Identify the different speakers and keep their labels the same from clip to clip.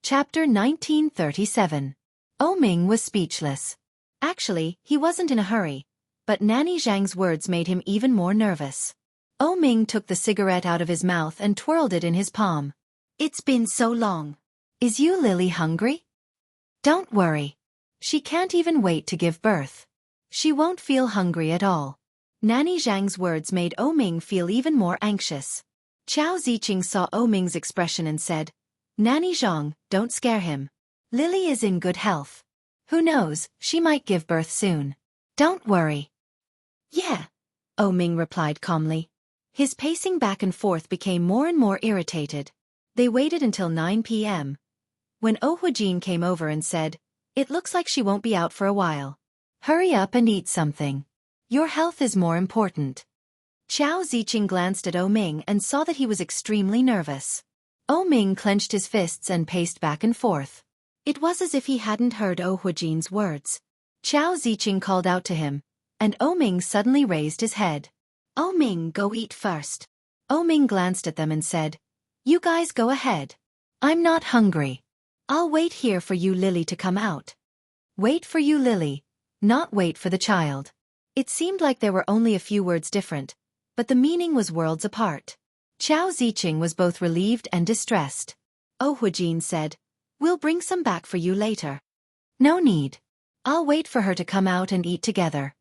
Speaker 1: Chapter 1937. Ming was speechless. Actually, he wasn't in a hurry, but Nanny Zhang's words made him even more nervous. Ming took the cigarette out of his mouth and twirled it in his palm. It's been so long. Is you Lily hungry? Don't worry. She can't even wait to give birth. She won't feel hungry at all. Nanny Zhang's words made Ming feel even more anxious. Qiao Ziqing saw Ming's expression and said, Nanny Zhang, don't scare him. Lily is in good health. Who knows, she might give birth soon. Don't worry. Yeah, Ming replied calmly. His pacing back and forth became more and more irritated. They waited until 9 p.m. when Huijin came over and said, It looks like she won't be out for a while. Hurry up and eat something. Your health is more important. Qiao Ziqing glanced at Ming and saw that he was extremely nervous. Ming clenched his fists and paced back and forth. It was as if he hadn't heard Huijin's words. Qiao Ziqing called out to him, and Ming suddenly raised his head. Ming, go eat first. Ming glanced at them and said, You guys go ahead. I'm not hungry. I'll wait here for you Lily to come out. Wait for you Lily, not wait for the child. It seemed like there were only a few words different, but the meaning was worlds apart. Qiao Ziqing was both relieved and distressed. Huijin said, We'll bring some back for you later. No need. I'll wait for her to come out and eat together.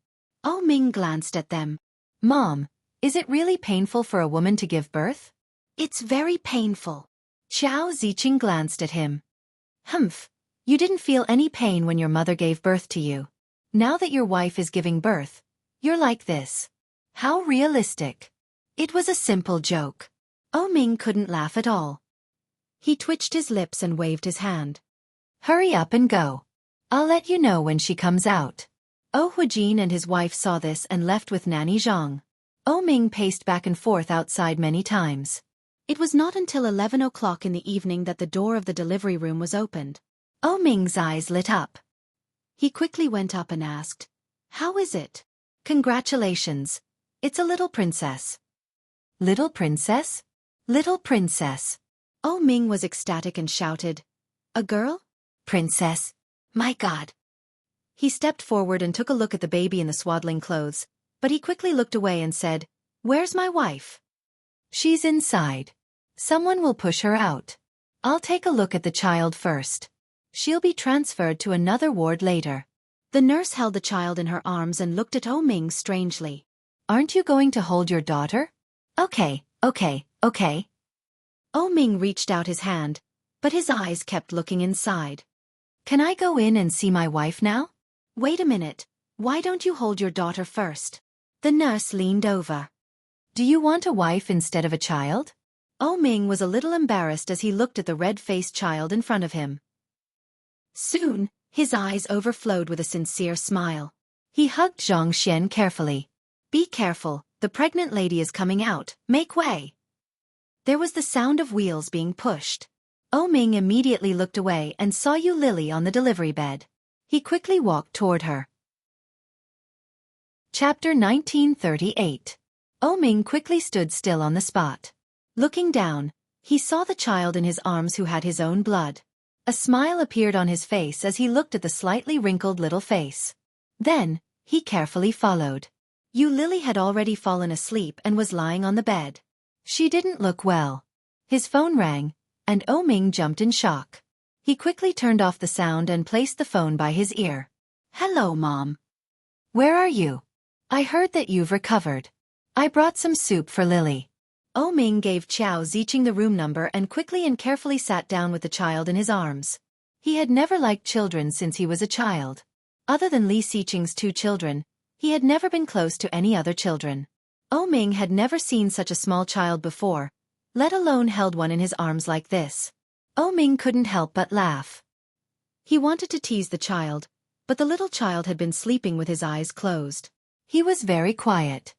Speaker 1: Ming glanced at them. Mom, is it really painful for a woman to give birth? It's very painful. Qiao Ziqing glanced at him. Humph, you didn't feel any pain when your mother gave birth to you. Now that your wife is giving birth, you're like this. How realistic. It was a simple joke. Ming couldn't laugh at all. He twitched his lips and waved his hand. Hurry up and go. I'll let you know when she comes out. Huijin and his wife saw this and left with Nanny Zhang. Ming paced back and forth outside many times. It was not until 11 o'clock in the evening that the door of the delivery room was opened. Ming's eyes lit up. He quickly went up and asked, How is it? Congratulations. It's a little princess. Little princess? Little princess. Ming was ecstatic and shouted, A girl? Princess? My God. He stepped forward and took a look at the baby in the swaddling clothes, but he quickly looked away and said, Where's my wife? She's inside. Someone will push her out. I'll take a look at the child first. She'll be transferred to another ward later. The nurse held the child in her arms and looked at Ming strangely. Aren't you going to hold your daughter? Okay. Ming reached out his hand, but his eyes kept looking inside. Can I go in and see my wife now? Wait a minute, why don't you hold your daughter first? The nurse leaned over. Do you want a wife instead of a child? Ming was a little embarrassed as he looked at the red-faced child in front of him. Soon, his eyes overflowed with a sincere smile. He hugged Zhang Xian carefully. Be careful, the pregnant lady is coming out, make way. There was the sound of wheels being pushed. Ming immediately looked away and saw Yu Lily on the delivery bed. He quickly walked toward her. Chapter 1938. Ming quickly stood still on the spot. Looking down, he saw the child in his arms who had his own blood. A smile appeared on his face as he looked at the slightly wrinkled little face. Then, he carefully followed. Yu Lily had already fallen asleep and was lying on the bed. She didn't look well. His phone rang, and Ming jumped in shock. He quickly turned off the sound and placed the phone by his ear. Hello, Mom. Where are you? I heard that you've recovered. I brought some soup for Lily. Ming gave Qiao Ziqing the room number and quickly and carefully sat down with the child in his arms. He had never liked children since he was a child. Other than Li Xiqing's 2 children, he had never been close to any other children. Ming had never seen such a small child before, let alone held one in his arms like this. Ming couldn't help but laugh. He wanted to tease the child, but the little child had been sleeping with his eyes closed. He was very quiet.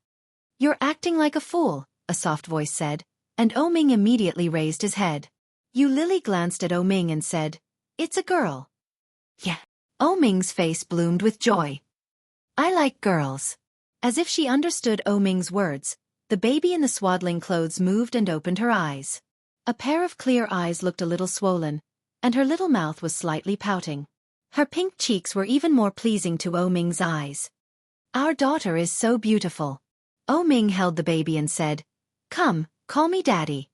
Speaker 1: You're acting like a fool, a soft voice said, and Ming immediately raised his head. Yu Lily glanced at Ming and said, It's a girl. Yeah. Ming's face bloomed with joy. I like girls. As if she understood Ming's words, the baby in the swaddling clothes moved and opened her eyes. A pair of clear eyes looked a little swollen, and her little mouth was slightly pouting. Her pink cheeks were even more pleasing to Ming's eyes. "Our daughter is so beautiful." Ming held the baby and said, "Come, call me Daddy."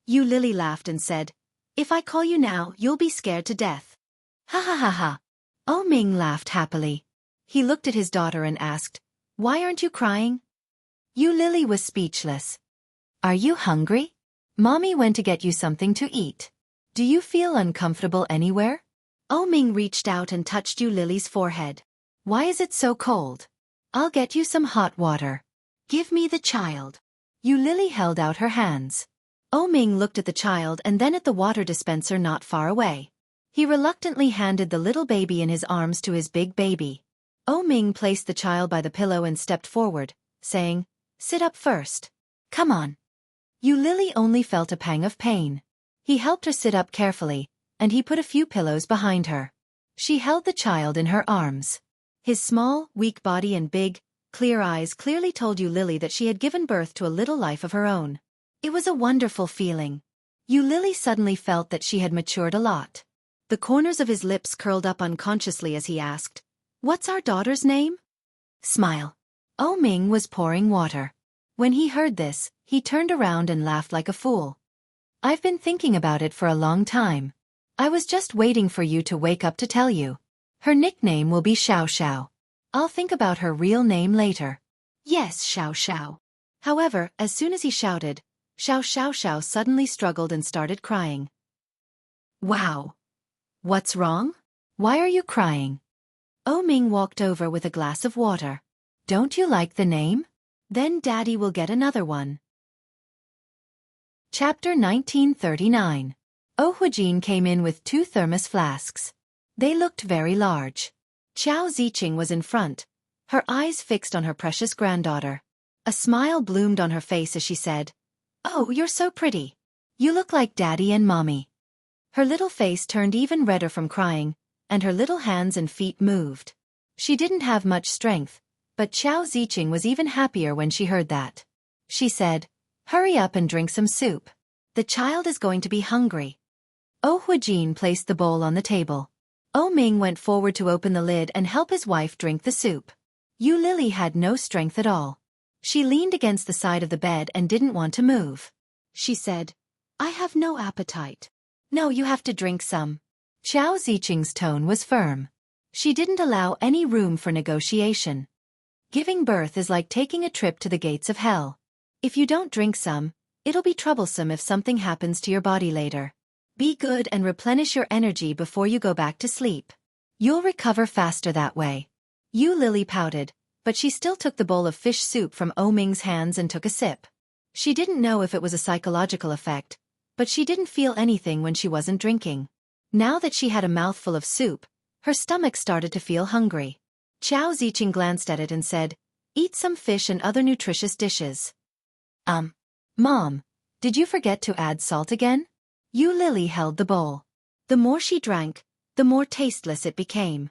Speaker 1: Lily laughed and said, "If I call you now, you'll be scared to death." "Ha ha ha ha." Ming laughed happily. He looked at his daughter and asked, "Why aren't you crying?" Lily was speechless. "Are you hungry? Mommy went to get you something to eat. Do you feel uncomfortable anywhere?" Ming reached out and touched Lily's forehead. "Why is it so cold? I'll get you some hot water. Give me the child." Lily held out her hands. Ming looked at the child and then at the water dispenser not far away. He reluctantly handed the little baby in his arms to his big baby. Ming placed the child by the pillow and stepped forward, saying, "Sit up first. Come on." Lily only felt a pang of pain. He helped her sit up carefully, and he put a few pillows behind her. She held the child in her arms. His small, weak body and big, clear eyes clearly told Lily that she had given birth to a little life of her own. It was a wonderful feeling. Lily suddenly felt that she had matured a lot. The corners of his lips curled up unconsciously as he asked, "What's our daughter's name?" "Smile." Ming was pouring water. When he heard this, he turned around and laughed like a fool. "I've been thinking about it for a long time. I was just waiting for you to wake up to tell you. Her nickname will be Xiao Xiao. I'll think about her real name later." "Yes, Xiao Xiao." However, as soon as he shouted, Xiao Xiao Xiao suddenly struggled and started crying. "Wow. What's wrong? Why are you crying?" Ming walked over with a glass of water. "Don't you like the name? Then Daddy will get another one." Chapter 1939. Huijin came in with 2 thermos flasks. They looked very large. Qiao Ziqing was in front, her eyes fixed on her precious granddaughter. A smile bloomed on her face as she said, "Oh, you're so pretty. You look like Daddy and Mommy." Her little face turned even redder from crying, and her little hands and feet moved. She didn't have much strength, but Qiao Ziqing was even happier when she heard that. She said, "Hurry up and drink some soup. The child is going to be hungry." Huijin placed the bowl on the table. Ming went forward to open the lid and help his wife drink the soup. Lily had no strength at all. She leaned against the side of the bed and didn't want to move. She said, "I have no appetite." "No, you have to drink some." Qiao Ziqing's tone was firm. She didn't allow any room for negotiation. Giving birth is like taking a trip to the gates of hell. If you don't drink some, it'll be troublesome if something happens to your body later. Be good and replenish your energy before you go back to sleep. You'll recover faster that way. Lily pouted, but she still took the bowl of fish soup from Ming's hands and took a sip. She didn't know if it was a psychological effect, but she didn't feel anything when she wasn't drinking. Now that she had a mouthful of soup, her stomach started to feel hungry. Qiao Ziqing glanced at it and said, "Eat some fish and other nutritious dishes." Mom, did you forget to add salt again?" Lily held the bowl. The more she drank, the more tasteless it became.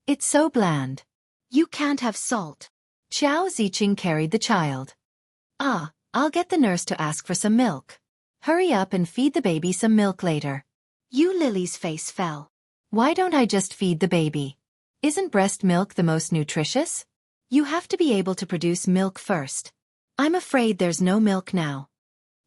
Speaker 1: "It's so bland. You can't have salt." Qiao Ziqing carried the child. I'll get the nurse to ask for some milk. Hurry up and feed the baby some milk later." Lily's face fell. "Why don't I just feed the baby? Isn't breast milk the most nutritious? You have to be able to produce milk first. I'm afraid there's no milk now."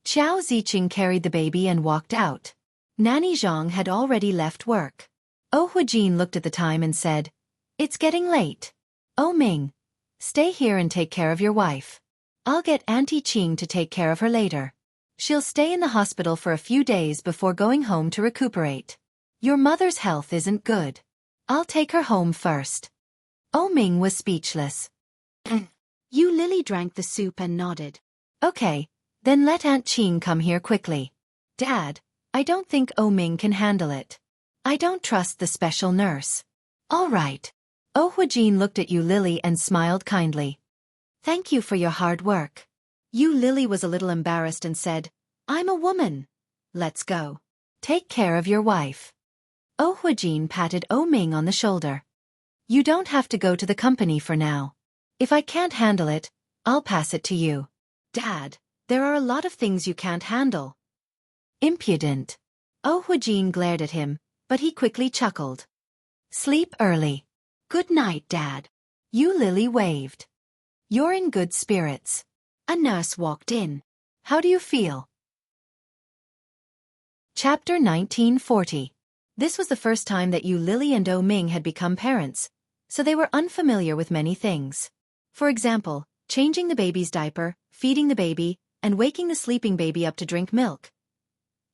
Speaker 1: Qiao Ziqing carried the baby and walked out. Nanny Zhang had already left work. Huijin looked at the time and said, "It's getting late. Ming, stay here and take care of your wife. I'll get Auntie Qing to take care of her later. She'll stay in the hospital for a few days before going home to recuperate. Your mother's health isn't good. I'll take her home first." Ming was speechless. Lily drank the soup and nodded. "Okay, then let Aunt Qing come here quickly. Dad, I don't think Ming can handle it. I don't trust the special nurse." "All right." Huijin looked at Lily and smiled kindly. "Thank you for your hard work." Lily was a little embarrassed and said, "I'm a woman. Let's go. Take care of your wife." Huijin patted Ming on the shoulder. "You don't have to go to the company for now. If I can't handle it, I'll pass it to you." "Dad, there are a lot of things you can't handle." "Impudent." Oh Huijin glared at him, but he quickly chuckled. Sleep early. Good night, Dad. Yu Lily waved. You're in good spirits. A nurse walked in. How do you feel? Chapter 1940. This was the first time that Yu Lily and Oh Ming had become parents, so they were unfamiliar with many things. For example, changing the baby's diaper, feeding the baby, and waking the sleeping baby up to drink milk.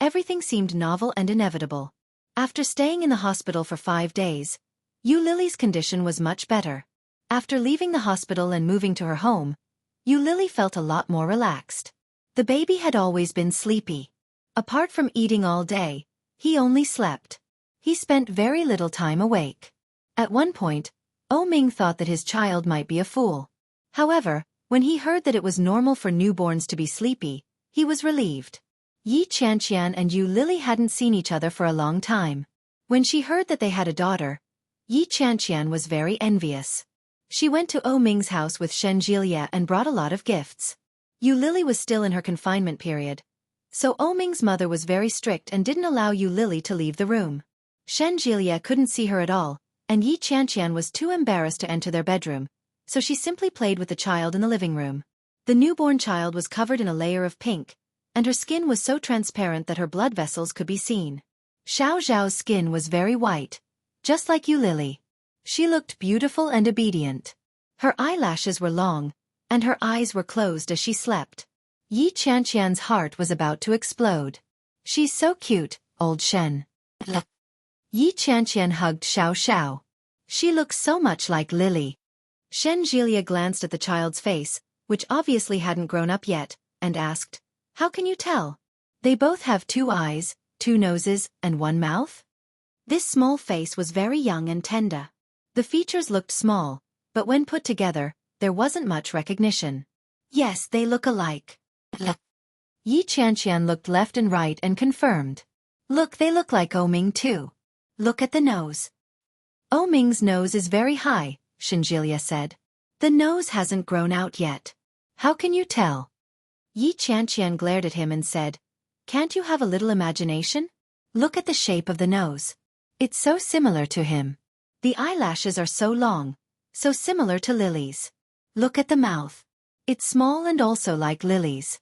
Speaker 1: Everything seemed novel and inevitable. After staying in the hospital for 5 days, Yu Lily's condition was much better. After leaving the hospital and moving to her home, Yu Lily felt a lot more relaxed. The baby had always been sleepy. Apart from eating all day, he only slept. He spent very little time awake. At one point, Oh Ming thought that his child might be a fool. However, when he heard that it was normal for newborns to be sleepy, he was relieved. Yi Qianqian and Yu Lily hadn't seen each other for a long time. When she heard that they had a daughter, Yi Qianqian was very envious. She went to Oh Ming's house with Shen Jilia and brought a lot of gifts. Yu Lily was still in her confinement period, so Oh Ming's mother was very strict and didn't allow Yu Lily to leave the room. Shen Jilia couldn't see her at all, and Yi Qianqian was too embarrassed to enter their bedroom, so she simply played with the child in the living room. The newborn child was covered in a layer of pink, and her skin was so transparent that her blood vessels could be seen. Xiao Zhao's skin was very white, just like Yu Lily. She looked beautiful and obedient. Her eyelashes were long, and her eyes were closed as she slept. Yi Qianqian's heart was about to explode. She's so cute, old Shen. Yi Qianqian hugged Xiao Xiao. She looks so much like Lily. Shen Jilia glanced at the child's face, which obviously hadn't grown up yet, and asked, "How can you tell? They both have 2 eyes, 2 noses, and 1 mouth?" This small face was very young and tender. The features looked small, but when put together, there wasn't much recognition. Yes, they look alike. Yi Qianqian looked left and right and confirmed. Look, they look like Oh Ming too. Look at the nose. Oh Ming's nose is very high, Shinjilia said. The nose hasn't grown out yet. How can you tell? Yi Qianqian glared at him and said, "Can't you have a little imagination? Look at the shape of the nose. It's so similar to him. The eyelashes are so long, so similar to Lily's. Look at the mouth. It's small and also like Lily's."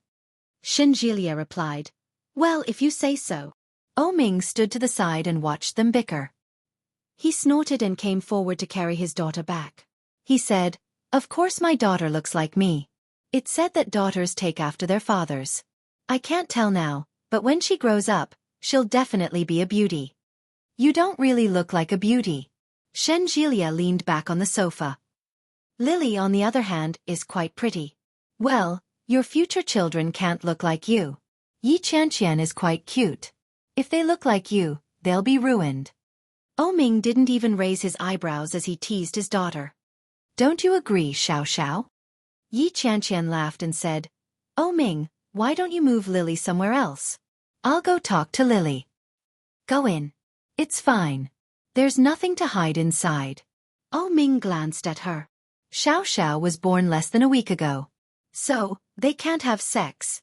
Speaker 1: Shinjilia replied, "Well, if you say so." Oh Ming stood to the side and watched them bicker. He snorted and came forward to carry his daughter back. He said, "Of course my daughter looks like me. It's said that daughters take after their fathers. I can't tell now, but when she grows up, she'll definitely be a beauty." "You don't really look like a beauty." Shen Jilia leaned back on the sofa. "Lily, on the other hand, is quite pretty." "Well, your future children can't look like you. Yi Qianqian is quite cute. If they look like you, they'll be ruined." Oh Ming didn't even raise his eyebrows as he teased his daughter. "Don't you agree, Xiao Xiao?" Yi Qianqian laughed and said, "Oh Ming, why don't you move Lily somewhere else? I'll go talk to Lily." "Go in. It's fine. There's nothing to hide inside." Oh Ming glanced at her. Xiao Xiao was born less than a week ago. So, they can't have sex.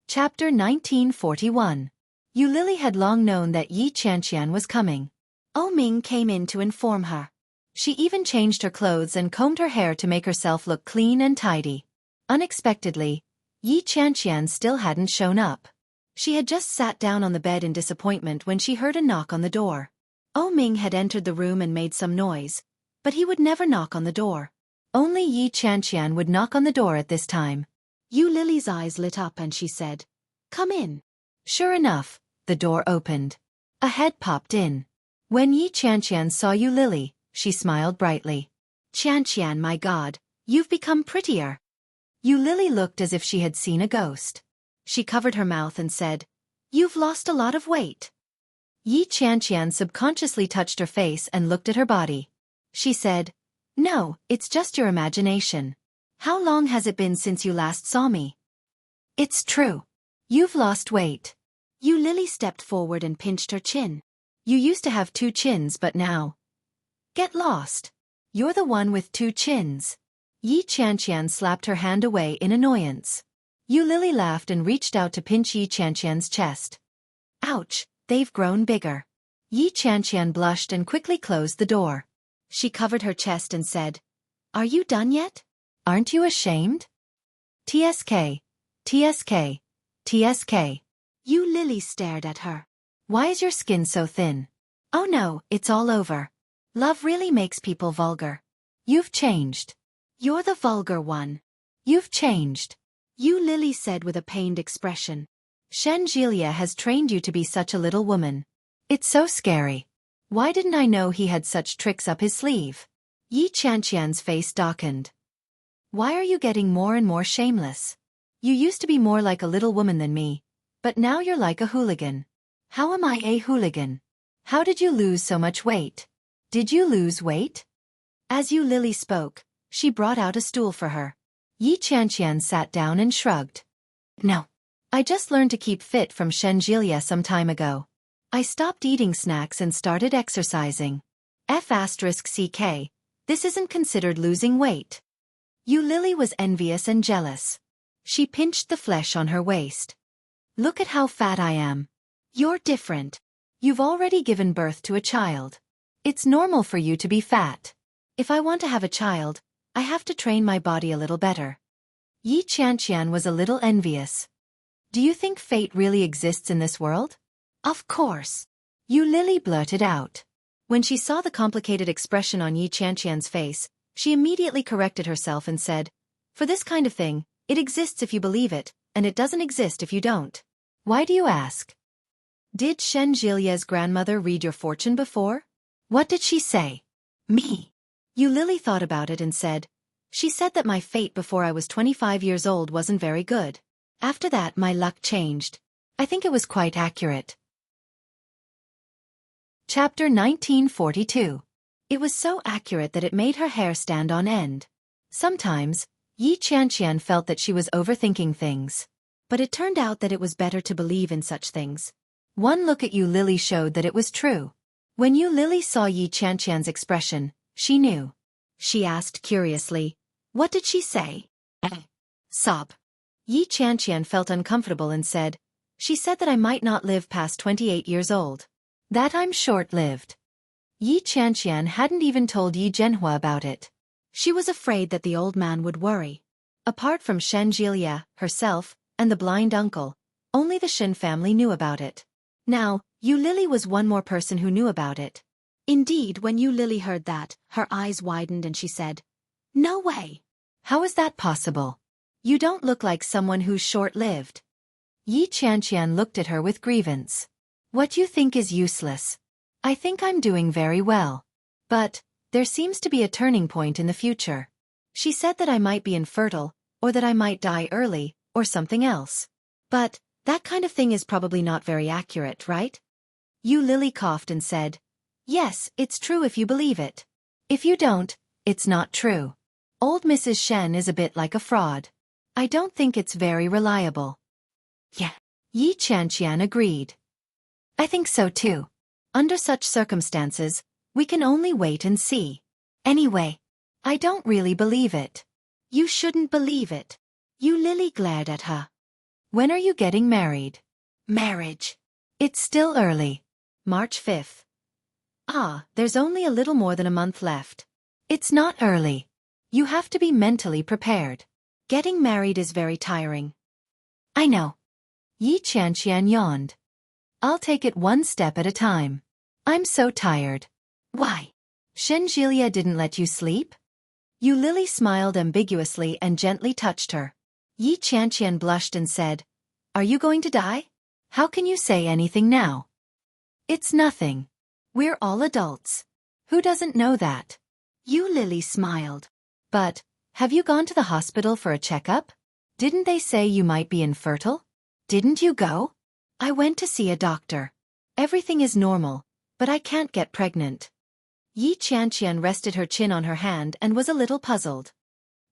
Speaker 1: Chapter 1941. Yu Lily had long known that Yi Qianqian was coming. Oh Ming came in to inform her. She even changed her clothes and combed her hair to make herself look clean and tidy. Unexpectedly, Yi Qianqian still hadn't shown up. She had just sat down on the bed in disappointment when she heard a knock on the door. Oh Ming had entered the room and made some noise, but he would never knock on the door. Only Yi Qianqian would knock on the door at this time. Yu Lily's eyes lit up and she said, "Come in." Sure enough, the door opened. A head popped in. When Yi Qianqian saw Yu Lily, she smiled brightly. "Qianqian, my God, you've become prettier." Yu Lily looked as if she had seen a ghost. She covered her mouth and said, "You've lost a lot of weight." Yi Qianqian subconsciously touched her face and looked at her body. She said, "No, it's just your imagination. How long has it been since you last saw me?" "It's true. You've lost weight." Yu Lily stepped forward and pinched her chin. "You used to have 2 chins but now. Get lost. You're the one with 2 chins." Yi Qianqian slapped her hand away in annoyance. Yu Lily laughed and reached out to pinch Yi Qianqian's chest. Ouch, they've grown bigger. Yi Qianqian blushed and quickly closed the door. She covered her chest and said, "Are you done yet? Aren't you ashamed?" TSK, TSK, TSK. Yu Lily stared at her. "Why is your skin so thin?" "Oh no, it's all over. Love really makes people vulgar. You've changed. You're the vulgar one. You've changed," Yu Lily said with a pained expression. "Shen Jielia has trained you to be such a little woman. It's so scary. Why didn't I know he had such tricks up his sleeve?" Yi Qianqian's face darkened. "Why are you getting more and more shameless? You used to be more like a little woman than me, but now you're like a hooligan." "How am I a hooligan? How did you lose so much weight? Did you lose weight?" As Yu Lily spoke, she brought out a stool for her. Yi Qianqian sat down and shrugged. "No. I just learned to keep fit from Shen Jielia some time ago. I stopped eating snacks and started exercising. F***CK, this isn't considered losing weight." Yu Lily was envious and jealous. She pinched the flesh on her waist. "Look at how fat I am. You're different. You've already given birth to a child. It's normal for you to be fat. If I want to have a child, I have to train my body a little better." Yi Qianqian was a little envious. "Do you think fate really exists in this world?" "Of course," Yu Lily blurted out. When she saw the complicated expression on Yi Qianqian's face, she immediately corrected herself and said, "For this kind of thing, it exists if you believe it, and it doesn't exist if you don't. Why do you ask? Did Shen Jilia's grandmother read your fortune before? What did she say?" "Me." Yu Lily thought about it and said, "She said that my fate before I was 25 years old wasn't very good. After that my luck changed. I think it was quite accurate." Chapter 1942. It was so accurate that it made her hair stand on end. Sometimes, Yi Qianqian felt that she was overthinking things. But it turned out that it was better to believe in such things. One look at Yu Lily showed that it was true. When Yu Lily saw Yi Qianqian's expression, she knew. She asked curiously, "What did she say?" Sob. Yi Qianqian felt uncomfortable and said, "She said that I might not live past 28 years old. That I'm short-lived." Yi Qianqian hadn't even told Yi Zhenhua about it. She was afraid that the old man would worry. Apart from Shen Jilia, herself, and the blind uncle, only the Shen family knew about it. Now, Yu Lily was one more person who knew about it. Indeed, when Yu Lily heard that, her eyes widened and she said, "No way. How is that possible? You don't look like someone who's short-lived." Yi Qianqian looked at her with grievance. "What you think is useless. I think I'm doing very well. But, there seems to be a turning point in the future. She said that I might be infertile, or that I might die early, or something else. But, that kind of thing is probably not very accurate, right?" Yu Lily coughed and said, "Yes, it's true if you believe it. If you don't, it's not true. Old Mrs. Shen is a bit like a fraud. I don't think it's very reliable." "Yeah." Yi Qianqian agreed. "I think so too. Under such circumstances, we can only wait and see. Anyway, I don't really believe it." "You shouldn't believe it." Yu Lily glared at her. "When are you getting married?" "Marriage. It's still early. March 5th. Ah, there's only a little more than a month left. It's not early. You have to be mentally prepared. Getting married is very tiring." "I know." Yi Qianqian yawned. "I'll take it one step at a time. I'm so tired." "Why? Shen Jilia didn't let you sleep?" Yu Lily smiled ambiguously and gently touched her. Yi Qianqian blushed and said, "Are you going to die? How can you say anything now?" "It's nothing. We're all adults. Who doesn't know that?" Yu Lily smiled. "But, have you gone to the hospital for a checkup? Didn't they say you might be infertile? Didn't you go?" "I went to see a doctor. Everything is normal, but I can't get pregnant." Yi Qianqian rested her chin on her hand and was a little puzzled.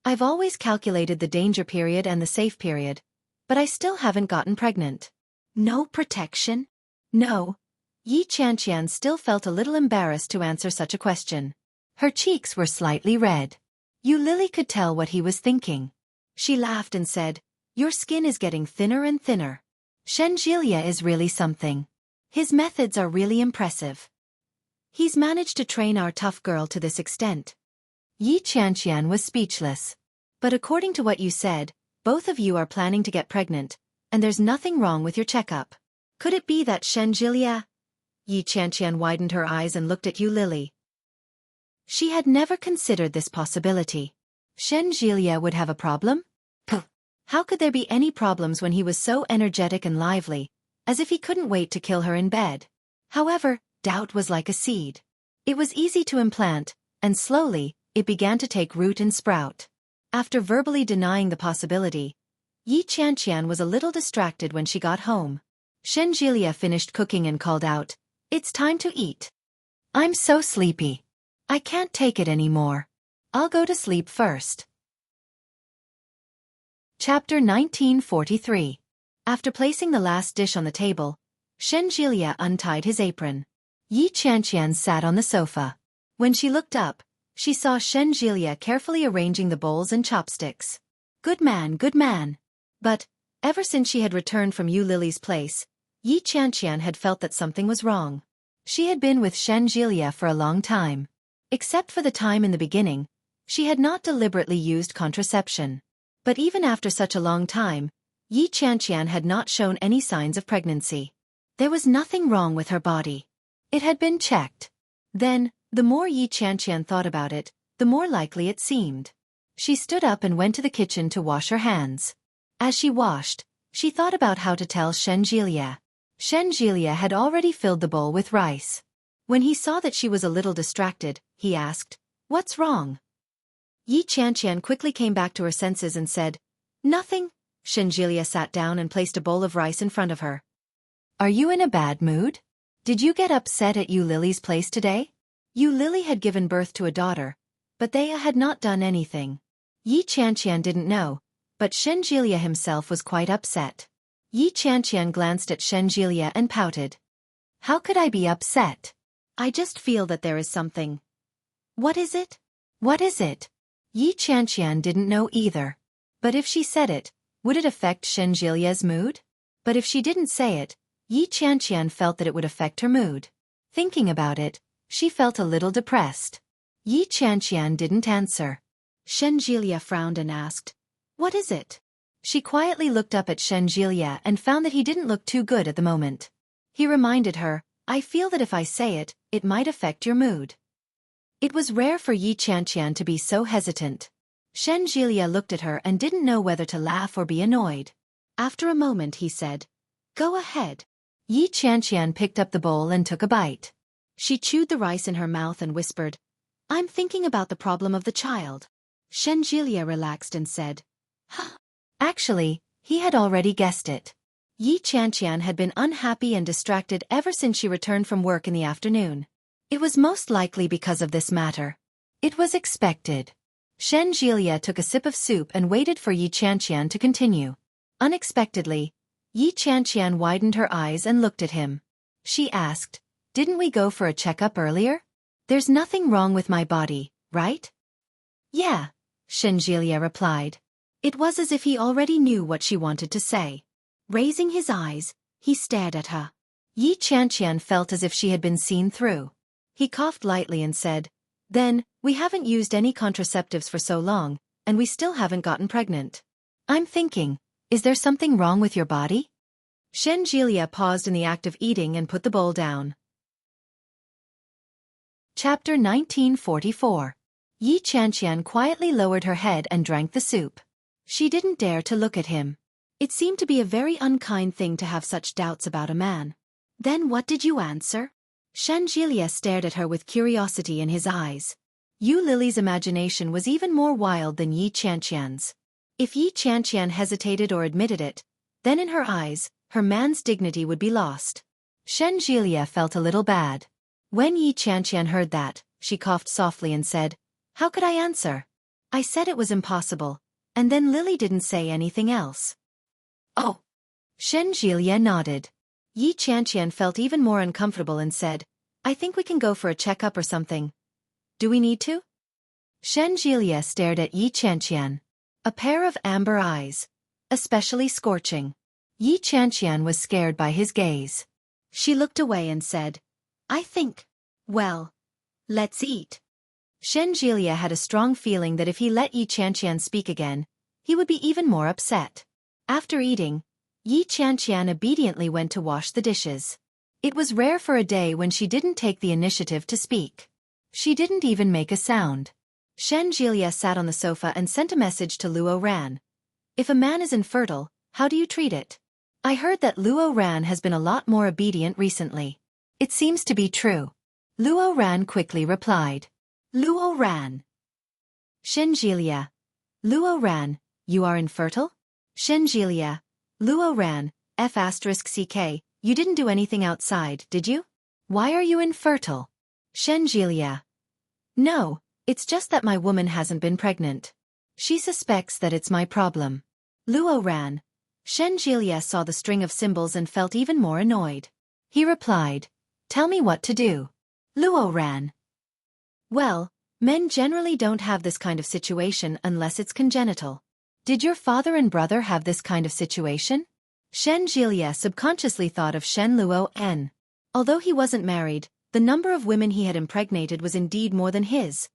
Speaker 1: "I've always calculated the danger period and the safe period, but I still haven't gotten pregnant." "No protection?" "No." Yi Qianqian still felt a little embarrassed to answer such a question. Her cheeks were slightly red. Yu Lily could tell what he was thinking. She laughed and said, "Your skin is getting thinner and thinner. Shen Jilia is really something." His methods are really impressive. He's managed to train our tough girl to this extent. Yi Qianqian was speechless. But according to what you said, both of you are planning to get pregnant, and there's nothing wrong with your checkup. Could it be that Shen Jilia? Yi Qianqian widened her eyes and looked at Yu Lily. She had never considered this possibility. Shen Jilia would have a problem? Puh! How could there be any problems when he was so energetic and lively, as if he couldn't wait to kill her in bed? However, doubt was like a seed. It was easy to implant, and slowly, it began to take root and sprout. After verbally denying the possibility, Yi Qianqian was a little distracted when she got home. Shen Jilia finished cooking and called out, "It's time to eat. I'm so sleepy. I can't take it anymore. I'll go to sleep first." Chapter 1943. After placing the last dish on the table, Shen Jilia untied his apron. Yi Qianqian sat on the sofa. When she looked up, she saw Shen Jilia carefully arranging the bowls and chopsticks. Good man, good man. But, ever since she had returned from Yu Lily's place, Yi Qianqian had felt that something was wrong. She had been with Shen Jilia for a long time. Except for the time in the beginning, she had not deliberately used contraception. But even after such a long time, Yi Qianqian had not shown any signs of pregnancy. There was nothing wrong with her body. It had been checked. Then, the more Yi Qianqian thought about it, the more likely it seemed. She stood up and went to the kitchen to wash her hands. As she washed, she thought about how to tell Shen Jilia. Shen Jilia had already filled the bowl with rice. When he saw that she was a little distracted, he asked, "What's wrong?" Yi Qianqian quickly came back to her senses and said, "Nothing." Shen Jilia sat down and placed a bowl of rice in front of her. "Are you in a bad mood? Did you get upset at Yu Lily's place today?" Yu Lily had given birth to a daughter, but they had not done anything. Yi Qianqian didn't know, but Shen Jilia himself was quite upset. Yi Qianqian glanced at Shen Jilia and pouted. "How could I be upset? I just feel that there is something." "What is it? What is it?" Yi Qianqian didn't know either. But if she said it, would it affect Shen Jilia's mood? But if she didn't say it, Yi Qianqian felt that it would affect her mood. Thinking about it, she felt a little depressed. Yi Qianqian didn't answer. Shen Jilia frowned and asked, "What is it?" She quietly looked up at Shen Jilia and found that he didn't look too good at the moment. He reminded her, "I feel that if I say it, it might affect your mood." It was rare for Yi Qianqian to be so hesitant. Shen Jilia looked at her and didn't know whether to laugh or be annoyed. After a moment he said, "Go ahead." Yi Qianqian picked up the bowl and took a bite. She chewed the rice in her mouth and whispered, "I'm thinking about the problem of the child." Shen Jilia relaxed and said, "Huh." Actually, he had already guessed it. Yi Qianqian had been unhappy and distracted ever since she returned from work in the afternoon. It was most likely because of this matter. It was expected. Shen Jilia took a sip of soup and waited for Yi Qianqian to continue. Unexpectedly, Yi Qianqian widened her eyes and looked at him. She asked, "Didn't we go for a checkup earlier? There's nothing wrong with my body, right?" "Yeah," Shen Jilia replied. It was as if he already knew what she wanted to say. Raising his eyes, he stared at her. Yi Qianqian felt as if she had been seen through. He coughed lightly and said, "Then, we haven't used any contraceptives for so long, and we still haven't gotten pregnant. I'm thinking, is there something wrong with your body?" Shen Jilia paused in the act of eating and put the bowl down. Chapter 1944. Yi Qianqian quietly lowered her head and drank the soup. She didn't dare to look at him. It seemed to be a very unkind thing to have such doubts about a man. "Then what did you answer?" Shen Jilia stared at her with curiosity in his eyes. Yu Lily's imagination was even more wild than Yi Qianqian's. If Yi Qianqian hesitated or admitted it, then in her eyes, her man's dignity would be lost. Shen Jilia felt a little bad. When Yi Qianqian heard that, she coughed softly and said, "How could I answer? I said it was impossible, and then Lily didn't say anything else." "Oh." Shen Jilia nodded. Yi Qianqian felt even more uncomfortable and said, "I think we can go for a checkup or something. Do we need to?" Shen Jilia stared at Yi Qianqian. A pair of amber eyes. Especially scorching. Yi Qianqian was scared by his gaze. She looked away and said, I think. Well, let's eat. Shen Jielia had a strong feeling that if he let Yi Qianqian speak again, he would be even more upset. After eating, Yi Qianqian obediently went to wash the dishes. It was rare for a day when she didn't take the initiative to speak. She didn't even make a sound. Shen Jielia sat on the sofa and sent a message to Luo Ran. If a man is infertile, how do you treat it? I heard that Luo Ran has been a lot more obedient recently. It seems to be true. Luo Ran quickly replied. Luo Ran. Shen Jielia. Luo Ran, you are infertile? Shen Jielia. Luo Ran, F*ck, you didn't do anything outside, did you? Why are you infertile? Shen Jielia. No, it's just that my woman hasn't been pregnant. She suspects that it's my problem. Luo Ran. Shen Jielia saw the string of symbols and felt even more annoyed. He replied, Tell me what to do. Luo Ran. Well, men generally don't have this kind of situation unless it's congenital. Did your father and brother have this kind of situation? Shen Jielia subconsciously thought of Shen Luo N. Although he wasn't married, the number of women he had impregnated was indeed more than his.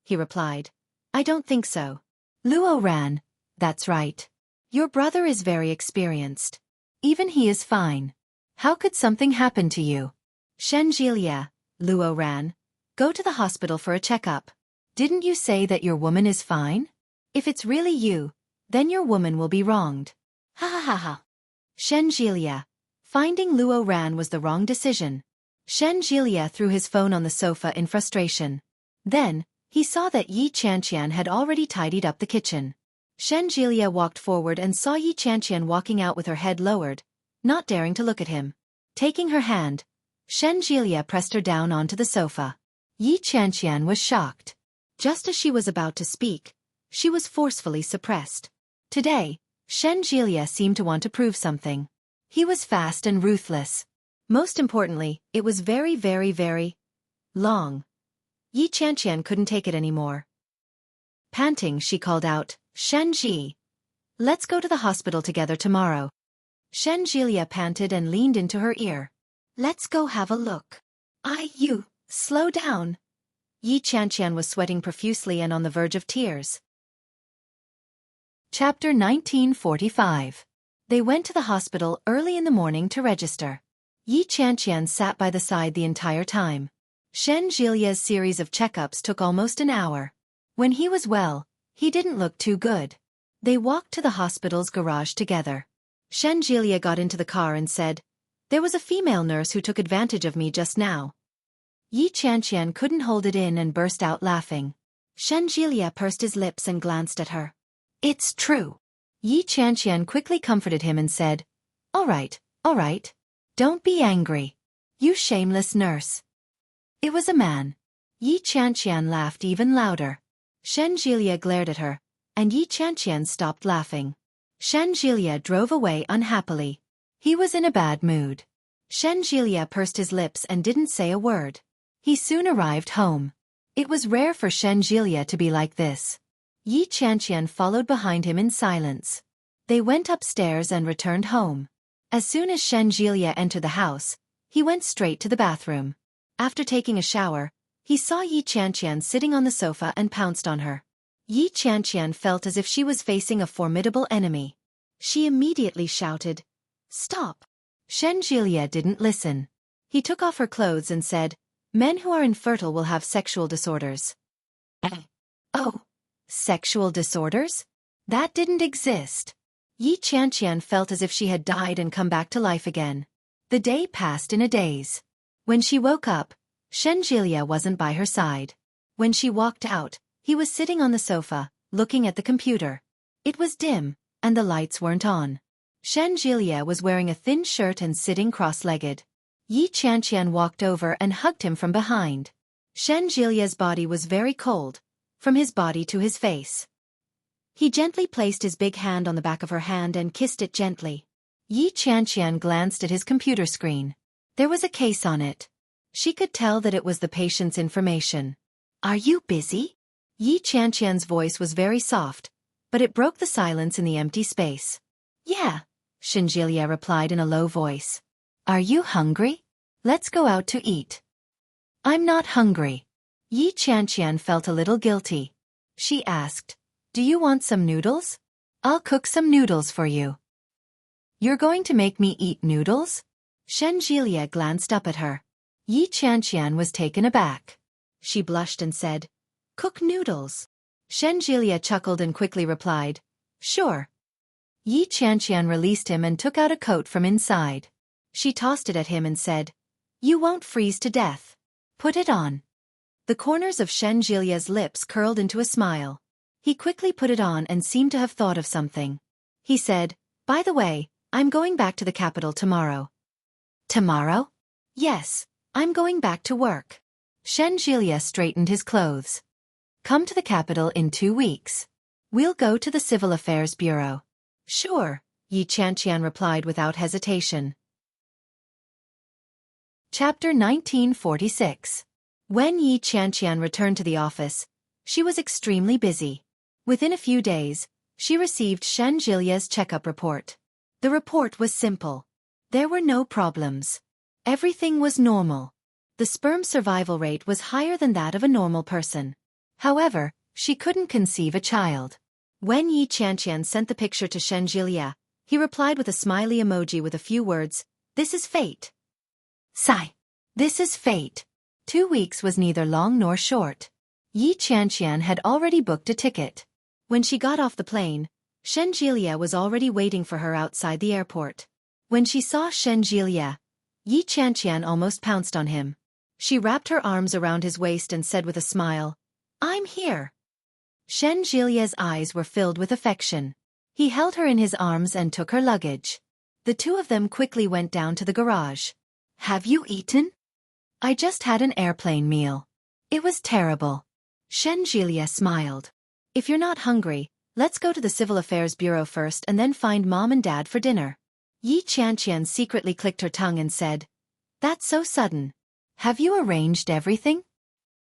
Speaker 1: He replied, I don't think so. Luo Ran. That's right. Your brother is very experienced. Even he is fine. How could something happen to you? Shen Jielia. Luo Ran. Go to the hospital for a checkup. Didn't you say that your woman is fine? If it's really you, then your woman will be wronged. Ha ha ha ha. Shen Jielia. Finding Luo Ran was the wrong decision. Shen Jielia threw his phone on the sofa in frustration. Then, he saw that Yi Qianqian had already tidied up the kitchen. Shen Jielia walked forward and saw Yi Qianqian walking out with her head lowered, not daring to look at him. Taking her hand, Shen Jielia pressed her down onto the sofa. Yi Qianqian was shocked. Just as she was about to speak, she was forcefully suppressed. Today, Shen Jielia seemed to want to prove something. He was fast and ruthless. Most importantly, it was very, very, very long. Yi Qianqian couldn't take it anymore. Panting, she called out, Shen Ji. Let's go to the hospital together tomorrow. Shen Jielia panted and leaned into her ear. Let's go have a look. You. Slow down. Yi Qianqian was sweating profusely and on the verge of tears. Chapter 1945. They went to the hospital early in the morning to register. Yi Qianqian sat by the side the entire time. Shen Jielia's series of checkups took almost an hour. When he was well, he didn't look too good. They walked to the hospital's garage together. Shen Jielia got into the car and said, There was a female nurse who took advantage of me just now. Yi Qianqian couldn't hold it in and burst out laughing. Shen Jielia pursed his lips and glanced at her. It's true. Yi Qianqian quickly comforted him and said, All right. Don't be angry. You shameless nurse. It was a man. Yi Qianqian laughed even louder. Shen Jielia glared at her, and Yi Qianqian stopped laughing. Shen Jielia drove away unhappily. He was in a bad mood. Shen Jielia pursed his lips and didn't say a word. He soon arrived home. It was rare for Shen Jielia to be like this. Yi Qianqian followed behind him in silence. They went upstairs and returned home. As soon as Shen Jielia entered the house, he went straight to the bathroom. After taking a shower, he saw Yi Qianqian sitting on the sofa and pounced on her. Yi Qianqian felt as if she was facing a formidable enemy. She immediately shouted, Stop! Shen Jielia didn't listen. He took off her clothes and said, Men who are infertile will have sexual disorders. Oh, sexual disorders? That didn't exist. Yi Qianqian felt as if she had died and come back to life again. The day passed in a daze. When she woke up, Shen Jielia wasn't by her side. When she walked out, he was sitting on the sofa, looking at the computer. It was dim, and the lights weren't on. Shen Jielia was wearing a thin shirt and sitting cross-legged. Yi Qianqian walked over and hugged him from behind. Shen Jielia's body was very cold, from his body to his face. He gently placed his big hand on the back of her hand and kissed it gently. Yi Qianqian glanced at his computer screen. There was a case on it. She could tell that it was the patient's information. Are you busy? Yi Qianqian's voice was very soft, but it broke the silence in the empty space. Yeah, Shen Jielia replied in a low voice. Are you hungry? Let's go out to eat. I'm not hungry. Yi Qianqian felt a little guilty. She asked, do you want some noodles? I'll cook some noodles for you. You're going to make me eat noodles? Shen Jilia glanced up at her. Yi Qianqian was taken aback. She blushed and said, cook noodles. Shen Jilia chuckled and quickly replied, sure. Yi Qianqian released him and took out a coat from inside. She tossed it at him and said, you won't freeze to death. Put it on. The corners of Shen Jilia's lips curled into a smile. He quickly put it on and seemed to have thought of something. He said, by the way, I'm going back to the capital tomorrow. Tomorrow? Yes, I'm going back to work. Shen Jilia straightened his clothes. Come to the capital in 2 weeks. We'll go to the Civil Affairs Bureau. Sure, Yi Qianqian replied without hesitation. Chapter 1946. When Yi Qianqian returned to the office, she was extremely busy. Within a few days, she received Shen Jilia's checkup report. The report was simple. There were no problems. Everything was normal. The sperm survival rate was higher than that of a normal person. However, she couldn't conceive a child. When Yi Qianqian sent the picture to Shen Jilia, he replied with a smiley emoji with a few words, this is fate. Sigh. This is fate. 2 weeks was neither long nor short. Yi Qianqian had already booked a ticket. When she got off the plane, Shen Jilia was already waiting for her outside the airport. When she saw Shen Jilia, Yi Qianqian almost pounced on him. She wrapped her arms around his waist and said with a smile, I'm here. Shen Jilia's eyes were filled with affection. He held her in his arms and took her luggage. The two of them quickly went down to the garage. Have you eaten? I just had an airplane meal. It was terrible. Shen Jilia smiled. If you're not hungry, let's go to the Civil Affairs Bureau first and then find Mom and Dad for dinner. Yi Qianqian secretly clicked her tongue and said, that's so sudden. Have you arranged everything?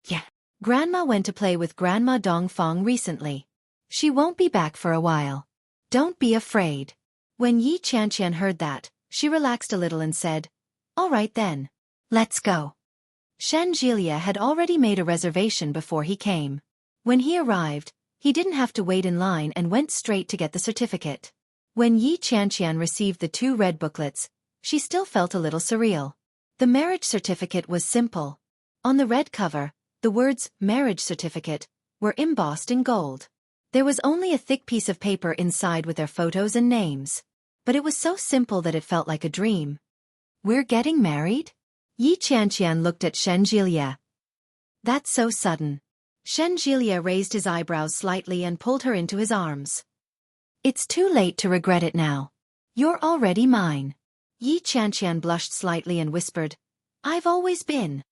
Speaker 1: Yeah. Grandma went to play with Grandma Dongfang recently. She won't be back for a while. Don't be afraid. When Yi Qianqian heard that, she relaxed a little and said, all right then. Let's go. Shen Jilia had already made a reservation before he came. When he arrived, he didn't have to wait in line and went straight to get the certificate. When Yi Qianqian received the 2 red booklets, she still felt a little surreal. The marriage certificate was simple. On the red cover, the words marriage certificate were embossed in gold. There was only a thick piece of paper inside with their photos and names. But it was so simple that it felt like a dream. We're getting married? Yi Qianqian looked at Shen Jilia. That's so sudden. Shen Jilia raised his eyebrows slightly and pulled her into his arms. It's too late to regret it now. You're already mine. Yi Qianqian blushed slightly and whispered, I've always been.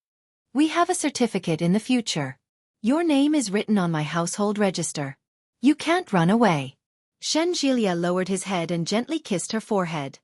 Speaker 1: We have a certificate in the future. Your name is written on my household register. You can't run away. Shen Jilia lowered his head and gently kissed her forehead.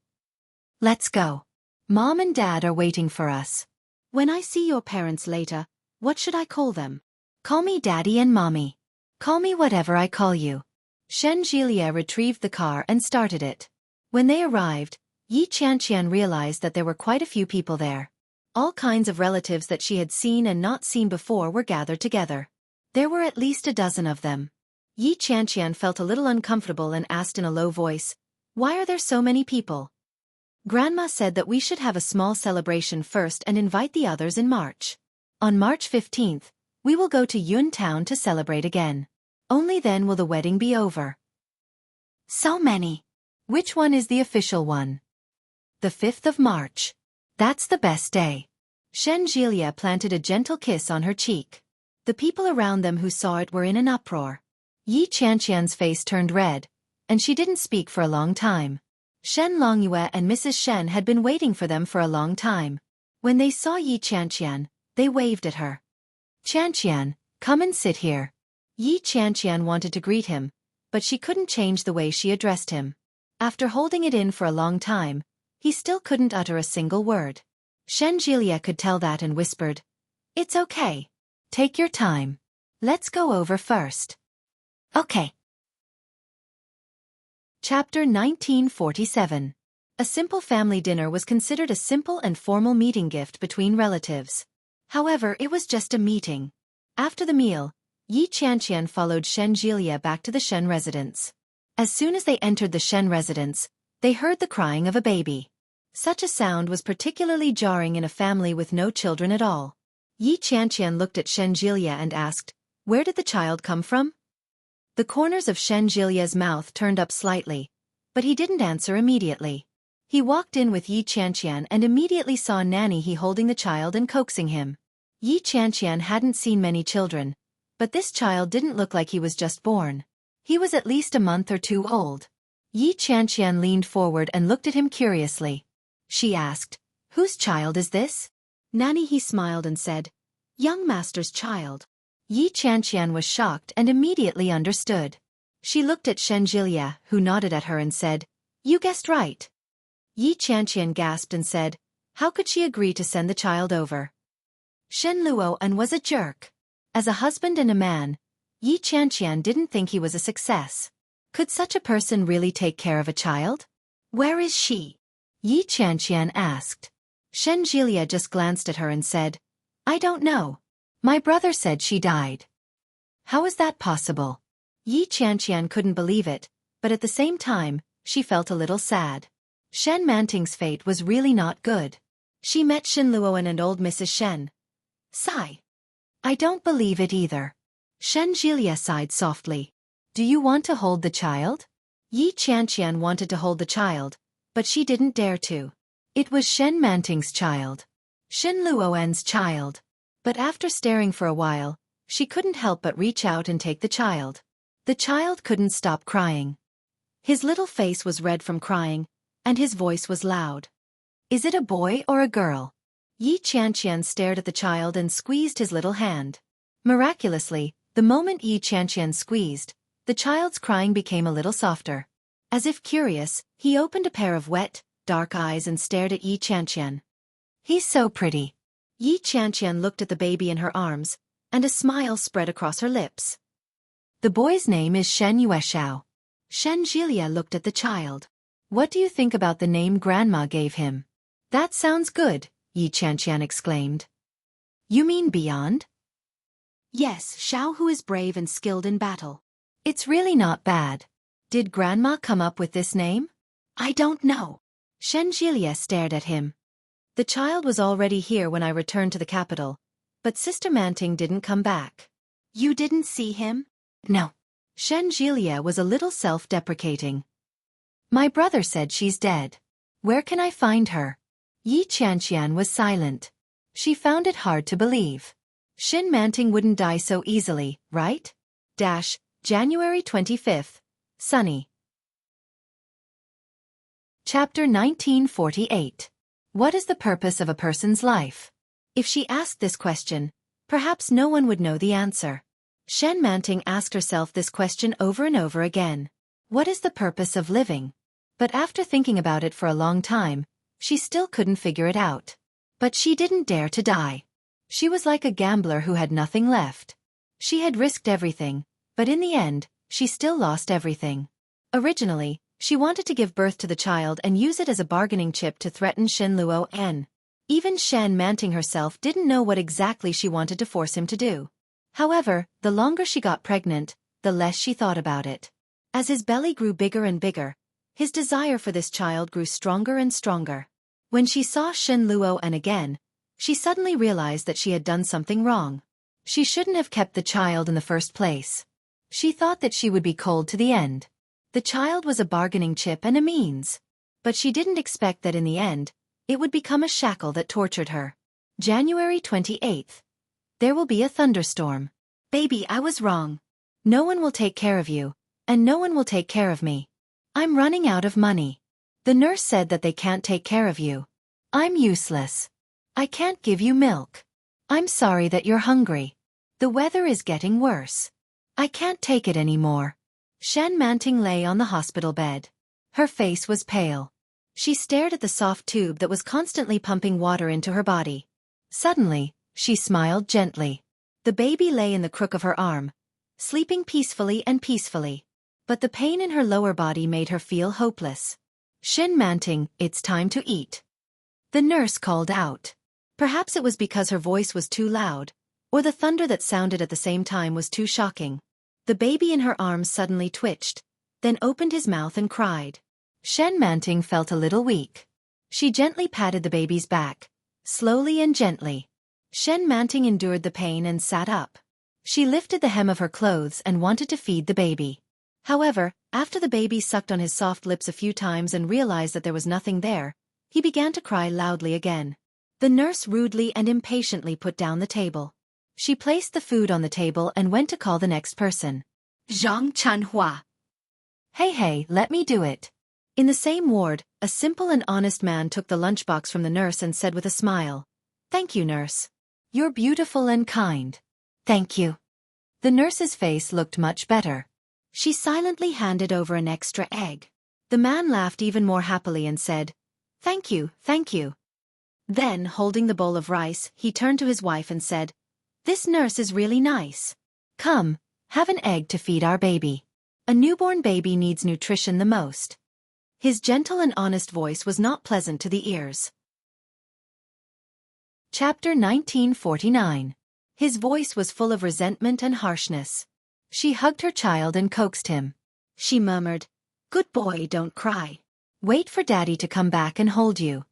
Speaker 1: Let's go. Mom and Dad are waiting for us. When I see your parents later, what should I call them? Call me Daddy and Mommy. Call me whatever I call you. Shen Jilia retrieved the car and started it. When they arrived, Yi Qianqian realized that there were quite a few people there. All kinds of relatives that she had seen and not seen before were gathered together. There were at least a dozen of them. Yi Qianqian felt a little uncomfortable and asked in a low voice, why are there so many people? Grandma said that we should have a small celebration first and invite the others in March. On March 15th, we will go to Yun Town to celebrate again. Only then will the wedding be over. So many. Which one is the official one? The 5th of March. That's the best day. Shen Jilia planted a gentle kiss on her cheek. The people around them who saw it were in an uproar. Yi Qianqian's face turned red, and she didn't speak for a long time. Shen Longyue and Mrs. Shen had been waiting for them for a long time. When they saw Yi Qianqian, they waved at her. Qianqian, come and sit here. Yi Qianqian wanted to greet him, but she couldn't change the way she addressed him. After holding it in for a long time, he still couldn't utter a single word. Shen Jilia could tell that and whispered, It's okay. Take your time. Let's go over first. Okay. Chapter 1947. A simple family dinner was considered a simple and formal meeting gift between relatives. However, it was just a meeting. After the meal, Yi Qianqian followed Shen Jielia back to the Shen residence. As soon as they entered the Shen residence, they heard the crying of a baby. Such a sound was particularly jarring in a family with no children at all. Yi Qianqian looked at Shen Jielia and asked, "Where did the child come from?" The corners of Shen Jilia's mouth turned up slightly, but he didn't answer immediately. He walked in with Yi Qianqian and immediately saw Nanny He holding the child and coaxing him. Yi Qianqian hadn't seen many children, but this child didn't look like he was just born. He was at least a month or two old. Yi Qianqian leaned forward and looked at him curiously. She asked, "Whose child is this?" Nanny He smiled and said, "Young master's child." Yi Qianqian was shocked and immediately understood. She looked at Shen Jilia, who nodded at her and said, "You guessed right." Yi Qianqian gasped and said, "How could she agree to send the child over?" Shen Luoan was a jerk. As a husband and a man, Yi Qianqian didn't think he was a success. Could such a person really take care of a child? "Where is she?" Yi Qianqian asked. Shen Jilia just glanced at her and said, "I don't know. My brother said she died." How is that possible? Yi Qianqian couldn't believe it, but at the same time, she felt a little sad. Shen Manting's fate was really not good. She met Shen Luoan and old Mrs. Shen. Sigh. "I don't believe it either." Shen Jilia sighed softly. "Do you want to hold the child?" Yi Qianqian wanted to hold the child, but she didn't dare to. It was Shen Manting's child. Shen Luoan's child. But after staring for a while, she couldn't help but reach out and take the child. The child couldn't stop crying. His little face was red from crying, and his voice was loud. "Is it a boy or a girl?" Yi Qianqian stared at the child and squeezed his little hand. Miraculously, the moment Yi Qianqian squeezed, the child's crying became a little softer. As if curious, he opened a pair of wet, dark eyes and stared at Yi Qianqian. "He's so pretty." Yi Qianqian looked at the baby in her arms, and a smile spread across her lips. "The boy's name is Shen Yueshao." Shen Jilia looked at the child. "What do you think about the name Grandma gave him?" "That sounds good," Yi Qianqian exclaimed. "You mean beyond?" "Yes, Xiao, who is brave and skilled in battle." "It's really not bad. Did Grandma come up with this name?" "I don't know." Shen Jilia stared at him. "The child was already here when I returned to the capital, but Sister Manting didn't come back." "You didn't see him?" "No." Shen Jilia was a little self-deprecating. "My brother said she's dead. Where can I find her?" Yi Qianqian was silent. She found it hard to believe. Shen Manting wouldn't die so easily, right? January 25th. Sunny. Chapter 1948. What is the purpose of a person's life? If she asked this question, perhaps no one would know the answer. Shen Manting asked herself this question over and over again. What is the purpose of living? But after thinking about it for a long time, she still couldn't figure it out. But she didn't dare to die. She was like a gambler who had nothing left. She had risked everything, but in the end, she still lost everything. Originally, she wanted to give birth to the child and use it as a bargaining chip to threaten Shen Luoan. Even Shen Manting herself didn't know what exactly she wanted to force him to do. However, the longer she got pregnant, the less she thought about it. As his belly grew bigger and bigger, his desire for this child grew stronger and stronger. When she saw Shen Luoan again, she suddenly realized that she had done something wrong. She shouldn't have kept the child in the first place. She thought that she would be cold to the end. The child was a bargaining chip and a means. But she didn't expect that in the end, it would become a shackle that tortured her. January 28th. There will be a thunderstorm. Baby, I was wrong. No one will take care of you, and no one will take care of me. I'm running out of money. The nurse said that they can't take care of you. I'm useless. I can't give you milk. I'm sorry that you're hungry. The weather is getting worse. I can't take it anymore. Shen Manting lay on the hospital bed. Her face was pale. She stared at the soft tube that was constantly pumping water into her body. Suddenly, she smiled gently. The baby lay in the crook of her arm, sleeping peacefully and peacefully. But the pain in her lower body made her feel hopeless. "Shen Manting, it's time to eat." The nurse called out. Perhaps it was because her voice was too loud, or the thunder that sounded at the same time was too shocking. The baby in her arms suddenly twitched, then opened his mouth and cried. Shen Manting felt a little weak. She gently patted the baby's back, slowly and gently. Shen Manting endured the pain and sat up. She lifted the hem of her clothes and wanted to feed the baby. However, after the baby sucked on his soft lips a few times and realized that there was nothing there, he began to cry loudly again. The nurse rudely and impatiently put down the table. She placed the food on the table and went to call the next person. Zhang Chanhua. Hey, let me do it. In the same ward, a simple and honest man took the lunchbox from the nurse and said with a smile, "Thank you, nurse. You're beautiful and kind." "Thank you." The nurse's face looked much better. She silently handed over an extra egg. The man laughed even more happily and said, "Thank you, thank you." Then, holding the bowl of rice, he turned to his wife and said, "This nurse is really nice. Come, have an egg to feed our baby. A newborn baby needs nutrition the most." His gentle and honest voice was not pleasant to the ears. Chapter 1949. His voice was full of resentment and harshness. She hugged her child and coaxed him. She murmured, "Good boy, don't cry. Wait for Daddy to come back and hold you."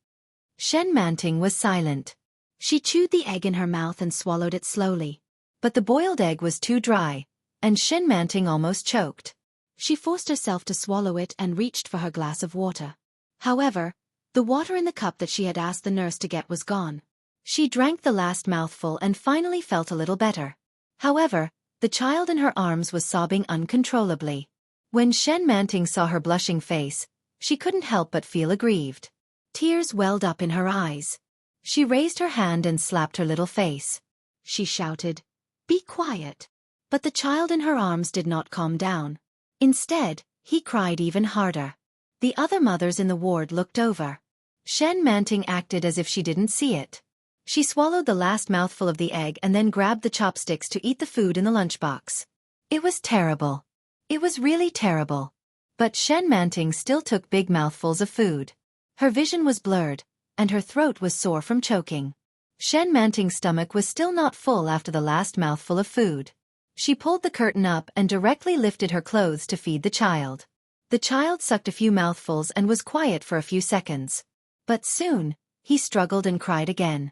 Speaker 1: Shen Manting was silent. She chewed the egg in her mouth and swallowed it slowly. But the boiled egg was too dry, and Shen Manting almost choked. She forced herself to swallow it and reached for her glass of water. However, the water in the cup that she had asked the nurse to get was gone. She drank the last mouthful and finally felt a little better. However, the child in her arms was sobbing uncontrollably. When Shen Manting saw her blushing face, she couldn't help but feel aggrieved. Tears welled up in her eyes. She raised her hand and slapped her little face. She shouted, "Be quiet." But the child in her arms did not calm down. Instead, he cried even harder. The other mothers in the ward looked over. Shen Manting acted as if she didn't see it. She swallowed the last mouthful of the egg and then grabbed the chopsticks to eat the food in the lunchbox. It was terrible. It was really terrible. But Shen Manting still took big mouthfuls of food. Her vision was blurred, and her throat was sore from choking. Shen Manting's stomach was still not full after the last mouthful of food. She pulled the curtain up and directly lifted her clothes to feed the child. The child sucked a few mouthfuls and was quiet for a few seconds. But soon, he struggled and cried again.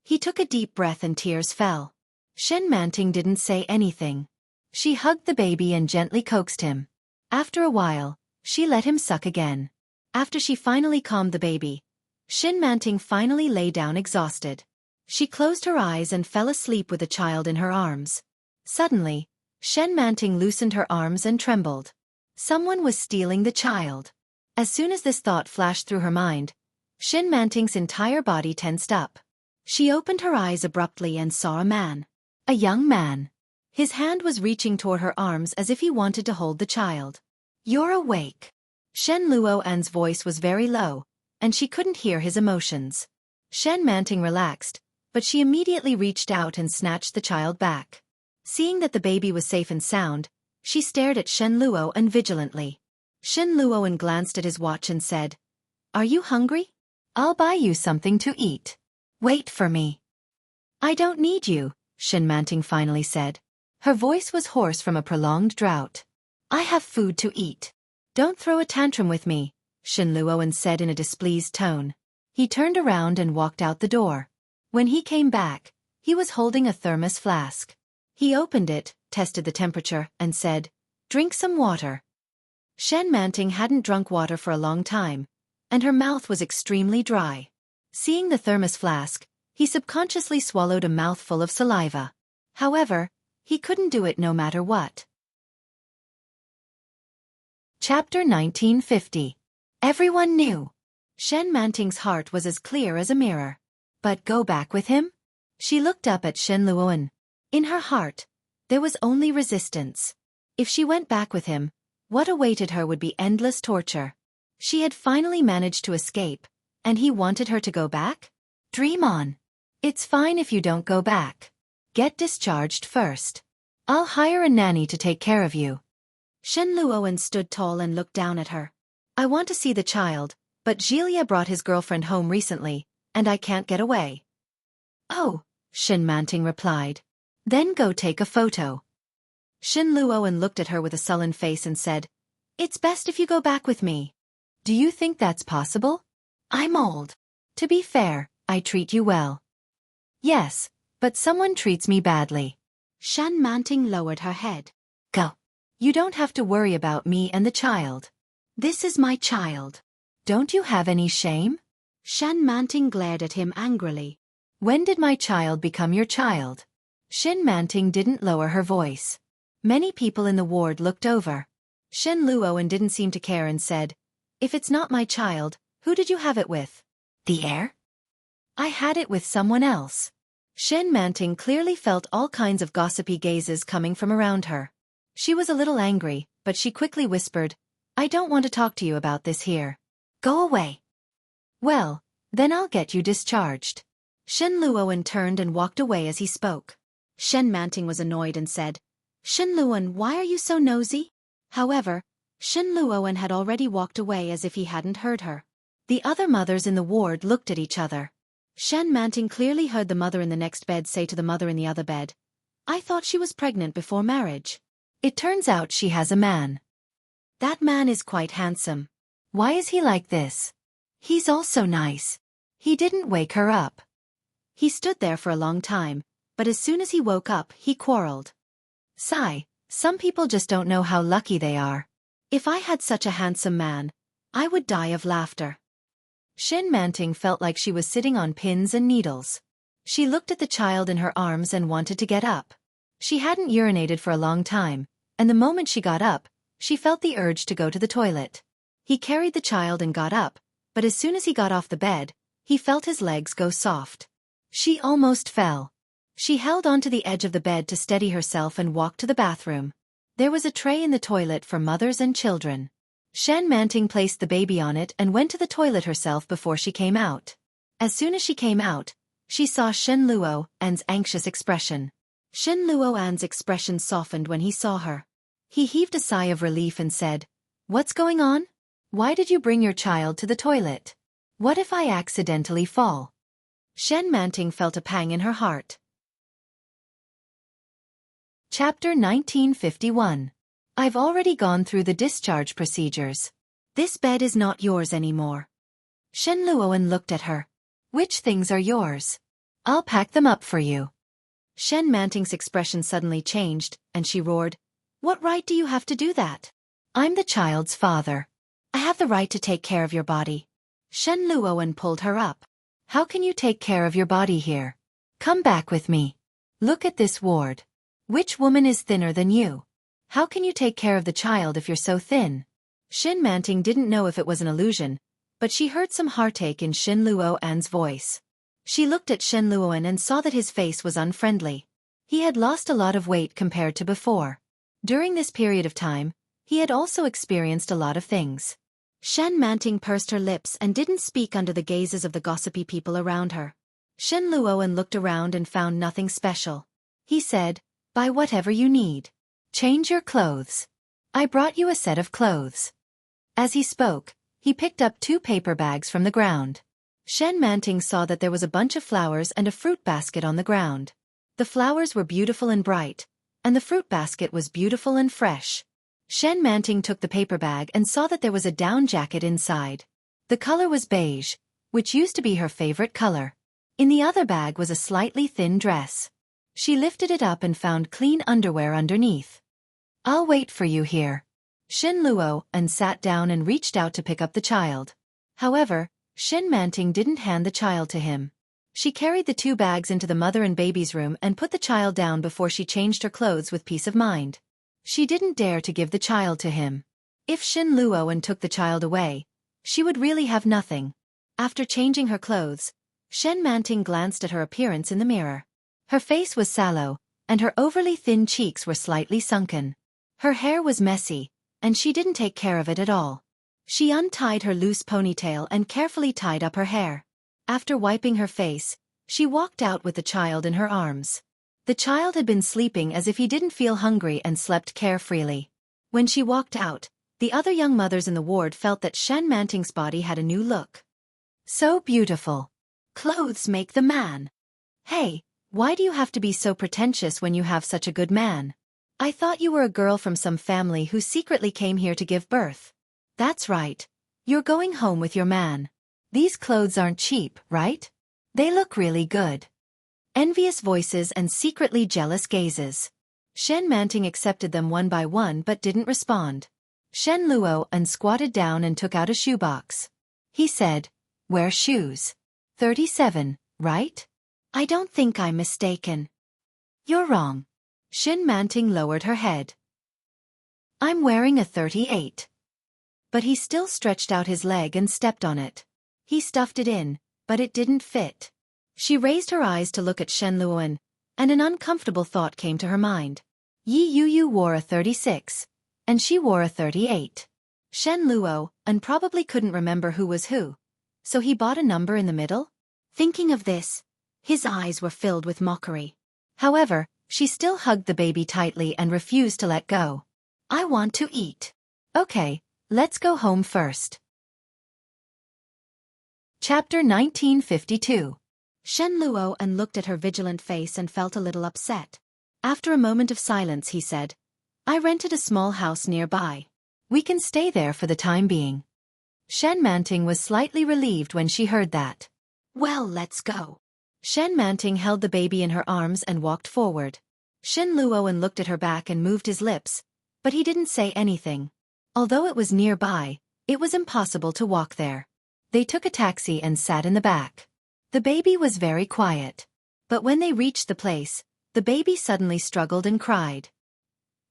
Speaker 1: He took a deep breath and tears fell. Shen Manting didn't say anything. She hugged the baby and gently coaxed him. After a while, she let him suck again. After she finally calmed the baby, Shen Manting finally lay down exhausted. She closed her eyes and fell asleep with the child in her arms. Suddenly, Shen Manting loosened her arms and trembled. Someone was stealing the child. As soon as this thought flashed through her mind, Shen Manting's entire body tensed up. She opened her eyes abruptly and saw a man. A young man. His hand was reaching toward her arms as if he wanted to hold the child. "You're awake." Shen Luoan's voice was very low, and she couldn't hear his emotions. Shen Manting relaxed, but she immediately reached out and snatched the child back. Seeing that the baby was safe and sound, she stared at Shen Luoan vigilantly. Shen Luoan glanced at his watch and said, "Are you hungry? I'll buy you something to eat. Wait for me." "I don't need you," Shen Manting finally said. Her voice was hoarse from a prolonged drought. "I have food to eat. Don't throw a tantrum with me," Shen Luoan said in a displeased tone. He turned around and walked out the door. When he came back, he was holding a thermos flask. He opened it, tested the temperature, and said, "Drink some water." Shen Manting hadn't drunk water for a long time, and her mouth was extremely dry. Seeing the thermos flask, he subconsciously swallowed a mouthful of saliva. However, he couldn't do it no matter what. Chapter 1950. Everyone knew. Shen Manting's heart was as clear as a mirror. But go back with him? She looked up at Shen Luoan. In her heart, there was only resistance. If she went back with him, what awaited her would be endless torture. She had finally managed to escape, and he wanted her to go back? Dream on. It's fine if you don't go back. Get discharged first. I'll hire a nanny to take care of you. Shen Luoan stood tall and looked down at her. I want to see the child, but Gilia brought his girlfriend home recently, and I can't get away. Oh, Shin Manting replied. Then go take a photo. Shin Luoan looked at her with a sullen face and said, It's best if you go back with me. Do you think that's possible? I'm old. To be fair, I treat you well. Yes, but someone treats me badly. Shan Manting lowered her head. Go. You don't have to worry about me and the child. This is my child. Don't you have any shame? Shan Manting glared at him angrily. When did my child become your child? Shin Manting didn't lower her voice. Many people in the ward looked over. Shin Luoan didn't seem to care and said, If it's not my child, who did you have it with? The heir? I had it with someone else. Shin Manting clearly felt all kinds of gossipy gazes coming from around her. She was a little angry, but she quickly whispered, I don't want to talk to you about this here. Go away. Well, then I'll get you discharged. Shin Luoan turned and walked away as he spoke. Shen Manting was annoyed and said, Shin Luoan, why are you so nosy? However, Shin Luoan had already walked away as if he hadn't heard her. The other mothers in the ward looked at each other. Shen Manting clearly heard the mother in the next bed say to the mother in the other bed, I thought she was pregnant before marriage. It turns out she has a man. That man is quite handsome. Why is he like this? He's also nice. He didn't wake her up. He stood there for a long time, but as soon as he woke up, he quarreled. Sigh, some people just don't know how lucky they are. If I had such a handsome man, I would die of laughter. Shin Manting felt like she was sitting on pins and needles. She looked at the child in her arms and wanted to get up. She hadn't urinated for a long time, and the moment she got up, she felt the urge to go to the toilet. He carried the child and got up, but as soon as he got off the bed, he felt his legs go soft. She almost fell. She held onto the edge of the bed to steady herself and walked to the bathroom. There was a tray in the toilet for mothers and children. Shan Manting placed the baby on it and went to the toilet herself before she came out. As soon as she came out, she saw Shin Luoan's anxious expression. Shin Luoan's expression softened when he saw her. He heaved a sigh of relief and said, What's going on? Why did you bring your child to the toilet? What if I accidentally fall? Shen Manting felt a pang in her heart. Chapter 1951. I've already gone through the discharge procedures. This bed is not yours anymore. Shen Luoan looked at her. Which things are yours? I'll pack them up for you. Shen Manting's expression suddenly changed, and she roared, What right do you have to do that? I'm the child's father. I have the right to take care of your body. Shen Luoan pulled her up. How can you take care of your body here? Come back with me. Look at this ward. Which woman is thinner than you? How can you take care of the child if you're so thin? Shin Manting didn't know if it was an illusion, but she heard some heartache in Shin Luoan's voice. She looked at Shin Luoan and saw that his face was unfriendly. He had lost a lot of weight compared to before. During this period of time, he had also experienced a lot of things. Shen Manting pursed her lips and didn't speak under the gazes of the gossipy people around her. Shin Luoan looked around and found nothing special. He said, Buy whatever you need. Change your clothes. I brought you a set of clothes. As he spoke, he picked up 2 paper bags from the ground. Shen Manting saw that there was a bunch of flowers and a fruit basket on the ground. The flowers were beautiful and bright, and the fruit basket was beautiful and fresh. Shen Manting took the paper bag and saw that there was a down jacket inside. The color was beige, which used to be her favorite color. In the other bag was a slightly thin dress. She lifted it up and found clean underwear underneath. I'll wait for you here. Shin Luoan sat down and reached out to pick up the child. However, Shin Manting didn't hand the child to him. She carried the 2 bags into the mother and baby's room and put the child down before she changed her clothes with peace of mind. She didn't dare to give the child to him. If Shin Luoan took the child away, she would really have nothing. After changing her clothes, Shen Manting glanced at her appearance in the mirror. Her face was sallow, and her overly thin cheeks were slightly sunken. Her hair was messy, and she didn't take care of it at all. She untied her loose ponytail and carefully tied up her hair. After wiping her face, she walked out with the child in her arms. The child had been sleeping as if he didn't feel hungry and slept carefreely. When she walked out, The other young mothers in the ward felt that Shen Manting's body had a new look. So beautiful. Clothes make the man. Hey, why do you have to be so pretentious when you have such a good man? I thought you were a girl from some family who secretly came here to give birth. That's right. You're going home with your man. These clothes aren't cheap, right? They look really good. Envious voices and secretly jealous gazes. Shen Manting accepted them one by one but didn't respond. Shen Luo squatted down and took out a shoebox. He said, "Wear shoes. 37, right? I don't think I'm mistaken." "You're wrong." Shen Manting lowered her head. "I'm wearing a 38. But he still stretched out his leg and stepped on it. He stuffed it in, but it didn't fit. She raised her eyes to look at Shen Luoan, and an uncomfortable thought came to her mind. Yi Yu wore a 36, and she wore a 38. Shen Luo probably couldn't remember who was who, so he bought a number in the middle? Thinking of this, his eyes were filled with mockery. However, she still hugged the baby tightly and refused to let go. "I want to eat." "Okay, let's go home first." Chapter 1952. Shen Luo looked at her vigilant face and felt a little upset. After a moment of silence he said, "I rented a small house nearby. We can stay there for the time being." Shen Manting was slightly relieved when she heard that. "Well, let's go." Shen Manting held the baby in her arms and walked forward. Shen Luo looked at her back and moved his lips, but he didn't say anything. Although it was nearby, it was impossible to walk there. They took a taxi and sat in the back. The baby was very quiet. But when they reached the place, the baby suddenly struggled and cried.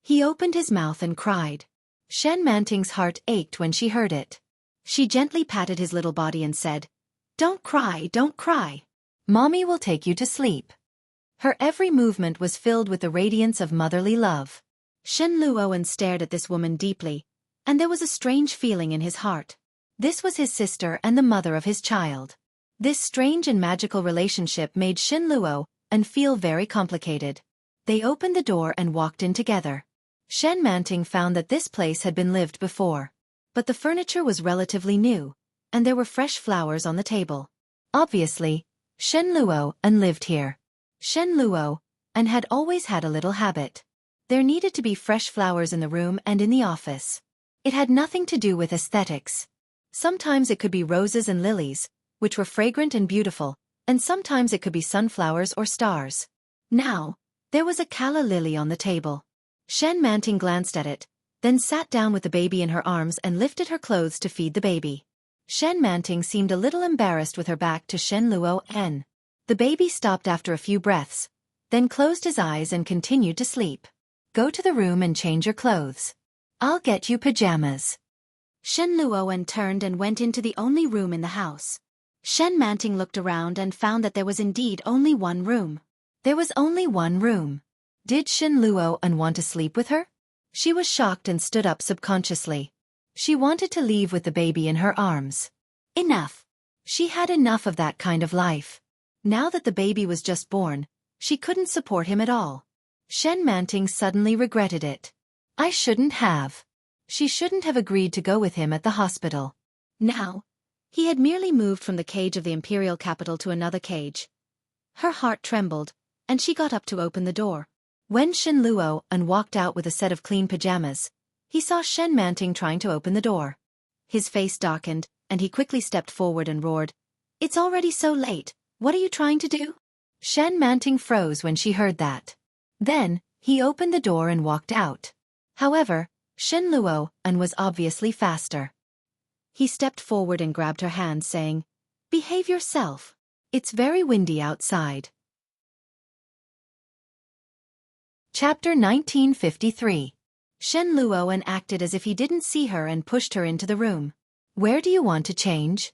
Speaker 1: He opened his mouth and cried. Shen Manting's heart ached when she heard it. She gently patted his little body and said, "Don't cry, don't cry. Mommy will take you to sleep." Her every movement was filled with the radiance of motherly love. Shen Luo stared at this woman deeply, and there was a strange feeling in his heart. This was his sister and the mother of his child. This strange and magical relationship made Shen Luo feel very complicated. They opened the door and walked in together. Shen Manting found that this place had been lived before. But the furniture was relatively new, and there were fresh flowers on the table. Obviously, Shen Luo lived here. Shen Luo had always had a little habit. There needed to be fresh flowers in the room and in the office. It had nothing to do with aesthetics. Sometimes it could be roses and lilies, which were fragrant and beautiful, and sometimes it could be sunflowers or stars. Now, there was a calla lily on the table. Shen Manting glanced at it, then sat down with the baby in her arms and lifted her clothes to feed the baby. Shen Manting seemed a little embarrassed with her back to Shen Luo. The baby stopped after a few breaths, then closed his eyes and continued to sleep. "Go to the room and change your clothes. I'll get you pajamas." Shen Luo turned and went into the only room in the house. Shen Manting looked around and found that there was indeed only one room. There was only one room. Did Shen Luo want to sleep with her? She was shocked and stood up subconsciously. She wanted to leave with the baby in her arms. Enough. She had enough of that kind of life. Now that the baby was just born, she couldn't support him at all. Shen Manting suddenly regretted it. I shouldn't have. She shouldn't have agreed to go with him at the hospital. Now, he had merely moved from the cage of the imperial capital to another cage. Her heart trembled, and she got up to open the door. When Shen Luo walked out with a set of clean pajamas, he saw Shen Manting trying to open the door. His face darkened, and he quickly stepped forward and roared, "It's already so late, what are you trying to do?" Shen Manting froze when she heard that. Then, he opened the door and walked out. However, Shen Luo was obviously faster. He stepped forward and grabbed her hand, saying, "Behave yourself. It's very windy outside." Chapter 1953. Shen Luo acted as if he didn't see her and pushed her into the room. "Where do you want to change?"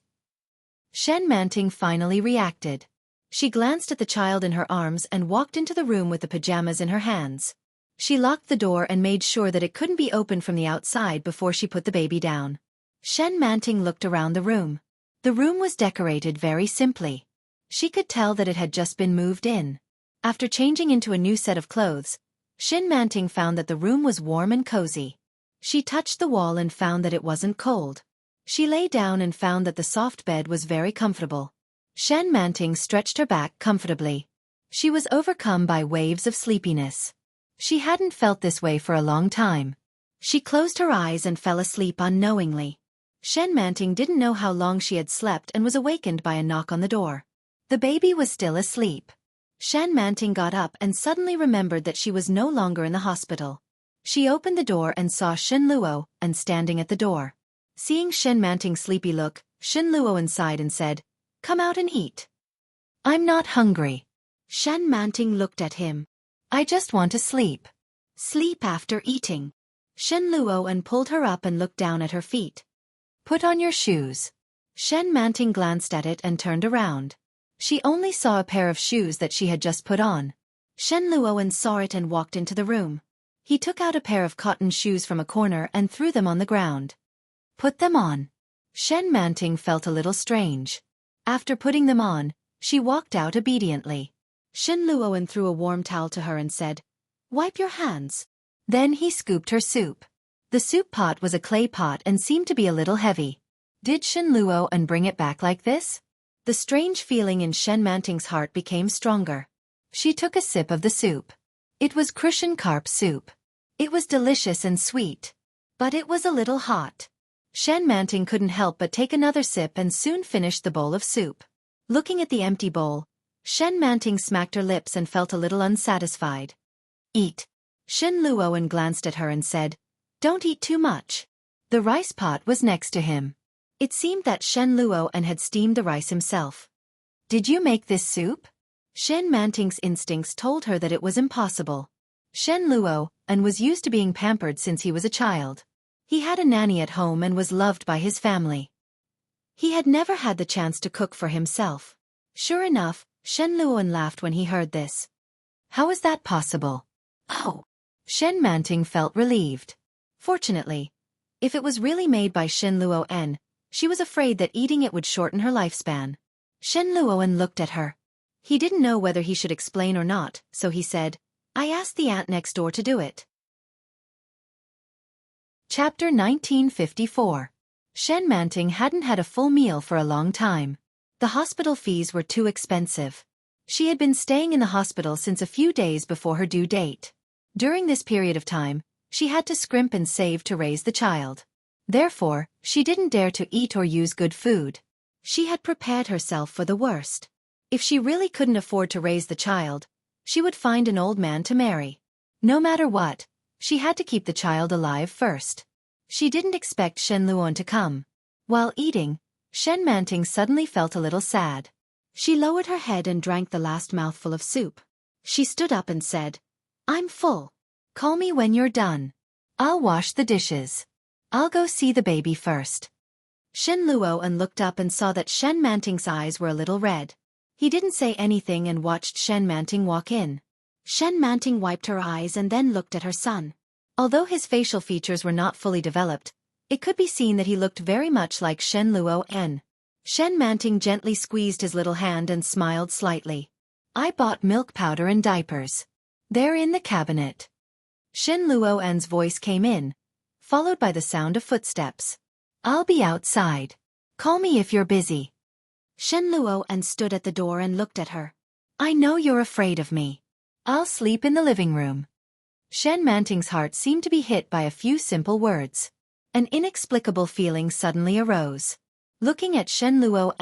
Speaker 1: Shen Manting finally reacted. She glanced at the child in her arms and walked into the room with the pajamas in her hands. She locked the door and made sure that it couldn't be opened from the outside before she put the baby down. Shen Manting looked around the room. The room was decorated very simply. She could tell that it had just been moved in. After changing into a new set of clothes, Shen Manting found that the room was warm and cozy. She touched the wall and found that it wasn't cold. She lay down and found that the soft bed was very comfortable. Shen Manting stretched her back comfortably. She was overcome by waves of sleepiness. She hadn't felt this way for a long time. She closed her eyes and fell asleep unknowingly. Shen Manting didn't know how long she had slept and was awakened by a knock on the door. The baby was still asleep. Shen Manting got up and suddenly remembered that she was no longer in the hospital. She opened the door and saw Shen Luo and standing at the door. Seeing Shen Manting's sleepy look, Shen Luo sighed and said, "Come out and eat." "I'm not hungry." Shen Manting looked at him. "I just want to sleep." "Sleep after eating." Shen Luo pulled her up and looked down at her feet. "Put on your shoes." Shen Manting glanced at it and turned around. She only saw a pair of shoes that she had just put on. Shen Luo saw it and walked into the room. He took out a pair of cotton shoes from a corner and threw them on the ground. "Put them on." Shen Manting felt a little strange. After putting them on, she walked out obediently. Shen Luo threw a warm towel to her and said, "Wipe your hands." Then he scooped her soup. The soup pot was a clay pot and seemed to be a little heavy. Did Shen Luo bring it back like this? The strange feeling in Shen Manting's heart became stronger. She took a sip of the soup. It was crucian carp soup. It was delicious and sweet. But it was a little hot. Shen Manting couldn't help but take another sip and soon finished the bowl of soup. Looking at the empty bowl, Shen Manting smacked her lips and felt a little unsatisfied. "Eat." Shen Luo glanced at her and said, "Don't eat too much." The rice pot was next to him. It seemed that Shen Luo had steamed the rice himself. "Did you make this soup?" Shen Manting's instincts told her that it was impossible. Shen Luo was used to being pampered since he was a child. He had a nanny at home and was loved by his family. He had never had the chance to cook for himself. Sure enough, Shen Luo laughed when he heard this. "How is that possible?" "Oh." Shen Manting felt relieved. Fortunately, if it was really made by Shen Luo, she was afraid that eating it would shorten her lifespan. Shen Luo looked at her. He didn't know whether he should explain or not, so he said, "I asked the aunt next door to do it." Chapter 1954. Shen Manting hadn't had a full meal for a long time. The hospital fees were too expensive. She had been staying in the hospital since a few days before her due date. During this period of time, she had to scrimp and save to raise the child. Therefore, she didn't dare to eat or use good food. She had prepared herself for the worst. If she really couldn't afford to raise the child, she would find an old man to marry. No matter what, she had to keep the child alive first. She didn't expect Shen Luo to come. While eating, Shen Manting suddenly felt a little sad. She lowered her head and drank the last mouthful of soup. She stood up and said, "I'm full. Call me when you're done. I'll wash the dishes. I'll go see the baby first." Shen Luo looked up and saw that Shen Manting's eyes were a little red. He didn't say anything and watched Shen Manting walk in. Shen Manting wiped her eyes and then looked at her son. Although his facial features were not fully developed, it could be seen that he looked very much like Shen Luo. Shen Manting gently squeezed his little hand and smiled slightly. "I bought milk powder and diapers. They're in the cabinet." Shen Luo's voice came in, followed by the sound of footsteps. "I'll be outside. Call me if you're busy." Shen Luo stood at the door and looked at her. "I know you're afraid of me. I'll sleep in the living room." Shen Manting's heart seemed to be hit by a few simple words. An inexplicable feeling suddenly arose. Looking at Shen Luo,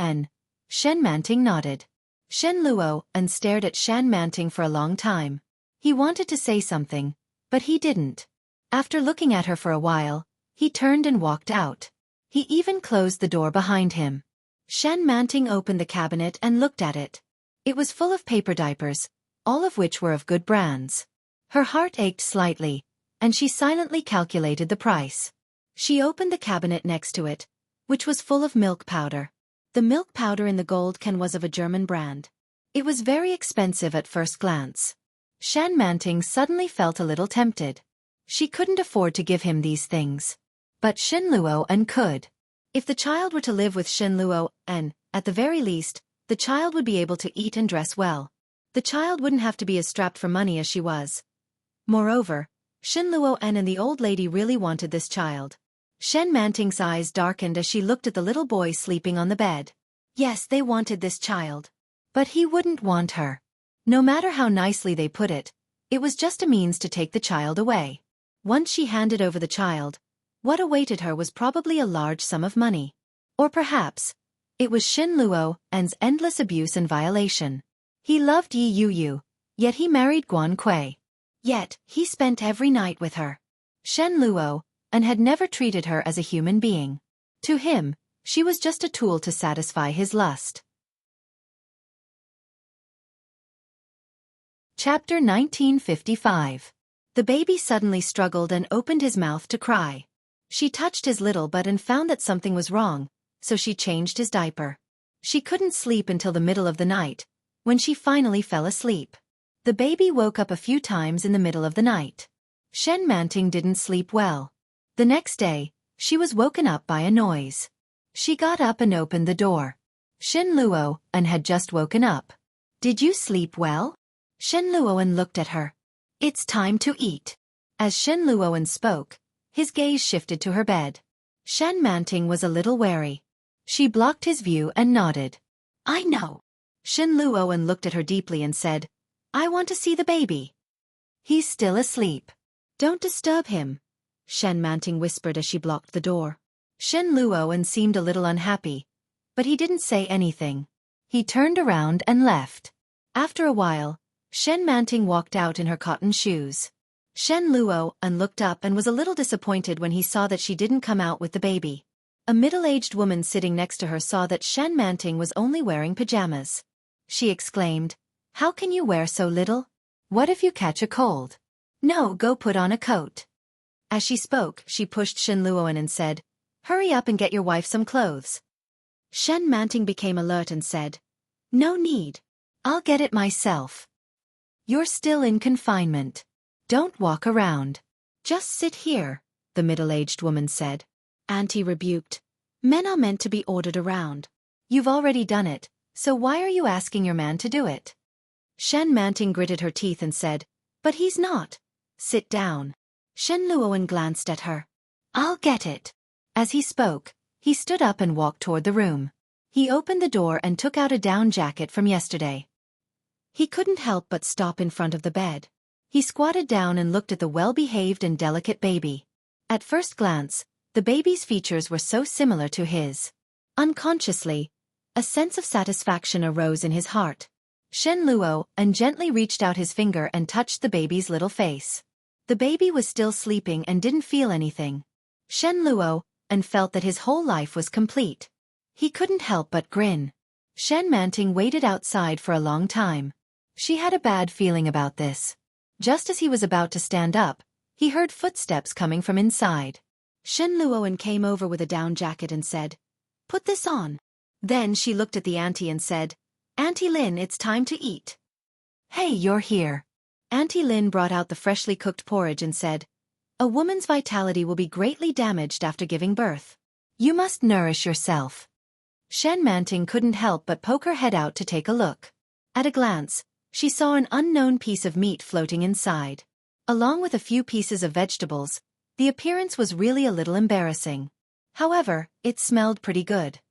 Speaker 1: Shen Manting nodded. Shen Luo stared at Shen Manting for a long time. He wanted to say something, but he didn't. After looking at her for a while, he turned and walked out. He even closed the door behind him. Shen Manting opened the cabinet and looked at it. It was full of paper diapers, all of which were of good brands. Her heart ached slightly, and she silently calculated the price. She opened the cabinet next to it, which was full of milk powder. The milk powder in the gold can was of a German brand. It was very expensive at first glance. Shen Manting suddenly felt a little tempted. She couldn't afford to give him these things. But Shen Luo could. If the child were to live with Shen Luo, at the very least, the child would be able to eat and dress well. The child wouldn't have to be as strapped for money as she was. Moreover, Shen Luoan and the old lady really wanted this child. Shen Manting's eyes darkened as she looked at the little boy sleeping on the bed. Yes, they wanted this child. But he wouldn't want her. No matter how nicely they put it, it was just a means to take the child away. Once she handed over the child, what awaited her was probably a large sum of money. Or perhaps, it was Shen Luoan's endless abuse and violation. He loved Yi Yu, yet he married Guan Kui. Yet, he spent every night with her. Shen Luoan had never treated her as a human being. To him, she was just a tool to satisfy his lust. Chapter 1955. The baby suddenly struggled and opened his mouth to cry. She touched his little butt and found that something was wrong, so she changed his diaper. She couldn't sleep until the middle of the night, when she finally fell asleep. The baby woke up a few times in the middle of the night. Shen Manting didn't sleep well. The next day, she was woken up by a noise. She got up and opened the door. Shen Luoan had just woken up. "Did you sleep well?" Shen Luoan looked at her. "It's time to eat." As Shen Luoan spoke, his gaze shifted to her bed. Shen Manting was a little wary. She blocked his view and nodded. "I know." Shen Luoan looked at her deeply and said, "I want to see the baby." "He's still asleep. Don't disturb him," Shen Manting whispered as she blocked the door. Shen Luoan seemed a little unhappy, but he didn't say anything. He turned around and left. After a while, Shen Manting walked out in her cotton shoes. Shen Luoan looked up and was a little disappointed when he saw that she didn't come out with the baby. A middle-aged woman sitting next to her saw that Shen Manting was only wearing pajamas. She exclaimed, "How can you wear so little? What if you catch a cold? No, go put on a coat." As she spoke, she pushed Shen Luoan and said, "Hurry up and get your wife some clothes." Shen Manting became alert and said, "No need. I'll get it myself. You're still in confinement. Don't walk around. Just sit here," the middle-aged woman said. Auntie rebuked, "Men are meant to be ordered around. You've already done it, so why are you asking your man to do it?" Shen Manting gritted her teeth and said, "But he's not. Sit down." Shen Luoan glanced at her. "I'll get it." As he spoke, he stood up and walked toward the room. He opened the door and took out a down jacket from yesterday. He couldn't help but stop in front of the bed. He squatted down and looked at the well-behaved and delicate baby. At first glance, the baby's features were so similar to his. Unconsciously, a sense of satisfaction arose in his heart. Shen Luoan gently reached out his finger and touched the baby's little face. The baby was still sleeping and didn't feel anything. Shen Luoan felt that his whole life was complete. He couldn't help but grin. Shen Manting waited outside for a long time. She had a bad feeling about this. Just as he was about to stand up, he heard footsteps coming from inside. Shen Luoan came over with a down jacket and said, "Put this on." Then she looked at the auntie and said, "Auntie Lin, it's time to eat." "Hey, you're here." Auntie Lin brought out the freshly cooked porridge and said, "A woman's vitality will be greatly damaged after giving birth. You must nourish yourself." Shen Manting couldn't help but poke her head out to take a look. At a glance, she saw an unknown piece of meat floating inside. Along with a few pieces of vegetables, the appearance was really a little embarrassing. However, it smelled pretty good.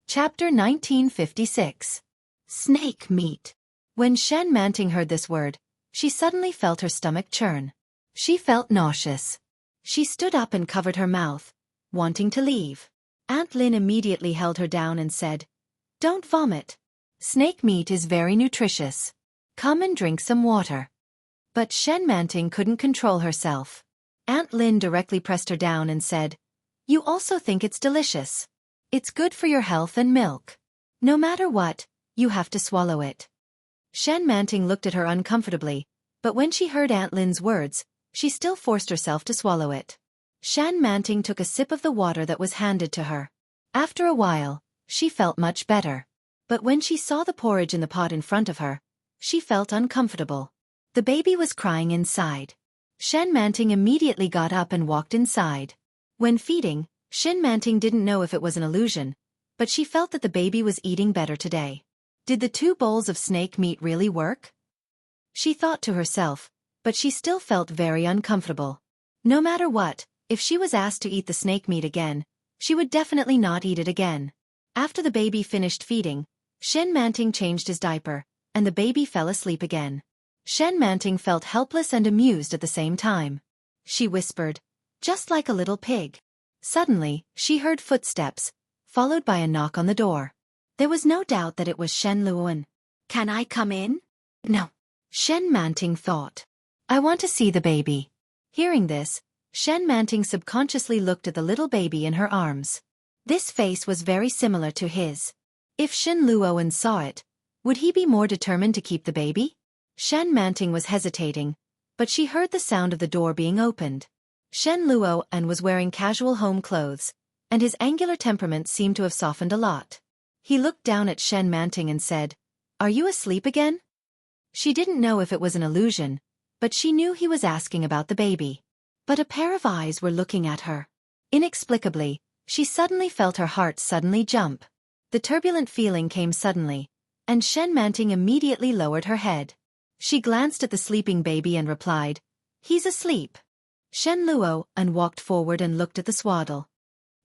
Speaker 1: Chapter 1956. Snake meat. When Shen Manting heard this word, she suddenly felt her stomach churn. She felt nauseous. She stood up and covered her mouth, wanting to leave. Aunt Lin immediately held her down and said, "Don't vomit. Snake meat is very nutritious. Come and drink some water." But Shen Manting couldn't control herself. Aunt Lin directly pressed her down and said, "You also think it's delicious. It's good for your health and milk. No matter what, you have to swallow it." Shen Manting looked at her uncomfortably, but when she heard Aunt Lin's words, she still forced herself to swallow it. Shen Manting took a sip of the water that was handed to her. After a while, she felt much better. But when she saw the porridge in the pot in front of her, she felt uncomfortable. The baby was crying inside. Shen Manting immediately got up and walked inside. When feeding, Shen Manting didn't know if it was an illusion, but she felt that the baby was eating better today. Did the 2 bowls of snake meat really work? She thought to herself, but she still felt very uncomfortable. No matter what, if she was asked to eat the snake meat again, she would definitely not eat it again. After the baby finished feeding, Shen Manting changed his diaper, and the baby fell asleep again. Shen Manting felt helpless and amused at the same time. She whispered, "Just like a little pig." Suddenly, she heard footsteps, followed by a knock on the door. There was no doubt that it was Shen Luoan. "Can I come in?" "No." Shen Manting thought. "I want to see the baby." Hearing this, Shen Manting subconsciously looked at the little baby in her arms. This face was very similar to his. If Shen Luoan saw it, would he be more determined to keep the baby? Shen Manting was hesitating, but she heard the sound of the door being opened. Shen Luoan was wearing casual home clothes, and his angular temperament seemed to have softened a lot. He looked down at Shen Manting and said, "Are you asleep again?" She didn't know if it was an illusion, but she knew he was asking about the baby. But a pair of eyes were looking at her. Inexplicably, she suddenly felt her heart suddenly jump. The turbulent feeling came suddenly, and Shen Manting immediately lowered her head. She glanced at the sleeping baby and replied, "He's asleep." Shen Luoan walked forward and looked at the swaddle.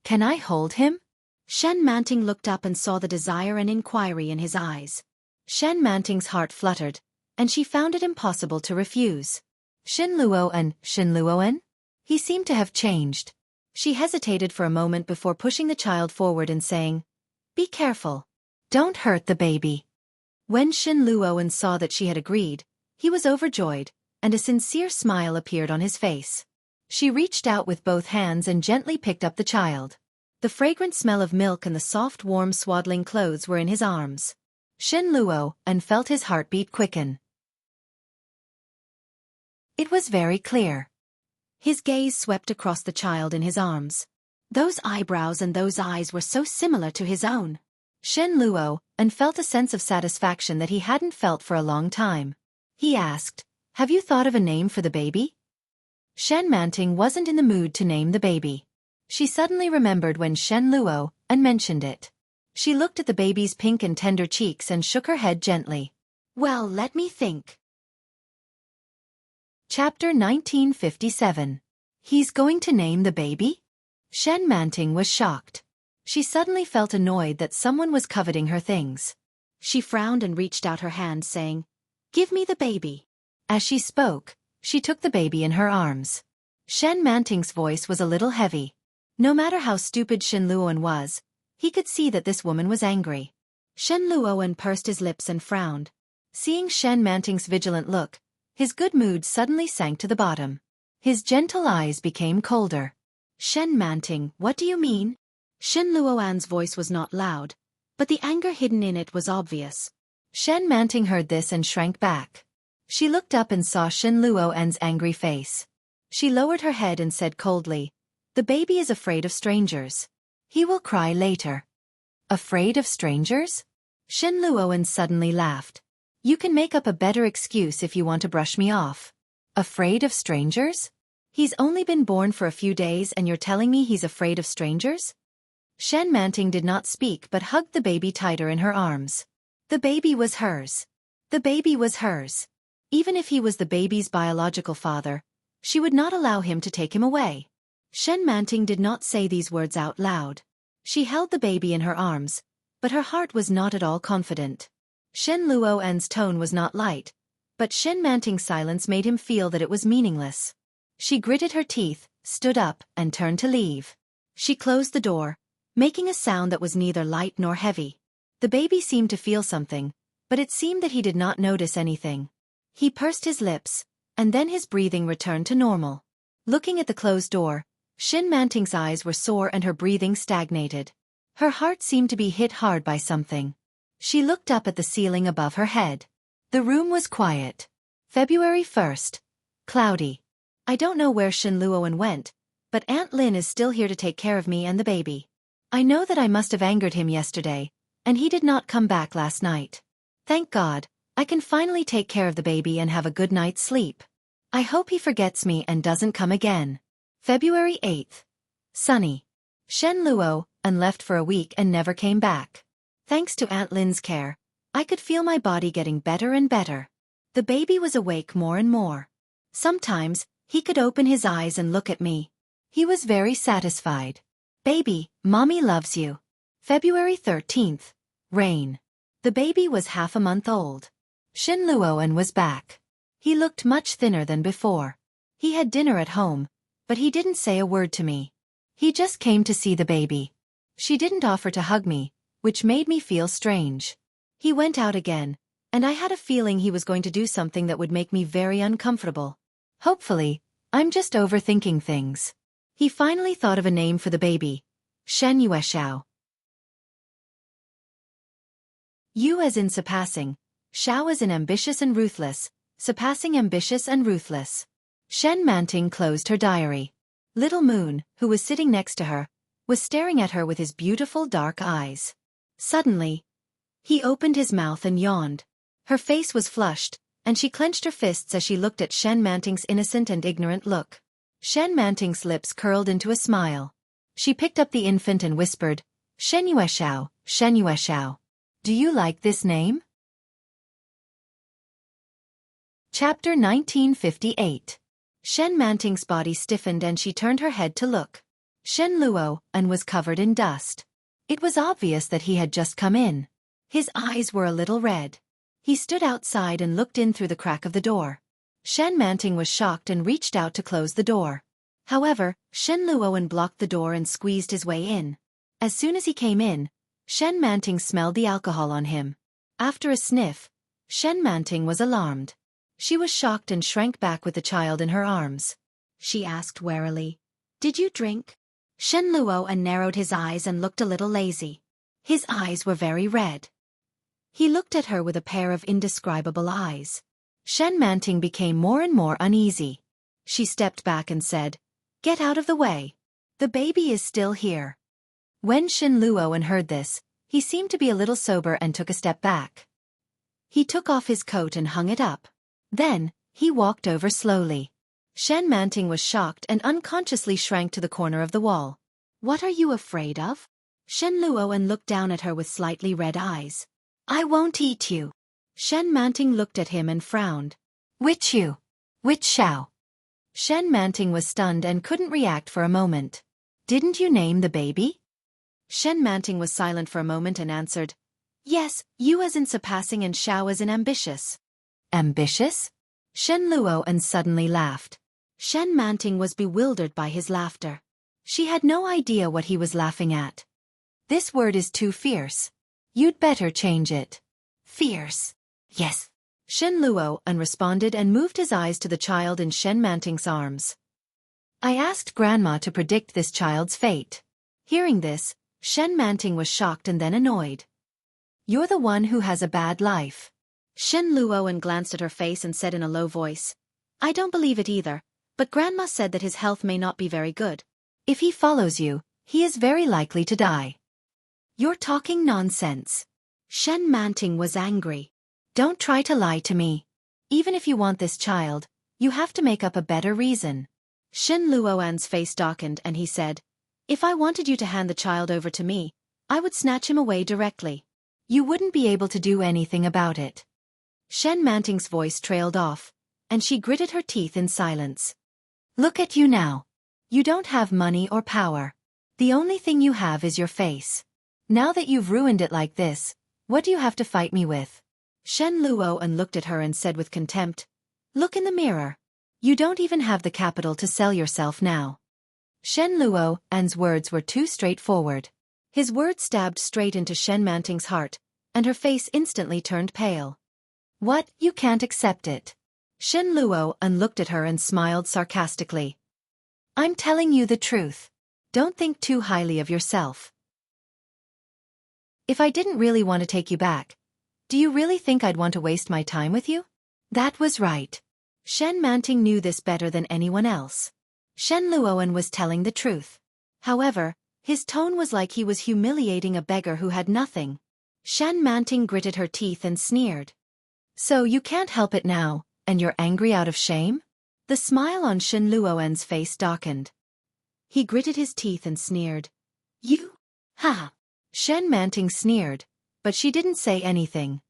Speaker 1: "Can I hold him?" Shen Manting looked up and saw the desire and inquiry in his eyes. Shen Manting's heart fluttered, and she found it impossible to refuse. Shen Luoan? He seemed to have changed. She hesitated for a moment before pushing the child forward and saying, "Be careful. Don't hurt the baby." When Shen Luoan saw that she had agreed, he was overjoyed, and a sincere smile appeared on his face. She reached out with both hands and gently picked up the child. The fragrant smell of milk and the soft warm swaddling clothes were in his arms. Shen Luoan felt his heartbeat quicken. It was very clear. His gaze swept across the child in his arms. Those eyebrows and those eyes were so similar to his own. Shen Luoan felt a sense of satisfaction that he hadn't felt for a long time. He asked, "Have you thought of a name for the baby?" Shen Manting wasn't in the mood to name the baby. She suddenly remembered when Shen Luoan mentioned it. She looked at the baby's pink and tender cheeks and shook her head gently. "Well, let me think." Chapter 1957. He's going to name the baby? Shen Manting was shocked. She suddenly felt annoyed that someone was coveting her things. She frowned and reached out her hand saying, "Give me the baby." As she spoke, she took the baby in her arms. Shen Manting's voice was a little heavy. No matter how stupid Shen Luoan was, he could see that this woman was angry. Shen Luoan pursed his lips and frowned. Seeing Shen Manting's vigilant look, his good mood suddenly sank to the bottom. His gentle eyes became colder. "Shen Manting, what do you mean?" Shen Luoan's voice was not loud, but the anger hidden in it was obvious. Shen Manting heard this and shrank back. She looked up and saw Shen Luoan's angry face. She lowered her head and said coldly, "The baby is afraid of strangers. He will cry later." "Afraid of strangers?" Shen Luoan suddenly laughed. "You can make up a better excuse if you want to brush me off. Afraid of strangers? He's only been born for a few days and you're telling me he's afraid of strangers?" Shen Manting did not speak but hugged the baby tighter in her arms. The baby was hers. The baby was hers. Even if he was the baby's biological father, she would not allow him to take him away. Shen Manting did not say these words out loud. She held the baby in her arms, but her heart was not at all confident. Shen Luoan's tone was not light, but Shen Manting's silence made him feel that it was meaningless. She gritted her teeth, stood up, and turned to leave. She closed the door, making a sound that was neither light nor heavy. The baby seemed to feel something, but it seemed that he did not notice anything. He pursed his lips, and then his breathing returned to normal. Looking at the closed door, Shen Manting's eyes were sore and her breathing stagnated. Her heart seemed to be hit hard by something. She looked up at the ceiling above her head. The room was quiet. February 1st. Cloudy. I don't know where Shen Luoan went, but Aunt Lin is still here to take care of me and the baby. I know that I must have angered him yesterday, and he did not come back last night. Thank God, I can finally take care of the baby and have a good night's sleep. I hope he forgets me and doesn't come again. February 8th. Sunny. Shen Luoan left for a week and never came back. Thanks to Aunt Lin's care, I could feel my body getting better and better. The baby was awake more and more. Sometimes, he could open his eyes and look at me. He was very satisfied. Baby, mommy loves you. February 13th. Rain. The baby was half a month old. Shin Luoan was back. He looked much thinner than before. He had dinner at home, but he didn't say a word to me. He just came to see the baby. She didn't offer to hug me, which made me feel strange. He went out again, and I had a feeling he was going to do something that would make me very uncomfortable. Hopefully, I'm just overthinking things. He finally thought of a name for the baby. Shen Yuexiao. Yu as in surpassing, Xiao as in ambitious and ruthless, surpassing ambitious and ruthless. Shen Manting closed her diary. Little Moon, who was sitting next to her, was staring at her with his beautiful dark eyes. Suddenly, he opened his mouth and yawned. Her face was flushed, and she clenched her fists as she looked at Shen Manting's innocent and ignorant look. Shen Manting's lips curled into a smile. She picked up the infant and whispered, Shen Yuexiao, Shen Yuexiao. Do you like this name? Chapter 1958. Shen Manting's body stiffened and she turned her head to look. Shen Luoan was covered in dust. It was obvious that he had just come in. His eyes were a little red. He stood outside and looked in through the crack of the door. Shen Manting was shocked and reached out to close the door. However, Shen Luoan blocked the door and squeezed his way in. As soon as he came in, Shen Manting smelled the alcohol on him. After a sniff, Shen Manting was alarmed. She was shocked and shrank back with the child in her arms. She asked warily, Did you drink? Shen Luoan narrowed his eyes and looked a little lazy. His eyes were very red. He looked at her with a pair of indescribable eyes. Shen Manting became more and more uneasy. She stepped back and said, Get out of the way. The baby is still here. When Shen Luoan heard this, he seemed to be a little sober and took a step back. He took off his coat and hung it up. Then, he walked over slowly. Shen Manting was shocked and unconsciously shrank to the corner of the wall. What are you afraid of? Shen Luoan looked down at her with slightly red eyes. I won't eat you. Shen Manting looked at him and frowned. Which you? Which Xiao? Shen Manting was stunned and couldn't react for a moment. Didn't you name the baby? Shen Manting was silent for a moment and answered, Yes, you as in surpassing and Xiao as in ambitious. Ambitious? Shen Luoan suddenly laughed. Shen Manting was bewildered by his laughter. She had no idea what he was laughing at. This word is too fierce. You'd better change it. Fierce. Yes. Shen Luoan responded and moved his eyes to the child in Shen Manting's arms. I asked Grandma to predict this child's fate. Hearing this, Shen Manting was shocked and then annoyed. You're the one who has a bad life. Shen Luoan glanced at her face and said in a low voice, I don't believe it either, but Grandma said that his health may not be very good. If he follows you, he is very likely to die. You're talking nonsense. Shen Manting was angry. Don't try to lie to me. Even if you want this child, you have to make up a better reason. Shen Luoan's face darkened and he said, If I wanted you to hand the child over to me, I would snatch him away directly. You wouldn't be able to do anything about it. Shen Manting's voice trailed off, and she gritted her teeth in silence. Look at you now. You don't have money or power. The only thing you have is your face. Now that you've ruined it like this, what do you have to fight me with? Shen Luoan looked at her and said with contempt, Look in the mirror. You don't even have the capital to sell yourself now. Shen Luoan's words were too straightforward. His words stabbed straight into Shen Manting's heart, and her face instantly turned pale. What, you can't accept it? Shen Luoan looked at her and smiled sarcastically. I'm telling you the truth. Don't think too highly of yourself. If I didn't really want to take you back, do you really think I'd want to waste my time with you? That was right. Shen Manting knew this better than anyone else. Shen Luoan was telling the truth. However, his tone was like he was humiliating a beggar who had nothing. Shen Manting gritted her teeth and sneered. So you can't help it now, and you're angry out of shame? The smile on Shen Luoan's face darkened. He gritted his teeth and sneered. You? Ha! Shen Manting sneered, but she didn't say anything.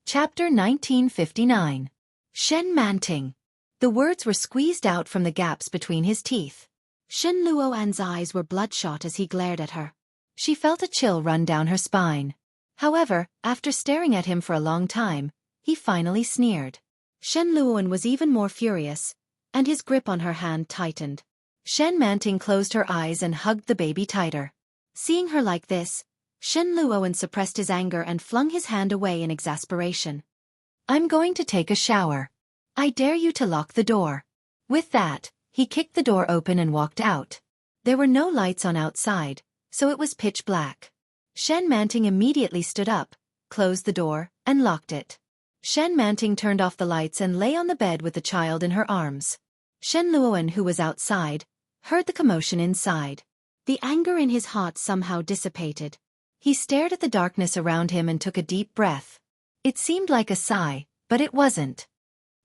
Speaker 1: Chapter 1959. Shen Manting. The words were squeezed out from the gaps between his teeth. Shen Luoan's eyes were bloodshot as he glared at her. She felt a chill run down her spine. However, after staring at him for a long time, he finally sneered. Shen Luoan was even more furious, and his grip on her hand tightened. Shen Manting closed her eyes and hugged the baby tighter. Seeing her like this, Shen Luoan suppressed his anger and flung his hand away in exasperation. "I'm going to take a shower. I dare you to lock the door." With that, he kicked the door open and walked out. There were no lights on outside, so it was pitch black. Shen Manting immediately stood up, closed the door, and locked it. Shen Manting turned off the lights and lay on the bed with the child in her arms. Shen Luoan, who was outside, heard the commotion inside. The anger in his heart somehow dissipated. He stared at the darkness around him and took a deep breath. It seemed like a sigh, but it wasn't.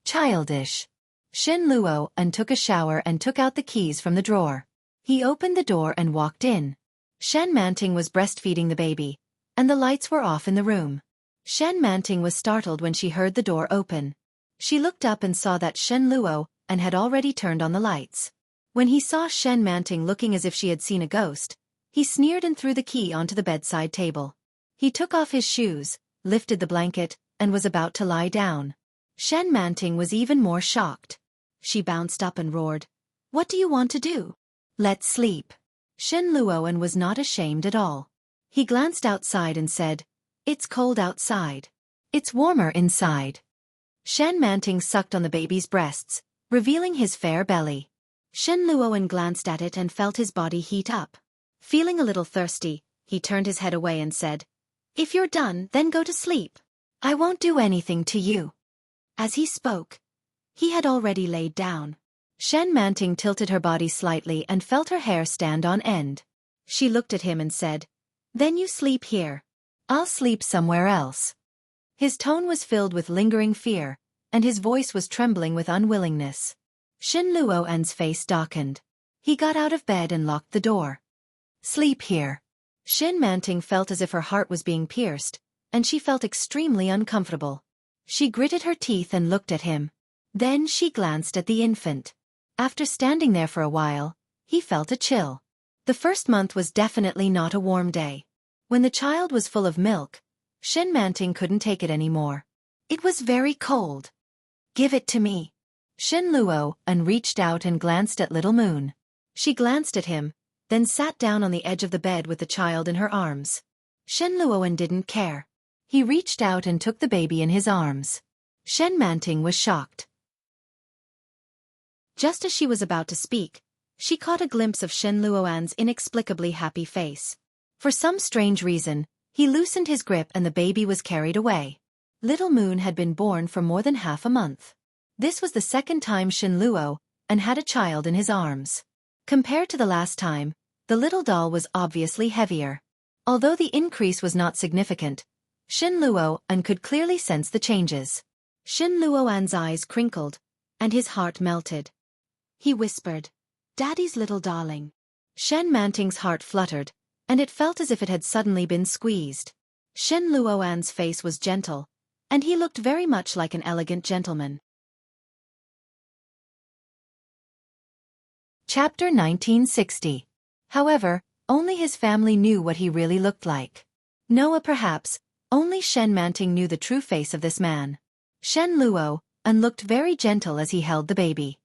Speaker 1: Childish. Shen Luoan took a shower and took out the keys from the drawer. He opened the door and walked in. Shen Manting was breastfeeding the baby, and the lights were off in the room. Shen Manting was startled when she heard the door open. She looked up and saw that Shen Luoan had already turned on the lights. When he saw Shen Manting looking as if she had seen a ghost, he sneered and threw the key onto the bedside table. He took off his shoes, lifted the blanket, and was about to lie down. Shen Manting was even more shocked. She bounced up and roared, "What do you want to do? Let's sleep." Shen Luoan was not ashamed at all. He glanced outside and said, "It's cold outside. It's warmer inside." Shen Manting sucked on the baby's breasts, revealing his fair belly. Shen Luoan glanced at it and felt his body heat up. Feeling a little thirsty, he turned his head away and said, "If you're done, then go to sleep. I won't do anything to you." As he spoke, he had already laid down. Shen Manting tilted her body slightly and felt her hair stand on end. She looked at him and said, "Then you sleep here. I'll sleep somewhere else." His tone was filled with lingering fear, and his voice was trembling with unwillingness. Shen Luoan's face darkened. He got out of bed and locked the door. "Sleep here." Shen Manting felt as if her heart was being pierced, and she felt extremely uncomfortable. She gritted her teeth and looked at him. Then she glanced at the infant. After standing there for a while, he felt a chill. The first month was definitely not a warm day. When the child was full of milk, Shen Manting couldn't take it anymore. It was very cold. "Give it to me." Shen Luoan reached out and glanced at Little Moon. She glanced at him, then sat down on the edge of the bed with the child in her arms. Shen Luoan didn't care. He reached out and took the baby in his arms. Shen Manting was shocked. Just as she was about to speak, she caught a glimpse of Shen Luoan's inexplicably happy face. For some strange reason, he loosened his grip and the baby was carried away. Little Moon had been born for more than half a month. This was the second time Shen Luoan had a child in his arms. Compared to the last time, the little doll was obviously heavier. Although the increase was not significant, Shen Luoan could clearly sense the changes. Shen Luoan's eyes crinkled, and his heart melted. He whispered, "Daddy's little darling." Shen Manting's heart fluttered, and it felt as if it had suddenly been squeezed. Shen Luoan's face was gentle, and he looked very much like an elegant gentleman. Chapter 1960. However, only his family knew what he really looked like. Noah perhaps, only Shen Manting knew the true face of this man. Shen Luoan looked very gentle as he held the baby.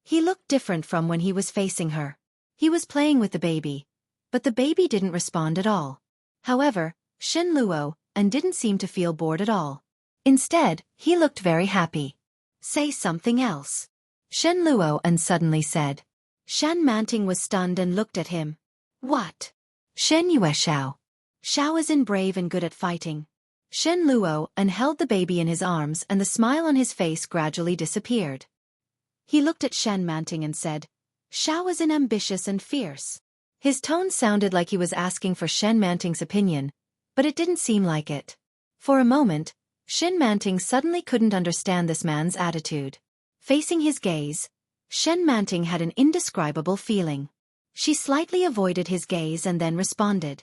Speaker 1: He looked different from when he was facing her. He was playing with the baby, but the baby didn't respond at all. However, Shen Luoan didn't seem to feel bored at all. Instead, he looked very happy. "Say something else," Shen Luoan suddenly said. Shen Manting was stunned and looked at him. "What?" "Shen Yue Xiao." Xiao is in brave and good at fighting. Shen Luoan held the baby in his arms and the smile on his face gradually disappeared. He looked at Shen Manting and said, "Xiao is in ambitious and fierce." His tone sounded like he was asking for Shen Manting's opinion, but it didn't seem like it. For a moment, Shen Manting suddenly couldn't understand this man's attitude. Facing his gaze, Shen Manting had an indescribable feeling. She slightly avoided his gaze and then responded,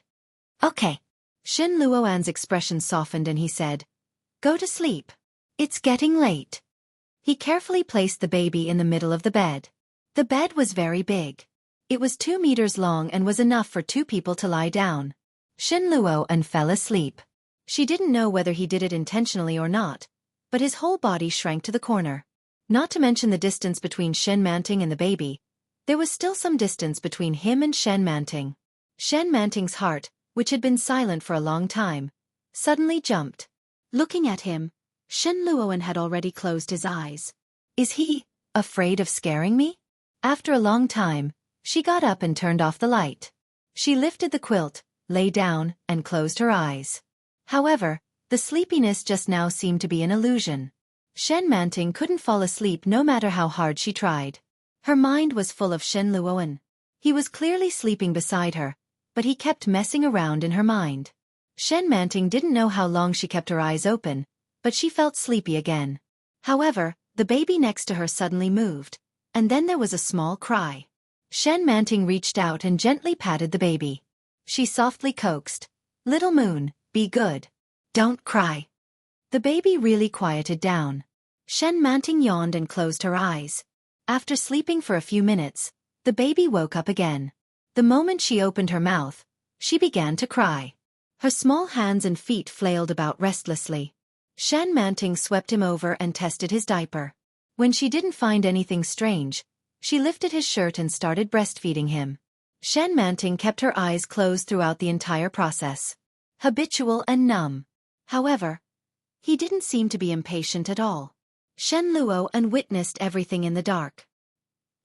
Speaker 1: "Okay." Shen Luoan's expression softened and he said, Go to sleep. It's getting late. He carefully placed the baby in the middle of the bed. The bed was very big. It was 2 meters long and was enough for 2 people to lie down. Shen Luo fell asleep. She didn't know whether he did it intentionally or not, but his whole body shrank to the corner. Not to mention the distance between Shen Manting and the baby, there was still some distance between him and Shen Manting. Shen Manting's heart, which had been silent for a long time, suddenly jumped. Looking at him, Shen Luo had already closed his eyes. Is he afraid of scaring me? After a long time, she got up and turned off the light. She lifted the quilt, lay down, and closed her eyes. However, the sleepiness just now seemed to be an illusion. Shen Manting couldn't fall asleep no matter how hard she tried. Her mind was full of Shen Luo. He was clearly sleeping beside her, but he kept messing around in her mind. Shen Manting didn't know how long she kept her eyes open, but she felt sleepy again. However, the baby next to her suddenly moved, and then there was a small cry. Shen Manting reached out and gently patted the baby. She softly coaxed, "Little Moon, be good. Don't cry." The baby really quieted down. Shen Manting yawned and closed her eyes. After sleeping for a few minutes, the baby woke up again. The moment she opened her mouth, she began to cry. Her small hands and feet flailed about restlessly. Shen Manting swept him over and tested his diaper. When she didn't find anything strange, she lifted his shirt and started breastfeeding him. Shen Manting kept her eyes closed throughout the entire process. Habitual and numb. However, he didn't seem to be impatient at all. Shen Luo witnessed everything in the dark.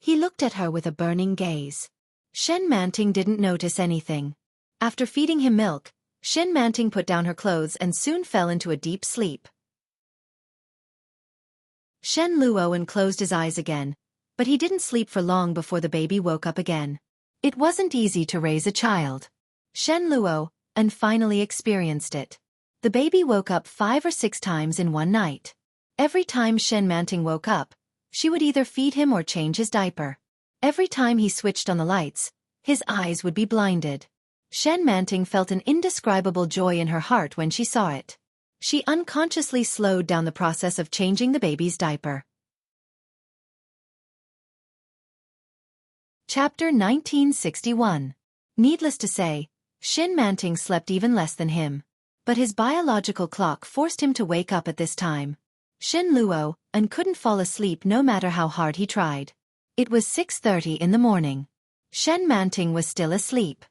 Speaker 1: He looked at her with a burning gaze. Shen Manting didn't notice anything. After feeding him milk, Shen Manting put down her clothes and soon fell into a deep sleep. Shen Luo closed his eyes again, but he didn't sleep for long before the baby woke up again. It wasn't easy to raise a child. Shen Luo finally experienced it. The baby woke up 5 or 6 times in one night. Every time Shen Manting woke up, she would either feed him or change his diaper. Every time he switched on the lights, his eyes would be blinded. Shen Manting felt an indescribable joy in her heart when she saw it. She unconsciously slowed down the process of changing the baby's diaper. Chapter 1961. Needless to say, Shen Manting slept even less than him. But his biological clock forced him to wake up at this time. Shen Luo couldn't fall asleep no matter how hard he tried. It was 6:30 in the morning. Shen Manting was still asleep.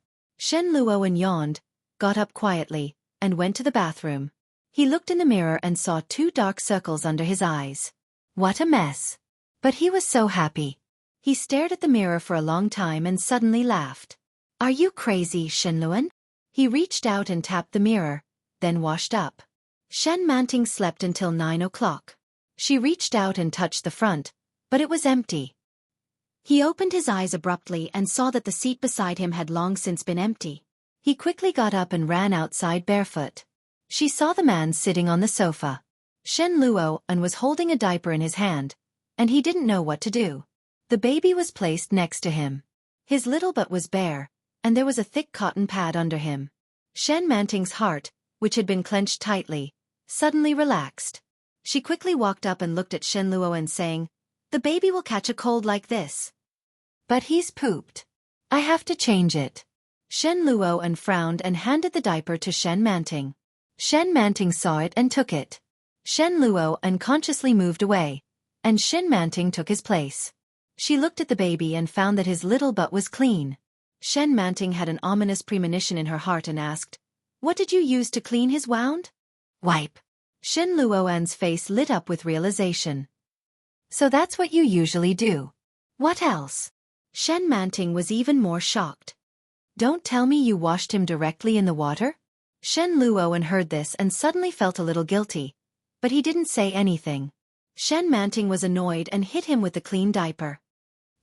Speaker 1: Shen Luo yawned, got up quietly, and went to the bathroom. He looked in the mirror and saw 2 dark circles under his eyes. What a mess. But he was so happy. He stared at the mirror for a long time and suddenly laughed. Are you crazy, Shen Luo? He reached out and tapped the mirror, then washed up. Shen Manting slept until 9 o'clock. She reached out and touched the front, but it was empty. He opened his eyes abruptly and saw that the seat beside him had long since been empty. He quickly got up and ran outside barefoot. She saw the man sitting on the sofa. Shen Luo was holding a diaper in his hand, and he didn't know what to do. The baby was placed next to him. His little butt was bare, and there was a thick cotton pad under him. Shen Manting's heart, which had been clenched tightly, suddenly relaxed. She quickly walked up and looked at Shen Luo saying, "The baby will catch a cold like this. But he's pooped. I have to change it." Shen Luo frowned and handed the diaper to Shen Manting. Shen Manting saw it and took it. Shen Luo unconsciously moved away, and Shen Manting took his place. She looked at the baby and found that his little butt was clean. Shen Manting had an ominous premonition in her heart and asked, "What did you use to clean his wound?" "Wipe." Shen Luo's face lit up with realization. "So that's what you usually do. What else?" Shen Manting was even more shocked. "Don't tell me you washed him directly in the water?" Shen Luo heard this and suddenly felt a little guilty, but he didn't say anything. Shen Manting was annoyed and hit him with the clean diaper.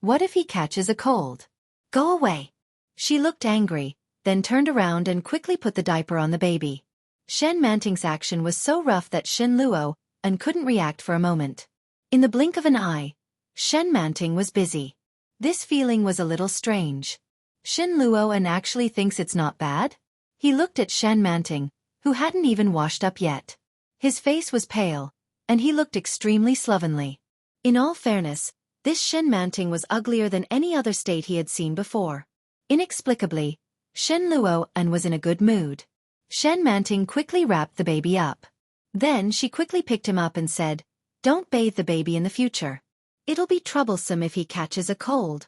Speaker 1: What if he catches a cold? Go away. She looked angry, then turned around and quickly put the diaper on the baby. Shen Manting's action was so rough that Shen Luo couldn't react for a moment. In the blink of an eye, Shen Manting was busy. This feeling was a little strange. Shen Luo actually thinks it's not bad? He looked at Shen Manting, who hadn't even washed up yet. His face was pale, and he looked extremely slovenly. In all fairness, this Shen Manting was uglier than any other state he had seen before. Inexplicably, Shen Luoan was in a good mood. Shen Manting quickly wrapped the baby up. Then she quickly picked him up and said, "Don't bathe the baby in the future. It'll be troublesome if he catches a cold."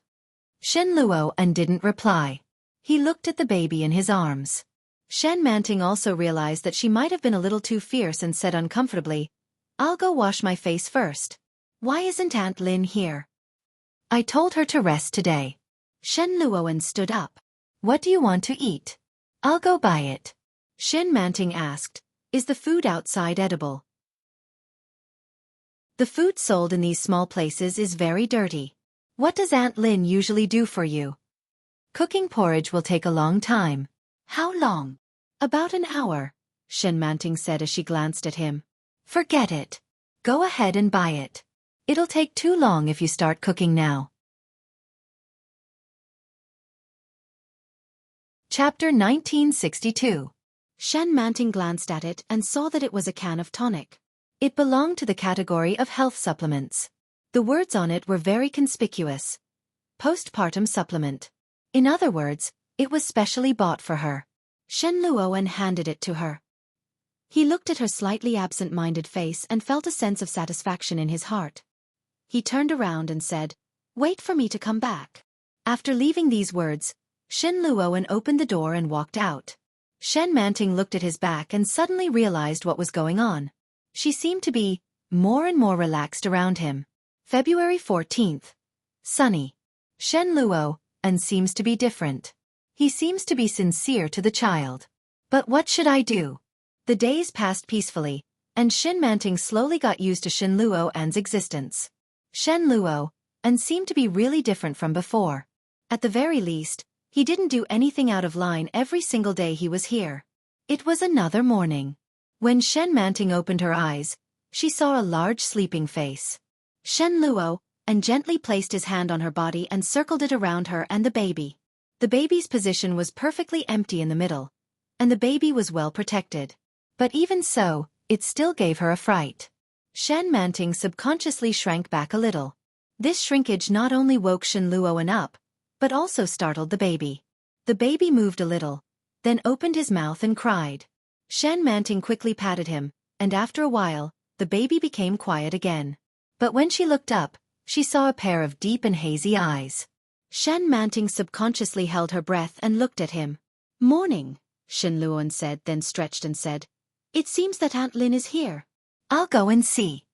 Speaker 1: Shen Luoan didn't reply. He looked at the baby in his arms. Shen Manting also realized that she might have been a little too fierce and said uncomfortably, "I'll go wash my face first. Why isn't Aunt Lin here?" "I told her to rest today." Shen Luoan stood up. "What do you want to eat?" "I'll go buy it." Shen Manting asked, "Is the food outside edible?" "The food sold in these small places is very dirty." "What does Aunt Lin usually do for you?" "Cooking porridge will take a long time." "How long?" "About an hour," Shen Manting said as she glanced at him. "Forget it. Go ahead and buy it. It'll take too long if you start cooking now." Chapter 1962. Shen Manting glanced at it and saw that it was a can of tonic. It belonged to the category of health supplements. The words on it were very conspicuous. Postpartum supplement. In other words, it was specially bought for her. Shen Luoan handed it to her. He looked at her slightly absent-minded face and felt a sense of satisfaction in his heart. He turned around and said, "Wait for me to come back." After leaving these words, Shen Luoan opened the door and walked out. Shen Manting looked at his back and suddenly realized what was going on. She seemed to be more and more relaxed around him. February 14th. Sunny. Shen Luoan seems to be different. He seems to be sincere to the child. But what should I do? The days passed peacefully, and Shen Manting slowly got used to Shen Luoan's existence. Shen Luoan seemed to be really different from before. At the very least, he didn't do anything out of line every single day he was here. It was another morning. When Shen Manting opened her eyes, she saw a large sleeping face. Shen Luoan gently placed his hand on her body and circled it around her and the baby. The baby's position was perfectly empty in the middle, and the baby was well protected. But even so, it still gave her a fright. Shen Manting subconsciously shrank back a little. This shrinkage not only woke Shen Luoan up, but also startled the baby. The baby moved a little, then opened his mouth and cried. Shen Manting quickly patted him, and after a while, the baby became quiet again. But when she looked up, she saw a pair of deep and hazy eyes. Shen Manting subconsciously held her breath and looked at him. "Morning," Shen Luoan said, then stretched and said, "It seems that Aunt Lin is here. I'll go and see."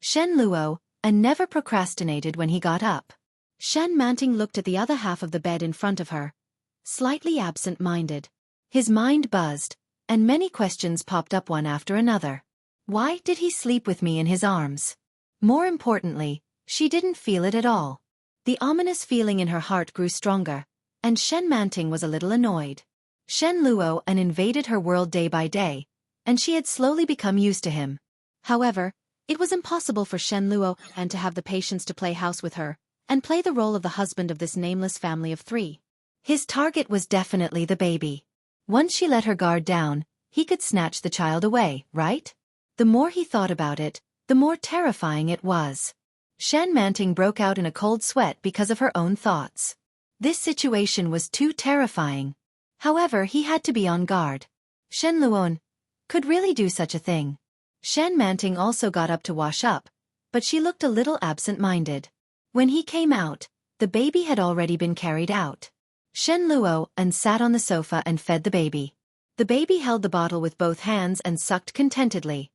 Speaker 1: Shen Luoan never procrastinated when he got up. Shen Manting looked at the other half of the bed in front of her, slightly absent-minded. His mind buzzed, and many questions popped up one after another. Why did he sleep with me in his arms? More importantly, she didn't feel it at all. The ominous feeling in her heart grew stronger, and Shen Manting was a little annoyed. Shen Luoan invaded her world day by day, and she had slowly become used to him. However, it was impossible for Shen Luoan to have the patience to play house with her, and play the role of the husband of this nameless family of 3. His target was definitely the baby. Once she let her guard down, he could snatch the child away, right? The more he thought about it, the more terrifying it was. Shen Manting broke out in a cold sweat because of her own thoughts. This situation was too terrifying. However, he had to be on guard. Shen Luoan could really do such a thing. Shen Manting also got up to wash up, but she looked a little absent-minded. When he came out, the baby had already been carried out. Shen Luoan sat on the sofa and fed the baby. The baby held the bottle with both hands and sucked contentedly.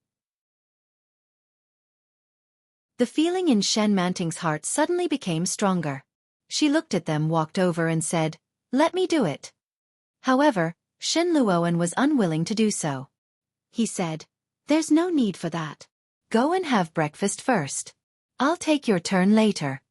Speaker 1: The feeling in Shen Manting's heart suddenly became stronger. She looked at them, walked over and said, "Let me do it." However, Shen Luoan was unwilling to do so. He said, "There's no need for that. Go and have breakfast first. I'll take your turn later."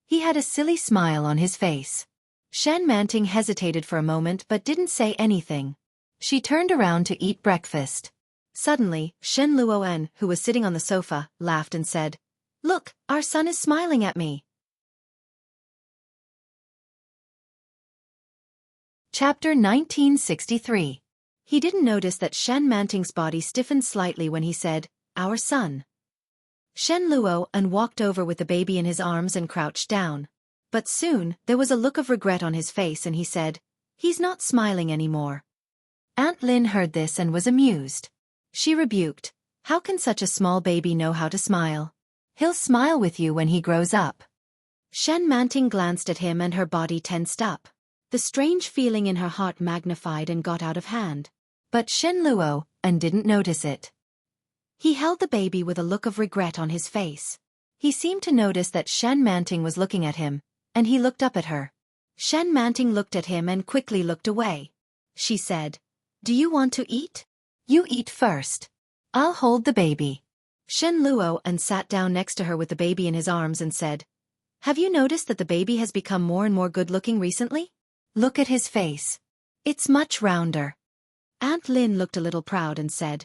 Speaker 1: He had a silly smile on his face. Shen Manting hesitated for a moment but didn't say anything. She turned around to eat breakfast. Suddenly, Shen Luoan, who was sitting on the sofa, laughed and said, "Look, our son is smiling at me." Chapter 1963. He didn't notice that Shen Manting's body stiffened slightly when he said, "Our son." Shen Luo and walked over with the baby in his arms and crouched down. But soon, there was a look of regret on his face and he said, "He's not smiling anymore." Aunt Lin heard this and was amused. She rebuked, "How can such a small baby know how to smile? He'll smile with you when he grows up." Shen Manting glanced at him and her body tensed up. The strange feeling in her heart magnified and got out of hand. But Shen Luo and didn't notice it. He held the baby with a look of regret on his face. He seemed to notice that Shen Manting was looking at him, and he looked up at her. Shen Manting looked at him and quickly looked away. She said, "Do you want to eat? You eat first. I'll hold the baby." Shen Luo and sat down next to her with the baby in his arms and said, "Have you noticed that the baby has become more and more good-looking recently? Look at his face. It's much rounder." Aunt Lin looked a little proud and said,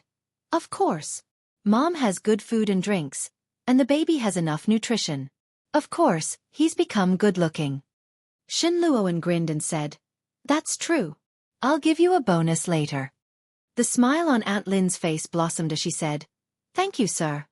Speaker 1: "Of course. Mom has good food and drinks, and the baby has enough nutrition. Of course, he's become good-looking." Shen Luoan grinned and said, "That's true. I'll give you a bonus later." The smile on Aunt Lin's face blossomed as she said, "Thank you, sir."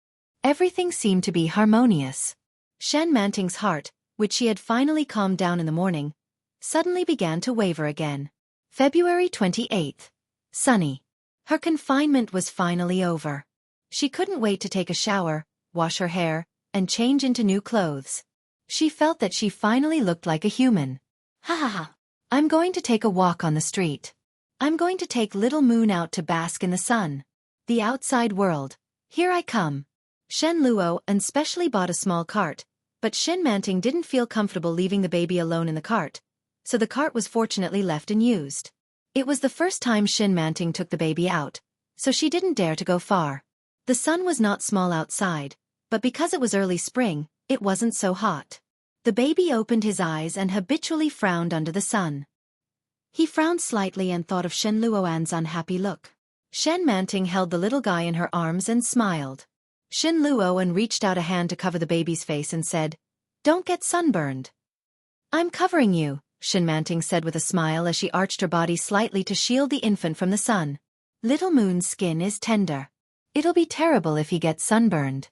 Speaker 1: Everything seemed to be harmonious. Shen Manting's heart, which she had finally calmed down in the morning, suddenly began to waver again. February 28th. Sunny. Her confinement was finally over. She couldn't wait to take a shower, wash her hair, and change into new clothes. She felt that she finally looked like a human. Ha ha ha. I'm going to take a walk on the street. I'm going to take little Moon out to bask in the sun. The outside world. Here I come. Shen Luo and specially bought a small cart, but Shen Manting didn't feel comfortable leaving the baby alone in the cart, so the cart was fortunately left unused. It was the first time Shen Manting took the baby out, so she didn't dare to go far. The sun was not small outside, but because it was early spring, it wasn't so hot. The baby opened his eyes and habitually frowned under the sun. He frowned slightly and thought of Shen Luoan's unhappy look. Shen Manting held the little guy in her arms and smiled. Shen Luoan reached out a hand to cover the baby's face and said, "Don't get sunburned." "I'm covering you," Shen Manting said with a smile as she arched her body slightly to shield the infant from the sun. "Little Moon's skin is tender. It'll be terrible if he gets sunburned."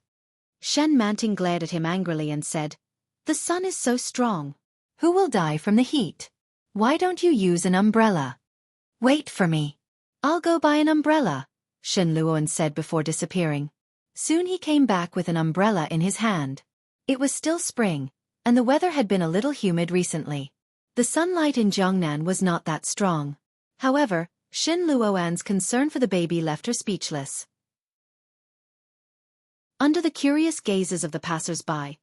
Speaker 1: Shen Manting glared at him angrily and said, "The sun is so strong. Who will die from the heat? Why don't you use an umbrella?" "Wait for me. I'll go buy an umbrella," Shen Luoan said before disappearing. Soon he came back with an umbrella in his hand. It was still spring, and the weather had been a little humid recently. The sunlight in Jiangnan was not that strong. However, Shen Luoan's concern for the baby left her speechless. Under the curious gazes of the passers-by,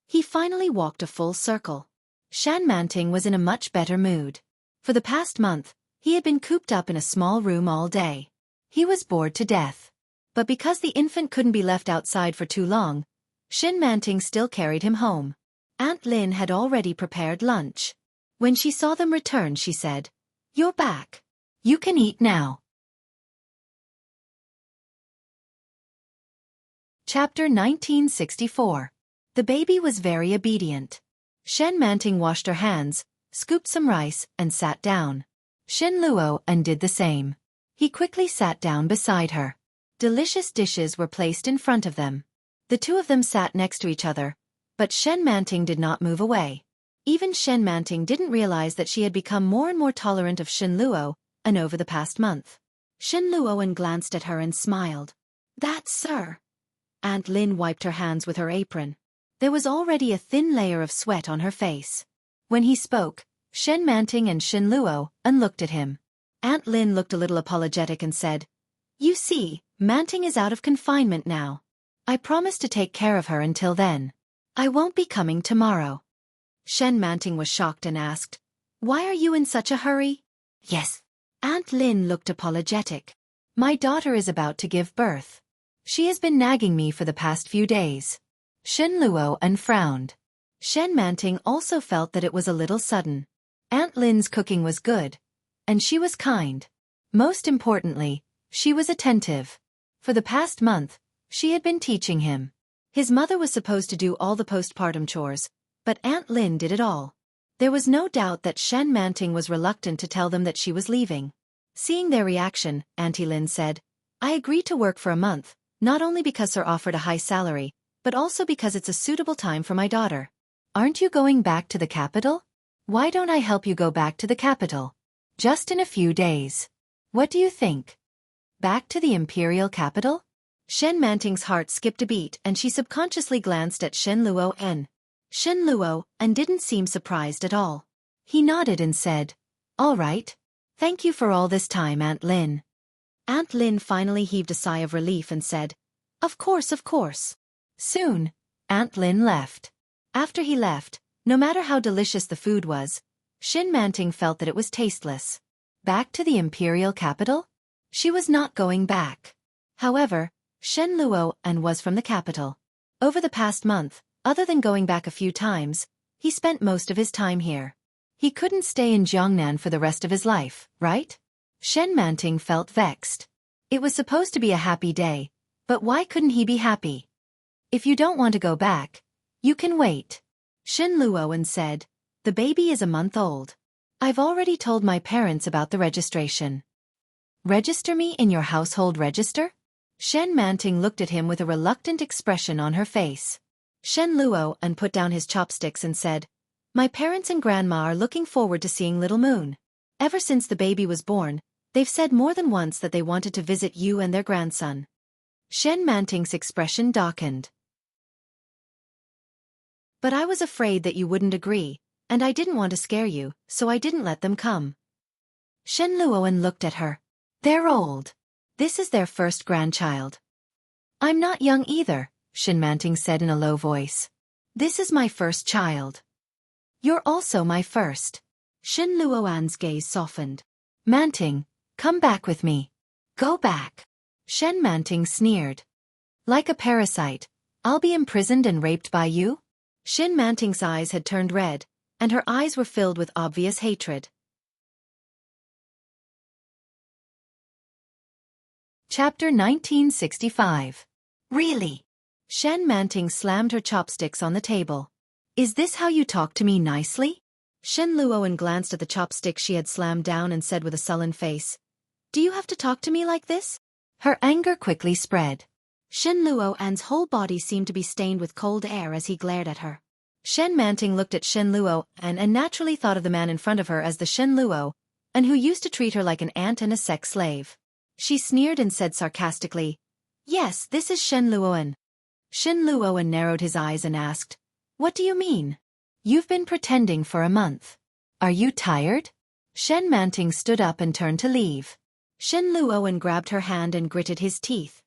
Speaker 1: he finally walked a full circle. Shen Manting was in a much better mood. For the past month, he had been cooped up in a small room all day. He was bored to death. But because the infant couldn't be left outside for too long, Shen Manting still carried him home. Aunt Lin had already prepared lunch. When she saw them return, she said, "You're back. You can eat now." Chapter 1964. The baby was very obedient. Shen Manting washed her hands, scooped some rice, and sat down. Shen Luo and did the same. He quickly sat down beside her. Delicious dishes were placed in front of them. The two of them sat next to each other, but Shen Manting did not move away. Even Shen Manting didn't realize that she had become more and more tolerant of Shen Luo, and over the past month. Shen Luoan glanced at her and smiled. "That's sir." Aunt Lin wiped her hands with her apron. There was already a thin layer of sweat on her face. When he spoke, Shen Manting and Shen Luo looked at him. Aunt Lin looked a little apologetic and said, "You see, Manting is out of confinement now. I promised to take care of her until then. I won't be coming tomorrow." Shen Manting was shocked and asked, "Why are you in such a hurry?" "Yes." Aunt Lin looked apologetic. "My daughter is about to give birth. She has been nagging me for the past few days." Shen Luo frowned. Shen Manting also felt that it was a little sudden. Aunt Lin's cooking was good, and she was kind. Most importantly, she was attentive. For the past month, she had been teaching him. His mother was supposed to do all the postpartum chores, but Aunt Lin did it all. There was no doubt that Shen Manting was reluctant to tell them that she was leaving. Seeing their reaction, Auntie Lin said, I agreed to work for a month, not only because Sir offered a high salary, but also because it's a suitable time for my daughter. Aren't you going back to the capital? Why don't I help you go back to the capital? Just in a few days. What do you think? Back to the imperial capital? Shen Manting's heart skipped a beat and she subconsciously glanced at Shen Luo. Shen Luo didn't seem surprised at all. He nodded and said, All right. Thank you for all this time, Aunt Lin. Aunt Lin finally heaved a sigh of relief and said, Of course, of course. Soon, Aunt Lin left. After he left, no matter how delicious the food was, Shen Manting felt that it was tasteless. Back to the imperial capital? She was not going back. However, Shen Luo was from the capital. Over the past month, other than going back a few times, he spent most of his time here. He couldn't stay in Jiangnan for the rest of his life, right? Shen Manting felt vexed. It was supposed to be a happy day, but why couldn't he be happy? If you don't want to go back, you can wait. Shen Luo said, The baby is a month old. I've already told my parents about the registration. Register me in your household register? Shen Manting looked at him with a reluctant expression on her face. Shen Luo put down his chopsticks and said, My parents and grandma are looking forward to seeing Little Moon. Ever since the baby was born, they've said more than once that they wanted to visit you and their grandson. Shen Manting's expression darkened. But I was afraid that you wouldn't agree, and I didn't want to scare you, so I didn't let them come. Shen Luo looked at her. They're old. This is their first grandchild. I'm not young either, Shen Manting said in a low voice. This is my first child. You're also my first. Shen Luo's gaze softened. Manting, come back with me. Go back. Shen Manting sneered. Like a parasite, I'll be imprisoned and raped by you? Shen Manting's eyes had turned red, and her eyes were filled with obvious hatred. Chapter 1965. Really? Shen Manting slammed her chopsticks on the table. Is this how you talk to me nicely? Shen Luo glanced at the chopstick she had slammed down and said with a sullen face, Do you have to talk to me like this? Her anger quickly spread. Shen Luo's whole body seemed to be stained with cold air as he glared at her. Shen Manting looked at Shen Luo and naturally thought of the man in front of her as the Shen Luo, and who used to treat her like an ant and a sex slave. She sneered and said sarcastically, Yes, this is Shen Luo. Shen Luo narrowed his eyes and asked, What do you mean? You've been pretending for a month. Are you tired? Shen Manting stood up and turned to leave. Shen Luo grabbed her hand and gritted his teeth.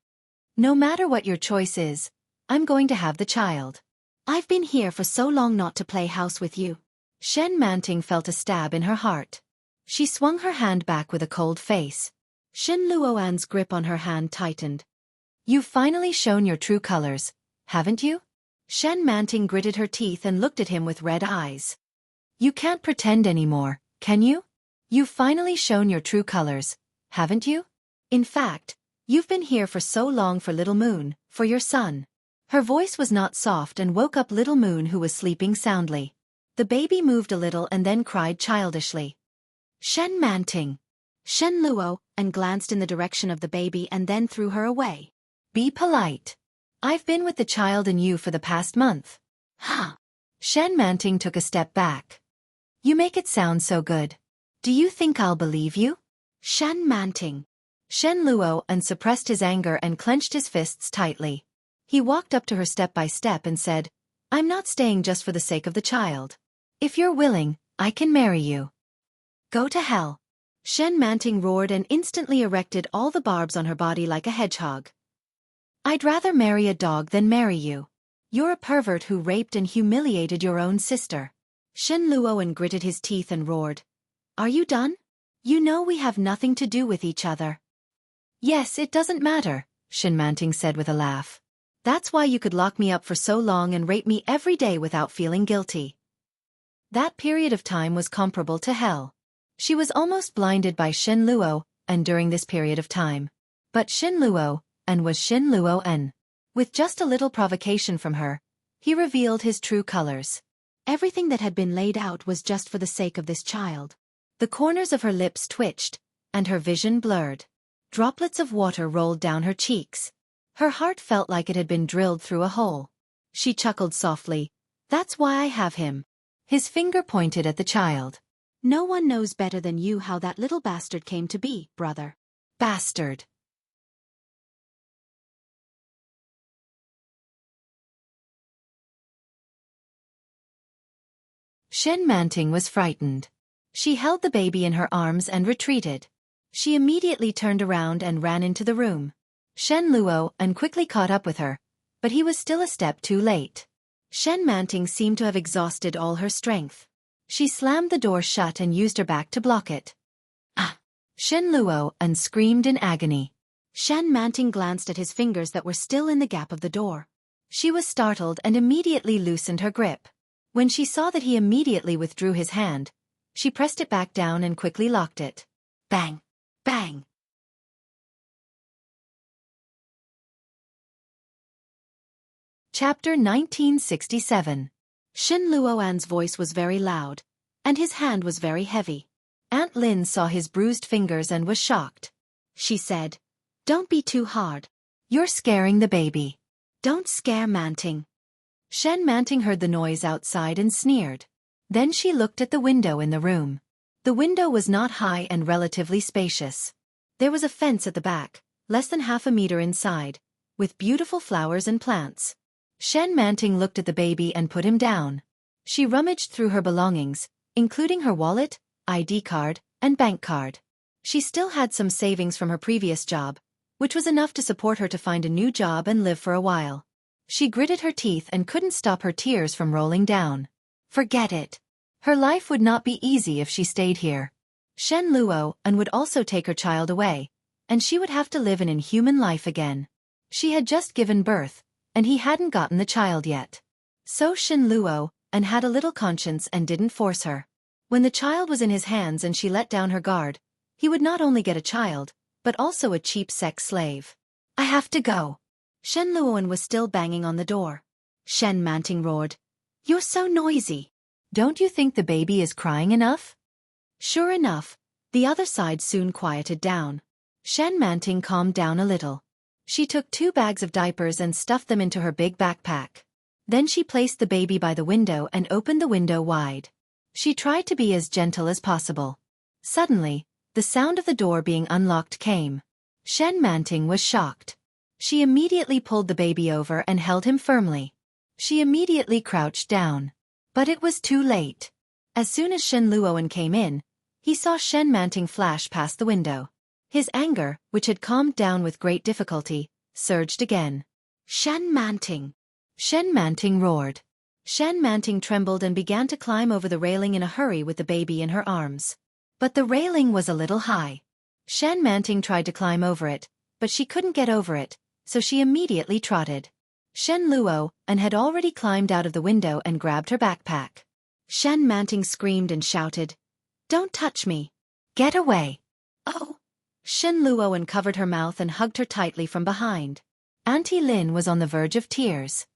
Speaker 1: No matter what your choice is, I'm going to have the child. I've been here for so long not to play house with you. Shen Manting felt a stab in her heart. She swung her hand back with a cold face. Shen Luo's grip on her hand tightened. You've finally shown your true colors, haven't you? Shen Manting gritted her teeth and looked at him with red eyes. You can't pretend anymore, can you? You've finally shown your true colors, haven't you? In fact, you've been here for so long for Little Moon, for your son. Her voice was not soft and woke up Little Moon who was sleeping soundly. The baby moved a little and then cried childishly. Shen Manting. Shen Luo glanced in the direction of the baby and then threw her away. Be polite. I've been with the child and you for the past month. Huh. Shen Manting took a step back. You make it sound so good. Do you think I'll believe you? Shen Manting. Shen Luo suppressed his anger and clenched his fists tightly. He walked up to her step by step and said, I'm not staying just for the sake of the child. If you're willing, I can marry you. Go to hell. Shen Manting roared and instantly erected all the barbs on her body like a hedgehog. I'd rather marry a dog than marry you. You're a pervert who raped and humiliated your own sister. Shen Luo gritted his teeth and roared. Are you done? You know we have nothing to do with each other. Yes, it doesn't matter, Shen Manting said with a laugh. That's why you could lock me up for so long and rape me every day without feeling guilty. That period of time was comparable to hell. She was almost blinded by Shen Luo, during this period of time. But Shen Luo, was Shen Luo. With just a little provocation from her, he revealed his true colors. Everything that had been laid out was just for the sake of this child. The corners of her lips twitched, and her vision blurred. Droplets of water rolled down her cheeks. Her heart felt like it had been drilled through a hole. She chuckled softly. That's why I have him. His finger pointed at the child. No one knows better than you how that little bastard came to be, brother. Bastard. Shen Manting was frightened. She held the baby in her arms and retreated. She immediately turned around and ran into the room. Shen Luo and quickly caught up with her, but he was still a step too late. Shen Manting seemed to have exhausted all her strength. She slammed the door shut and used her back to block it. Ah! Shen Luo and screamed in agony. Shen Manting glanced at his fingers that were still in the gap of the door. She was startled and immediately loosened her grip. When she saw that he immediately withdrew his hand, she pressed it back down and quickly locked it. Bang! Bang! Chapter 1967. Shen Luoan's voice was very loud, and his hand was very heavy. Aunt Lin saw his bruised fingers and was shocked. She said, "Don't be too hard. You're scaring the baby. Don't scare Manting." Shen Manting heard the noise outside and sneered. Then she looked at the window in the room. The window was not high and relatively spacious. There was a fence at the back, less than half a meter inside, with beautiful flowers and plants. Shen Manting looked at the baby and put him down. She rummaged through her belongings, including her wallet, ID card, and bank card. She still had some savings from her previous job, which was enough to support her to find a new job and live for a while. She gritted her teeth and couldn't stop her tears from rolling down. Forget it. Her life would not be easy if she stayed here. Shen Luo and would also take her child away, and she would have to live an inhuman life again. She had just given birth, and he hadn't gotten the child yet. So Shen Luo and had a little conscience and didn't force her. When the child was in his hands and she let down her guard, he would not only get a child, but also a cheap sex slave. I have to go. Shen Luoan was still banging on the door. Shen Manting roared, "You're so noisy. Don't you think the baby is crying enough?" Sure enough, the other side soon quieted down. Shen Manting calmed down a little. She took 2 bags of diapers and stuffed them into her big backpack. Then she placed the baby by the window and opened the window wide. She tried to be as gentle as possible. Suddenly, the sound of the door being unlocked came. Shen Manting was shocked. She immediately pulled the baby over and held him firmly. She immediately crouched down. But it was too late. As soon as Shen Luoan came in, he saw Shen Manting flash past the window. His anger, which had calmed down with great difficulty, surged again. "Shen Manting!" Shen Manting roared. Shen Manting trembled and began to climb over the railing in a hurry with the baby in her arms. But the railing was a little high. Shen Manting tried to climb over it, but she couldn't get over it, so she immediately trotted. Shen Luo and had already climbed out of the window and grabbed her backpack. Shen Manting screamed and shouted, "Don't touch me! Get away!" "Oh!" Shen Luo covered her mouth and hugged her tightly from behind. Auntie Lin was on the verge of tears.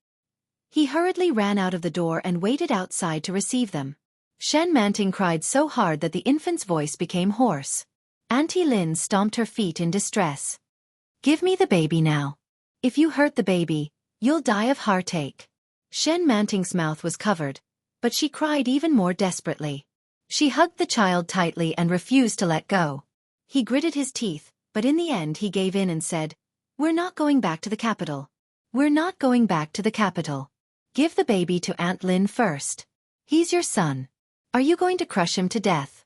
Speaker 1: He hurriedly ran out of the door and waited outside to receive them. Shen Manting cried so hard that the infant's voice became hoarse. Auntie Lin stomped her feet in distress. "Give me the baby now. If you hurt the baby, you'll die of heartache." Shen Manting's mouth was covered, but she cried even more desperately. She hugged the child tightly and refused to let go. He gritted his teeth, but in the end he gave in and said, "We're not going back to the capital. We're not going back to the capital. Give the baby to Aunt Lin first. He's your son. Are you going to crush him to death?"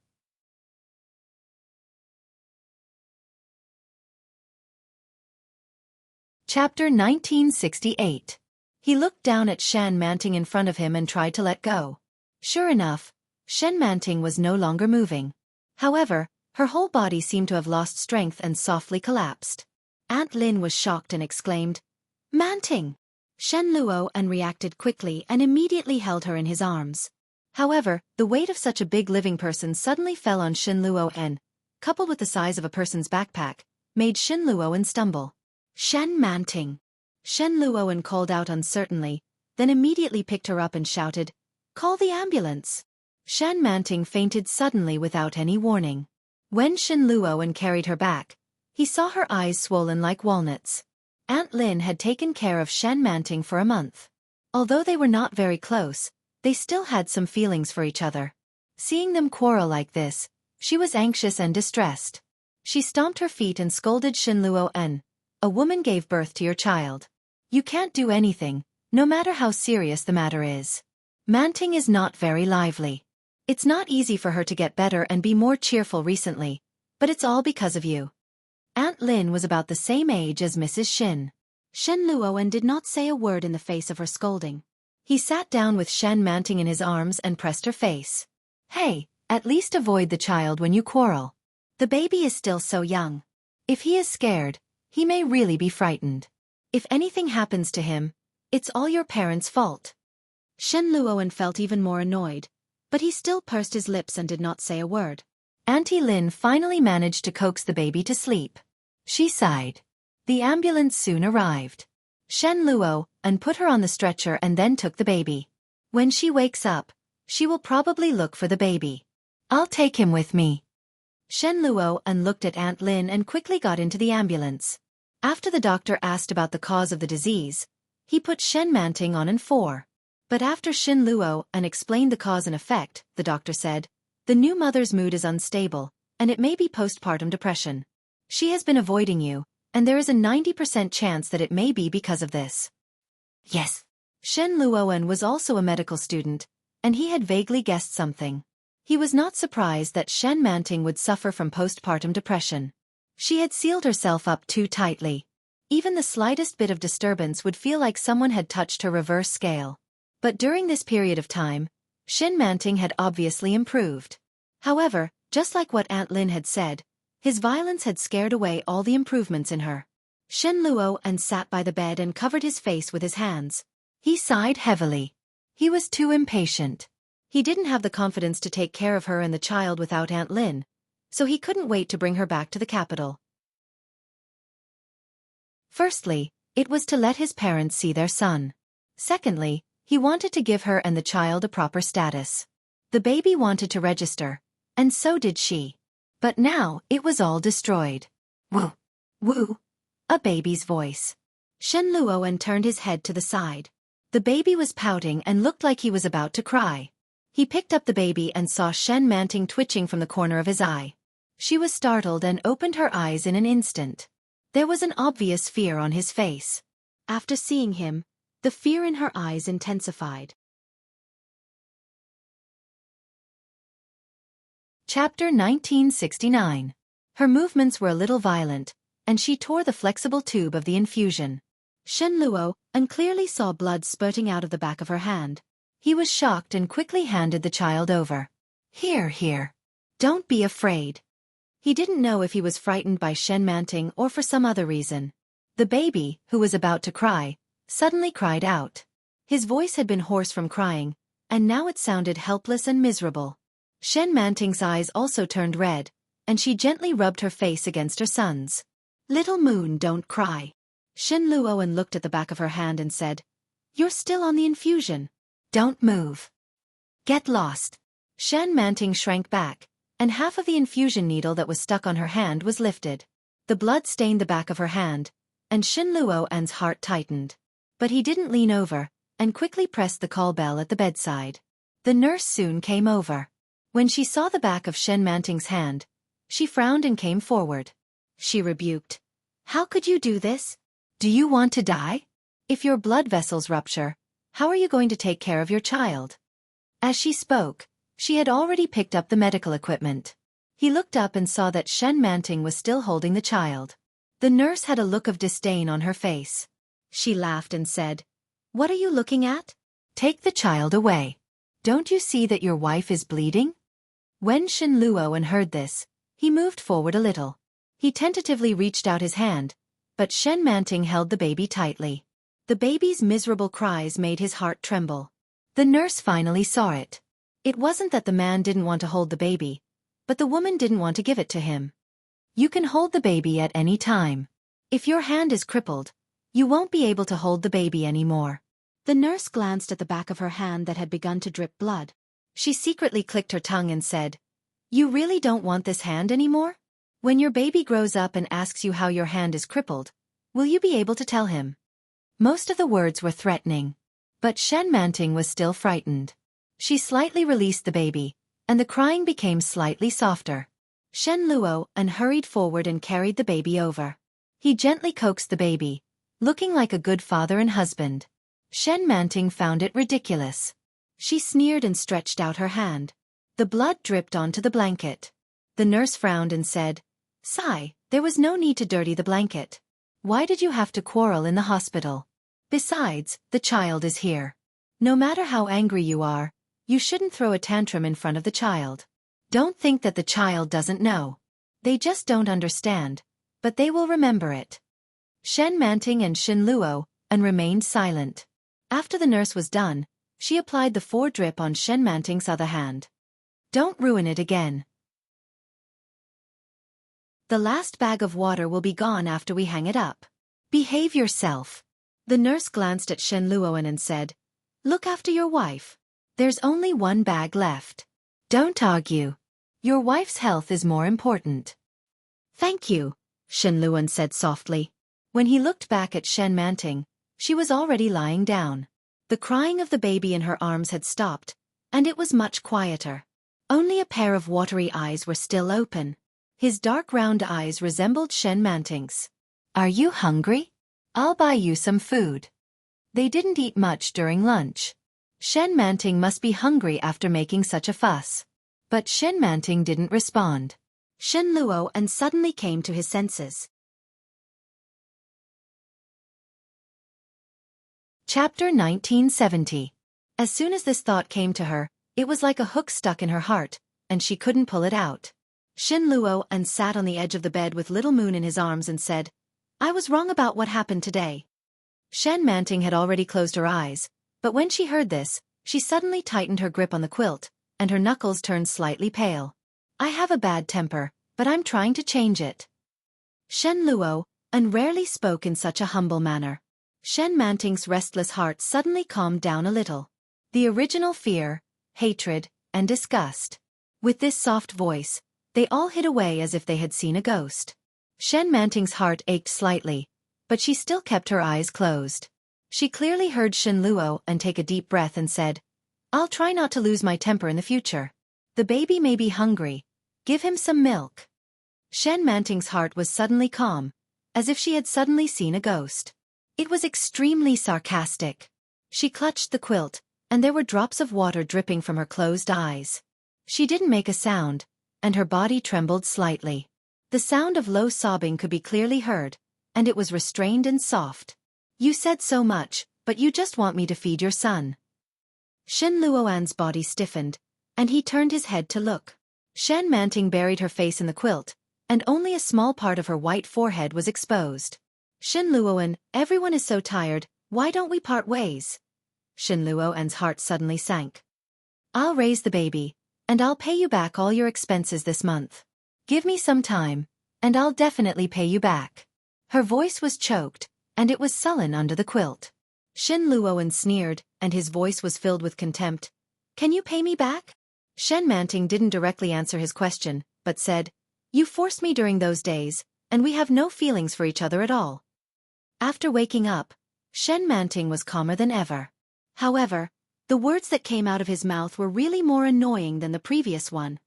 Speaker 1: Chapter 1968. He looked down at Shen Manting in front of him and tried to let go. Sure enough, Shen Manting was no longer moving. However, her whole body seemed to have lost strength and softly collapsed. Aunt Lin was shocked and exclaimed, "Manting!" Shen Luo reacted quickly and immediately held her in his arms. However, the weight of such a big living person suddenly fell on Shen Luo and, coupled with the size of a person's backpack, made Shen Luo stumble. "Shen Manting!" Shen Luo called out uncertainly, then immediately picked her up and shouted, "Call the ambulance!" Shen Manting fainted suddenly without any warning. When Shen Luoan carried her back, he saw her eyes swollen like walnuts. Aunt Lin had taken care of Shen Manting for a month. Although they were not very close, they still had some feelings for each other. Seeing them quarrel like this, she was anxious and distressed. She stomped her feet and scolded Shen Luoan. A woman gave birth to your child. You can't do anything, no matter how serious the matter is. Manting is not very lively. It's not easy for her to get better and be more cheerful recently, but it's all because of you. Aunt Lin was about the same age as Mrs. Shin. Shen Luoan did not say a word in the face of her scolding. He sat down with Shen Manting in his arms and pressed her face. Hey, at least avoid the child when you quarrel. The baby is still so young. If he is scared, he may really be frightened. If anything happens to him, it's all your parents' fault. Shen Luoan felt even more annoyed, but he still pursed his lips and did not say a word. Auntie Lin finally managed to coax the baby to sleep. She sighed. The ambulance soon arrived. Shen Luoan put her on the stretcher and then took the baby. When she wakes up, she will probably look for the baby. I'll take him with me. Shen Luoan looked at Aunt Lin and quickly got into the ambulance. After the doctor asked about the cause of the disease, he put Shen Manting on N4. But after Shen Luoan explained the cause and effect, the doctor said, the new mother's mood is unstable, and it may be postpartum depression. She has been avoiding you, and there is a 90% chance that it may be because of this. Yes. Shen Luoan was also a medical student, and he had vaguely guessed something. He was not surprised that Shen Manting would suffer from postpartum depression. She had sealed herself up too tightly. Even the slightest bit of disturbance would feel like someone had touched her reverse scale. But during this period of time, Shen Manting had obviously improved. However, just like what Aunt Lin had said, his violence had scared away all the improvements in her. Shen Luoan sat by the bed and covered his face with his hands. He sighed heavily. He was too impatient. He didn't have the confidence to take care of her and the child without Aunt Lin, so he couldn't wait to bring her back to the capital. Firstly, it was to let his parents see their son. Secondly, he wanted to give her and the child a proper status. The baby wanted to register, and so did she. But now, it was all destroyed. Woo! Woo! A baby's voice. Shen Luoan turned his head to the side. The baby was pouting and looked like he was about to cry. He picked up the baby and saw Shen Manting twitching from the corner of his eye. She was startled and opened her eyes in an instant. There was an obvious fear on his face. After seeing him, the fear in her eyes intensified. Chapter 1969. Her movements were a little violent, and she tore the flexible tube of the infusion. Shen Luoan clearly saw blood spurting out of the back of her hand. He was shocked and quickly handed the child over. Here. Don't be afraid. He didn't know if he was frightened by Shen Manting or for some other reason. The baby, who was about to cry, suddenly cried out. His voice had been hoarse from crying, and now it sounded helpless and miserable. Shen Manting's eyes also turned red, and she gently rubbed her face against her son's. Little Moon, don't cry. Shen Luoan looked at the back of her hand and said, You're still on the infusion. Don't move. Get lost. Shen Manting shrank back, and half of the infusion needle that was stuck on her hand was lifted. The blood stained the back of her hand, and Shen Luoan's heart tightened. But he didn't lean over, and quickly pressed the call bell at the bedside. The nurse soon came over. When she saw the back of Shen Manting's hand, she frowned and came forward. She rebuked. How could you do this? Do you want to die? If your blood vessels rupture, how are you going to take care of your child? As she spoke, she had already picked up the medical equipment. He looked up and saw that Shen Manting was still holding the child. The nurse had a look of disdain on her face. She laughed and said, What are you looking at? Take the child away. Don't you see that your wife is bleeding? When Shen Luoan heard this, he moved forward a little. He tentatively reached out his hand, but Shen Manting held the baby tightly. The baby's miserable cries made his heart tremble. The nurse finally saw it. It wasn't that the man didn't want to hold the baby, but the woman didn't want to give it to him. You can hold the baby at any time. If your hand is crippled, you won't be able to hold the baby anymore. The nurse glanced at the back of her hand that had begun to drip blood. She secretly clicked her tongue and said, You really don't want this hand anymore? When your baby grows up and asks you how your hand is crippled, will you be able to tell him? Most of the words were threatening. But Shen Manting was still frightened. She slightly released the baby, and the crying became slightly softer. Shen Luo hurried forward and carried the baby over. He gently coaxed the baby, looking like a good father and husband. Shen Manting found it ridiculous. She sneered and stretched out her hand. The blood dripped onto the blanket. The nurse frowned and said, "Sigh, there was no need to dirty the blanket. Why did you have to quarrel in the hospital? Besides, the child is here. No matter how angry you are, you shouldn't throw a tantrum in front of the child. Don't think that the child doesn't know. They just don't understand, but they will remember it." Shen Manting and Shen Luo remained silent. After the nurse was done, she applied the 4 drip on Shen Manting's other hand. "Don't ruin it again. The last bag of water will be gone after we hang it up. Behave yourself." The nurse glanced at Shen Luoan and said, "Look after your wife. There's only 1 bag left. Don't argue. Your wife's health is more important." "Thank you," Shen Luoan said softly. When he looked back at Shen Manting, she was already lying down. The crying of the baby in her arms had stopped, and it was much quieter. Only a pair of watery eyes were still open. His dark round eyes resembled Shen Manting's. "Are you hungry? I'll buy you some food." They didn't eat much during lunch. Shen Manting must be hungry after making such a fuss. But Shen Manting didn't respond. Shen Luo suddenly came to his senses. Chapter 1970. As soon as this thought came to her, it was like a hook stuck in her heart, and she couldn't pull it out. Shen Luo sat on the edge of the bed with Little Moon in his arms and said, "I was wrong about what happened today." Shen Manting had already closed her eyes, but when she heard this, she suddenly tightened her grip on the quilt, and her knuckles turned slightly pale. "I have a bad temper, but I'm trying to change it." Shen Luo rarely spoke in such a humble manner. Shen Manting's restless heart suddenly calmed down a little. The original fear, hatred, and disgust. With this soft voice, they all hid away as if they had seen a ghost. Shen Manting's heart ached slightly, but she still kept her eyes closed. She clearly heard Shen Luo take a deep breath and said, "I'll try not to lose my temper in the future. The baby may be hungry. Give him some milk." Shen Manting's heart was suddenly calm, as if she had suddenly seen a ghost. It was extremely sarcastic. She clutched the quilt, and there were drops of water dripping from her closed eyes. She didn't make a sound, and her body trembled slightly. The sound of low sobbing could be clearly heard, and it was restrained and soft. "You said so much, but you just want me to feed your son." Shen Luoan's body stiffened, and he turned his head to look. Shen Manting buried her face in the quilt, and only a small part of her white forehead was exposed. "Shen Luoan, everyone is so tired, why don't we part ways?" Shen Luoan's heart suddenly sank. "I'll raise the baby, and I'll pay you back all your expenses this month. Give me some time, and I'll definitely pay you back." Her voice was choked, and it was sullen under the quilt. Shen Luoan sneered, and his voice was filled with contempt. "Can you pay me back?" Shen Manting didn't directly answer his question, but said, "You forced me during those days, and we have no feelings for each other at all." After waking up, Shen Manting was calmer than ever. However, the words that came out of his mouth were really more annoying than the previous one.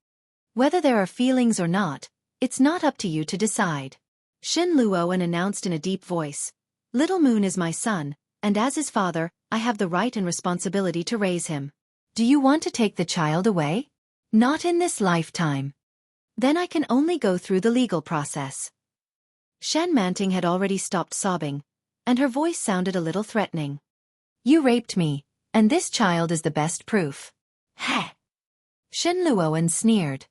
Speaker 1: "Whether there are feelings or not, it's not up to you to decide." Shen Luoan announced in a deep voice, "Little Moon is my son, and as his father, I have the right and responsibility to raise him. Do you want to take the child away? Not in this lifetime. Then I can only go through the legal process." Shen Manting had already stopped sobbing, and her voice sounded a little threatening. "You raped me, and this child is the best proof." "Heh!" Shen Luoan sneered.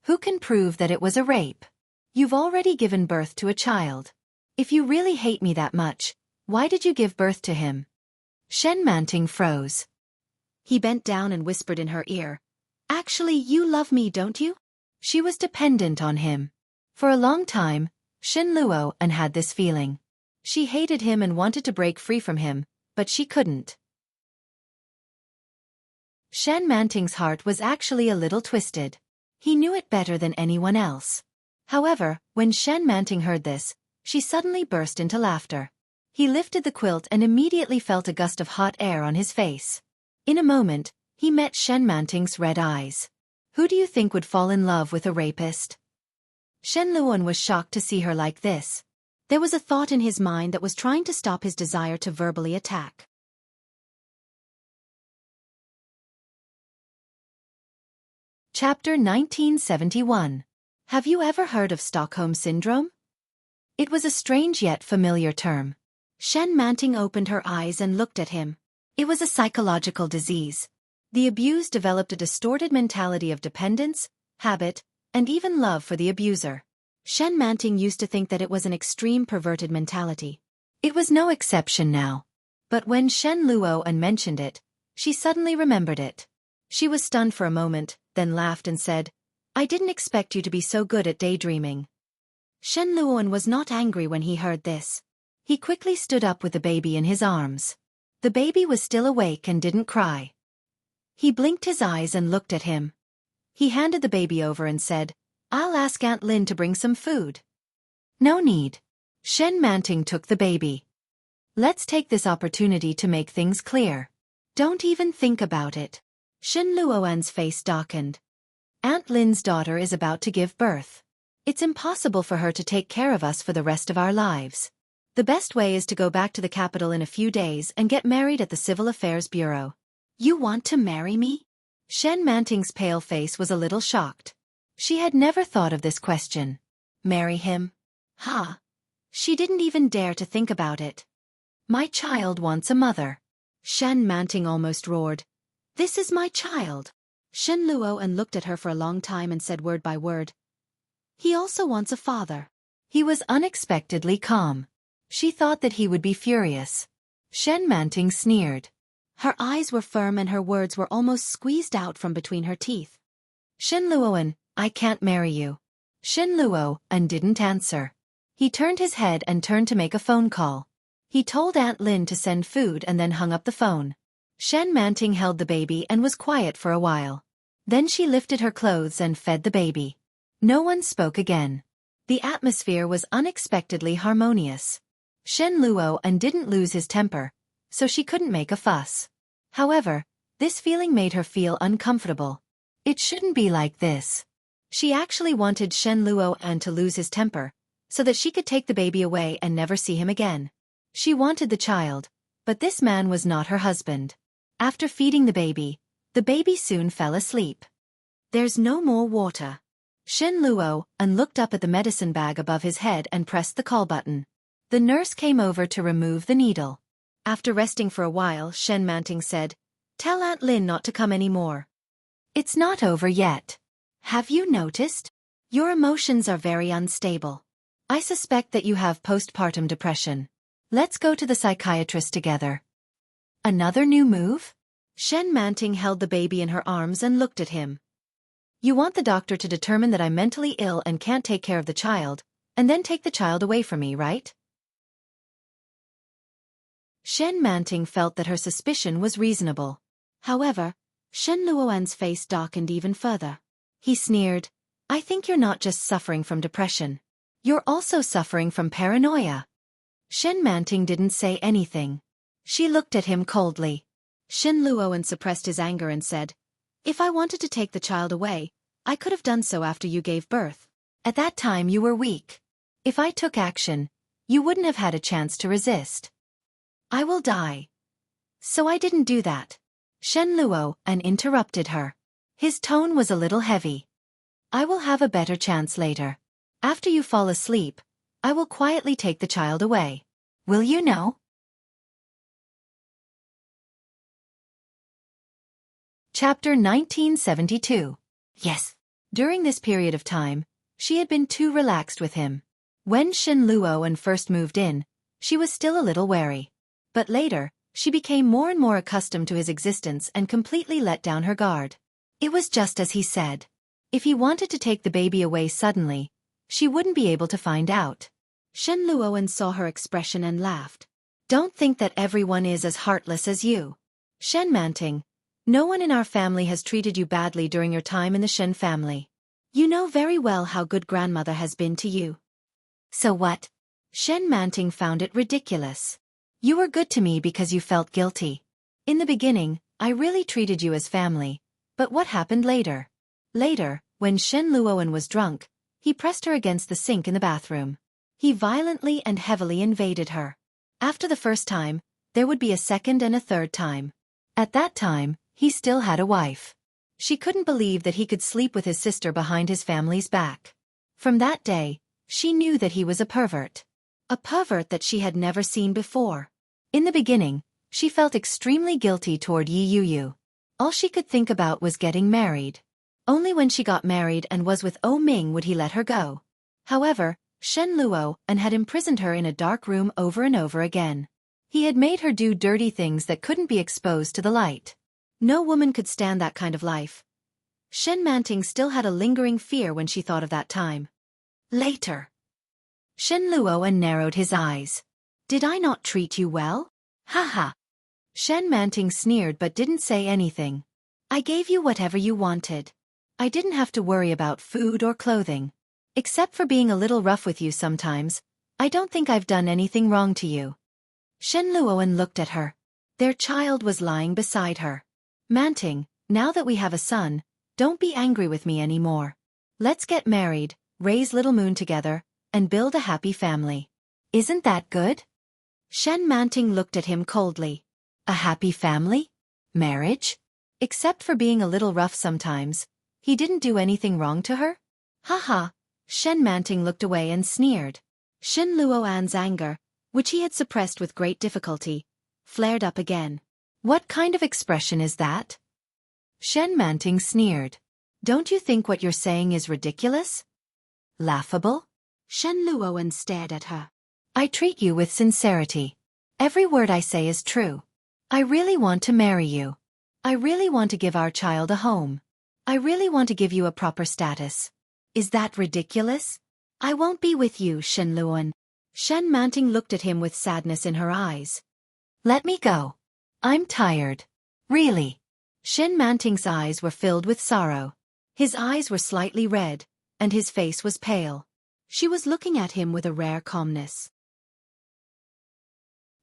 Speaker 1: "Who can prove that it was a rape? You've already given birth to a child. If you really hate me that much, why did you give birth to him?" Shen Manting froze. He bent down and whispered in her ear, "Actually, you love me, don't you?" She was dependent on him. For a long time, Shen Luoan had this feeling. She hated him and wanted to break free from him, but she couldn't. Shen Manting's heart was actually a little twisted. He knew it better than anyone else. However, when Shen Manting heard this, she suddenly burst into laughter. He lifted the quilt and immediately felt a gust of hot air on his face. In a moment, he met Shen Manting's red eyes. Who do you think would fall in love with a rapist? Shen Luoan was shocked to see her like this. There was a thought in his mind that was trying to stop his desire to verbally attack. Chapter 1971. Have you ever heard of Stockholm Syndrome? It was a strange yet familiar term. Shen Manting opened her eyes and looked at him. It was a psychological disease. The abused developed a distorted mentality of dependence, habit, and even love for the abuser. Shen Manting used to think that it was an extreme perverted mentality. It was no exception now. But when Shen Luoan mentioned it, she suddenly remembered it. She was stunned for a moment, then laughed and said, I didn't expect you to be so good at daydreaming. Shen Luoan was not angry when he heard this. He quickly stood up with the baby in his arms. The baby was still awake and didn't cry. He blinked his eyes and looked at him. He handed the baby over and said, I'll ask Aunt Lin to bring some food. No need. Shen Manting took the baby. Let's take this opportunity to make things clear. Don't even think about it. Shen Luoan's face darkened. Aunt Lin's daughter is about to give birth. It's impossible for her to take care of us for the rest of our lives. The best way is to go back to the capital in a few days and get married at the Civil Affairs Bureau. You want to marry me? Shen Manting's pale face was a little shocked. She had never thought of this question. Marry him? Ha! She didn't even dare to think about it. My child wants a mother. Shen Manting almost roared. This is my child. Shen Luoan looked at her for a long time and said word by word. He also wants a father. He was unexpectedly calm. She thought that he would be furious. Shen Manting sneered. Her eyes were firm and her words were almost squeezed out from between her teeth. Shen Luoan, I can't marry you. Shen Luoan didn't answer. He turned his head and turned to make a phone call. He told Aunt Lin to send food and then hung up the phone. Shen Manting held the baby and was quiet for a while. Then she lifted her clothes and fed the baby. No one spoke again. The atmosphere was unexpectedly harmonious. Shen Luoan didn't lose his temper, so she couldn't make a fuss. However, this feeling made her feel uncomfortable. It shouldn't be like this. She actually wanted Shen Luoan to lose his temper, so that she could take the baby away and never see him again. She wanted the child, but this man was not her husband. After feeding the baby soon fell asleep. There's no more water. Shen Luoan looked up at the medicine bag above his head and pressed the call button. The nurse came over to remove the needle. After resting for a while, Shen Manting said, Tell Aunt Lin not to come anymore. It's not over yet. Have you noticed? Your emotions are very unstable. I suspect that you have postpartum depression. Let's go to the psychiatrist together. Another new move? Shen Manting held the baby in her arms and looked at him. You want the doctor to determine that I'm mentally ill and can't take care of the child, and then take the child away from me, right? Shen Manting felt that her suspicion was reasonable. However, Shen Luoan's face darkened even further. He sneered, I think you're not just suffering from depression. You're also suffering from paranoia. Shen Manting didn't say anything. She looked at him coldly. Shen Luoan suppressed his anger and said, If I wanted to take the child away, I could have done so after you gave birth. At that time you were weak. If I took action, you wouldn't have had a chance to resist. I will die. So I didn't do that. Shen Luoan interrupted her. His tone was a little heavy. I will have a better chance later. After you fall asleep, I will quietly take the child away. Will you know? Chapter 1972. Yes. During this period of time, she had been too relaxed with him. When Shen Luoan first moved in, she was still a little wary. But later, she became more and more accustomed to his existence and completely let down her guard. It was just as he said. If he wanted to take the baby away suddenly, she wouldn't be able to find out. Shen Luoan saw her expression and laughed. Don't think that everyone is as heartless as you. Shen Manting, no one in our family has treated you badly during your time in the Shen family. You know very well how good grandmother has been to you. So what? Shen Manting found it ridiculous. You were good to me because you felt guilty. In the beginning, I really treated you as family. But what happened later? Later, when Shen Luoan was drunk, he pressed her against the sink in the bathroom. He violently and heavily invaded her. After the first time, there would be a second and a third time. At that time, he still had a wife. She couldn't believe that he could sleep with his sister behind his family's back. From that day, she knew that he was a pervert. A pervert that she had never seen before. In the beginning, she felt extremely guilty toward Yi Yu. All she could think about was getting married. Only when she got married and was with O Ming would he let her go. However, Shen Luoan had imprisoned her in a dark room over and over again. He had made her do dirty things that couldn't be exposed to the light. No woman could stand that kind of life. Shen Manting still had a lingering fear when she thought of that time. Later. Shen Luoan narrowed his eyes. Did I not treat you well? Ha ha. Shen Manting sneered but didn't say anything. I gave you whatever you wanted. I didn't have to worry about food or clothing. Except for being a little rough with you sometimes, I don't think I've done anything wrong to you. Shen Luoan looked at her. Their child was lying beside her. Manting, now that we have a son, don't be angry with me anymore. Let's get married, raise little Moon together, and build a happy family. Isn't that good? Shen Manting looked at him coldly. A happy family? Marriage? Except for being a little rough sometimes, he didn't do anything wrong to her? Ha ha. Shen Manting looked away and sneered. Shen Luoan's anger, which he had suppressed with great difficulty, flared up again. What kind of expression is that? Shen Manting sneered. Don't you think what you're saying is ridiculous? Laughable? Shen Luoan stared at her. I treat you with sincerity. Every word I say is true. I really want to marry you. I really want to give our child a home. I really want to give you a proper status. Is that ridiculous? I won't be with you, Shen Luoan. Shen Manting looked at him with sadness in her eyes. Let me go. I'm tired. Really. Shen Manting's eyes were filled with sorrow. His eyes were slightly red, and his face was pale. She was looking at him with a rare calmness.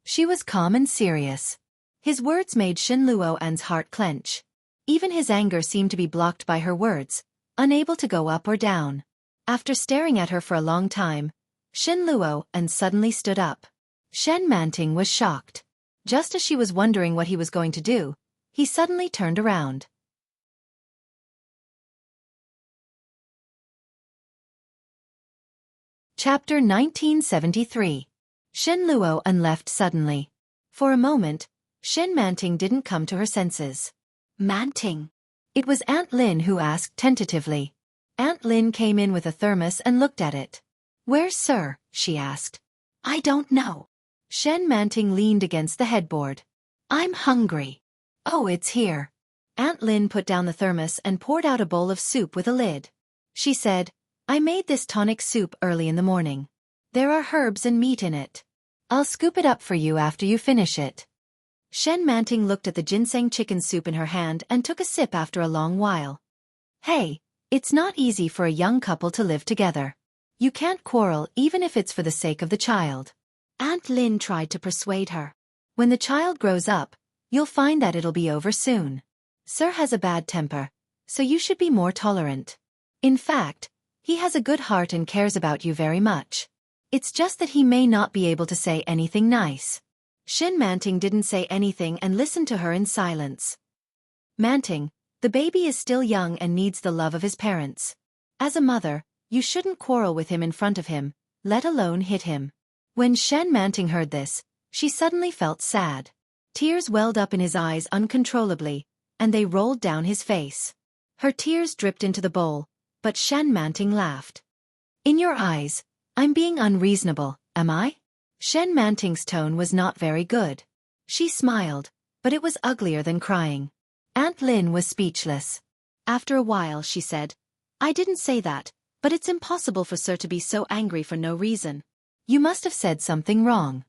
Speaker 1: She was calm and serious. His words made Shen Luoan's heart clench. Even his anger seemed to be blocked by her words, unable to go up or down. After staring at her for a long time, Shen Luoan suddenly stood up. Shen Manting was shocked. Just as she was wondering what he was going to do, he suddenly turned around. Chapter 1973. Shen Luoan left suddenly. For a moment, Shen Manting didn't come to her senses. Manting. It was Aunt Lin who asked tentatively. Aunt Lin came in with a thermos and looked at it. Where's Sir? She asked. I don't know. Shen Manting leaned against the headboard. I'm hungry. Oh, it's here. Aunt Lin put down the thermos and poured out a bowl of soup with a lid. She said, I made this tonic soup early in the morning. There are herbs and meat in it. I'll scoop it up for you after you finish it. Shen Manting looked at the ginseng chicken soup in her hand and took a sip after a long while. Hey, it's not easy for a young couple to live together. You can't quarrel even if it's for the sake of the child. Aunt Lin tried to persuade her. When the child grows up, you'll find that it'll be over soon. Sir has a bad temper, so you should be more tolerant. In fact, he has a good heart and cares about you very much. It's just that he may not be able to say anything nice. Shen Manting didn't say anything and listened to her in silence. Manting, the baby is still young and needs the love of his parents. As a mother, you shouldn't quarrel with him in front of him, let alone hit him. When Shen Manting heard this, she suddenly felt sad. Tears welled up in his eyes uncontrollably, and they rolled down his face. Her tears dripped into the bowl, but Shen Manting laughed. In your eyes, I'm being unreasonable, am I? Shen Manting's tone was not very good. She smiled, but it was uglier than crying. Aunt Lin was speechless. After a while she said, I didn't say that, but it's impossible for Sir to be so angry for no reason. You must have said something wrong.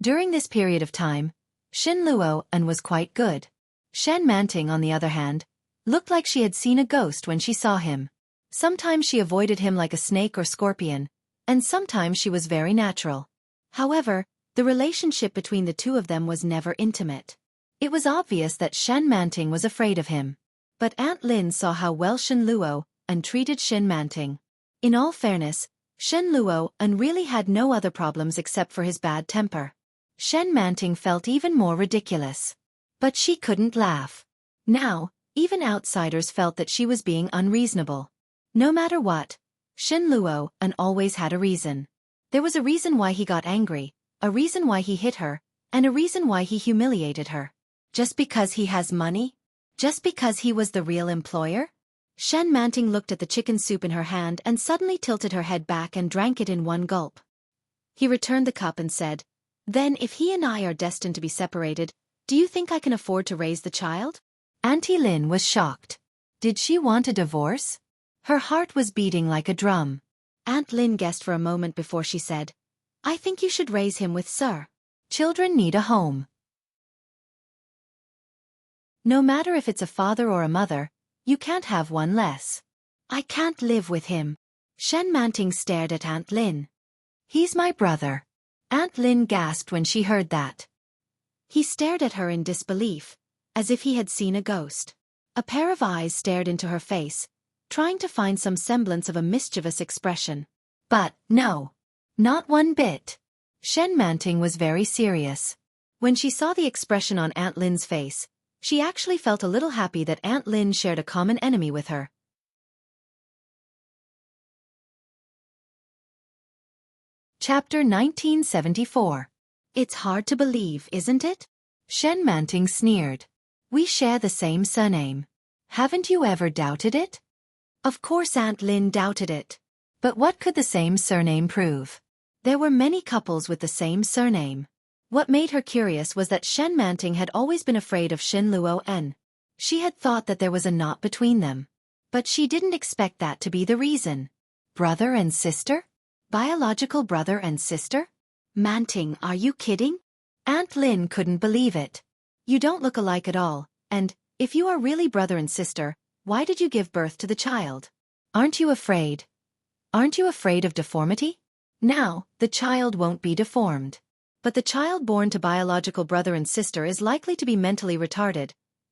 Speaker 1: During this period of time, Shen Luoan was quite good. Shen Manting, on the other hand, looked like she had seen a ghost when she saw him. Sometimes she avoided him like a snake or scorpion, and sometimes she was very natural. However, the relationship between the two of them was never intimate. It was obvious that Shen Manting was afraid of him. But Aunt Lin saw how well Shen Luo treated Shen Manting. In all fairness, Shen Luo really had no other problems except for his bad temper. Shen Manting felt even more ridiculous. But she couldn't laugh. Now, even outsiders felt that she was being unreasonable. No matter what, Shen Luo always had a reason. There was a reason why he got angry, a reason why he hit her, and a reason why he humiliated her. Just because he has money? Just because he was the real employer? Shen Manting looked at the chicken soup in her hand and suddenly tilted her head back and drank it in one gulp. He returned the cup and said, "Then if he and I are destined to be separated, do you think I can afford to raise the child?" Auntie Lin was shocked. Did she want a divorce? Her heart was beating like a drum. Aunt Lin guessed for a moment before she said, "I think you should raise him with Sir. Children need a home. No matter if it's a father or a mother, you can't have one less." "I can't live with him." Shen Manting stared at Aunt Lin. "He's my brother." Aunt Lin gasped when she heard that. He stared at her in disbelief, as if he had seen a ghost. A pair of eyes stared into her face, trying to find some semblance of a mischievous expression. But, no. Not one bit. Shen Manting was very serious. When she saw the expression on Aunt Lin's face, she actually felt a little happy that Aunt Lin shared a common enemy with her. Chapter 1974. It's hard to believe, isn't it? Shen Manting sneered. We share the same surname. Haven't you ever doubted it? Of course Aunt Lin doubted it. But what could the same surname prove? There were many couples with the same surname. What made her curious was that Shen Manting had always been afraid of Shen Luo. She had thought that there was a knot between them. But she didn't expect that to be the reason. Brother and sister? Biological brother and sister? Manting, are you kidding? Aunt Lin couldn't believe it. You don't look alike at all, and, if you are really brother and sister, why did you give birth to the child? Aren't you afraid? Aren't you afraid of deformity? Now, the child won't be deformed. But the child born to biological brother and sister is likely to be mentally retarded,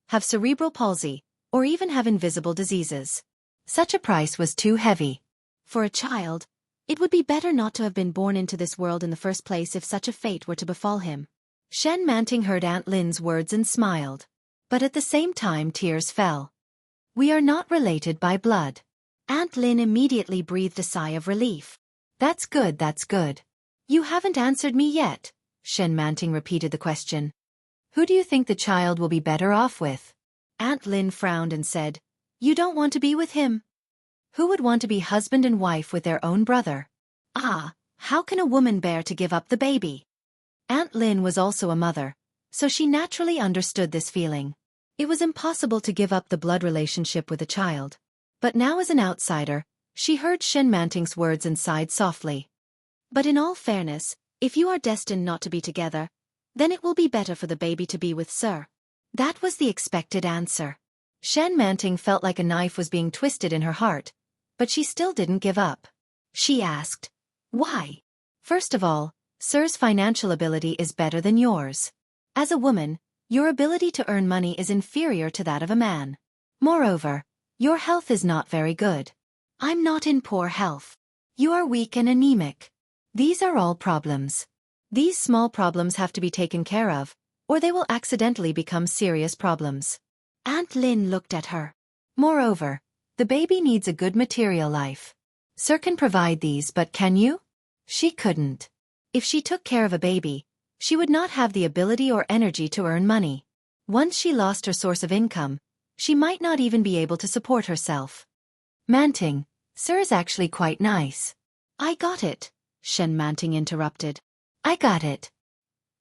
Speaker 1: have cerebral palsy, or even have invisible diseases. Such a price was too heavy. For a child, it would be better not to have been born into this world in the first place if such a fate were to befall him. Shen Manting heard Aunt Lin's words and smiled. But at the same time tears fell. We are not related by blood. Aunt Lin immediately breathed a sigh of relief. That's good, that's good. You haven't answered me yet. Shen Manting repeated the question. Who do you think the child will be better off with? Aunt Lin frowned and said, You don't want to be with him? Who would want to be husband and wife with their own brother? Ah, how can a woman bear to give up the baby? Aunt Lin was also a mother, so she naturally understood this feeling. It was impossible to give up the blood relationship with a child. But now as an outsider, she heard Shen Manting's words and sighed softly. But in all fairness, if you are destined not to be together, then it will be better for the baby to be with Sir. That was the expected answer. Shen Manting felt like a knife was being twisted in her heart, but she still didn't give up. She asked, Why? First of all, Sir's financial ability is better than yours. As a woman, your ability to earn money is inferior to that of a man. Moreover, your health is not very good. I'm not in poor health. You are weak and anemic. These are all problems. These small problems have to be taken care of, or they will accidentally become serious problems. Aunt Lin looked at her. Moreover, the baby needs a good material life. Sir can provide these, but can you? She couldn't. If she took care of a baby, she would not have the ability or energy to earn money. Once she lost her source of income, she might not even be able to support herself. Manting, Sir is actually quite nice. I got it, Shen Manting interrupted. I got it.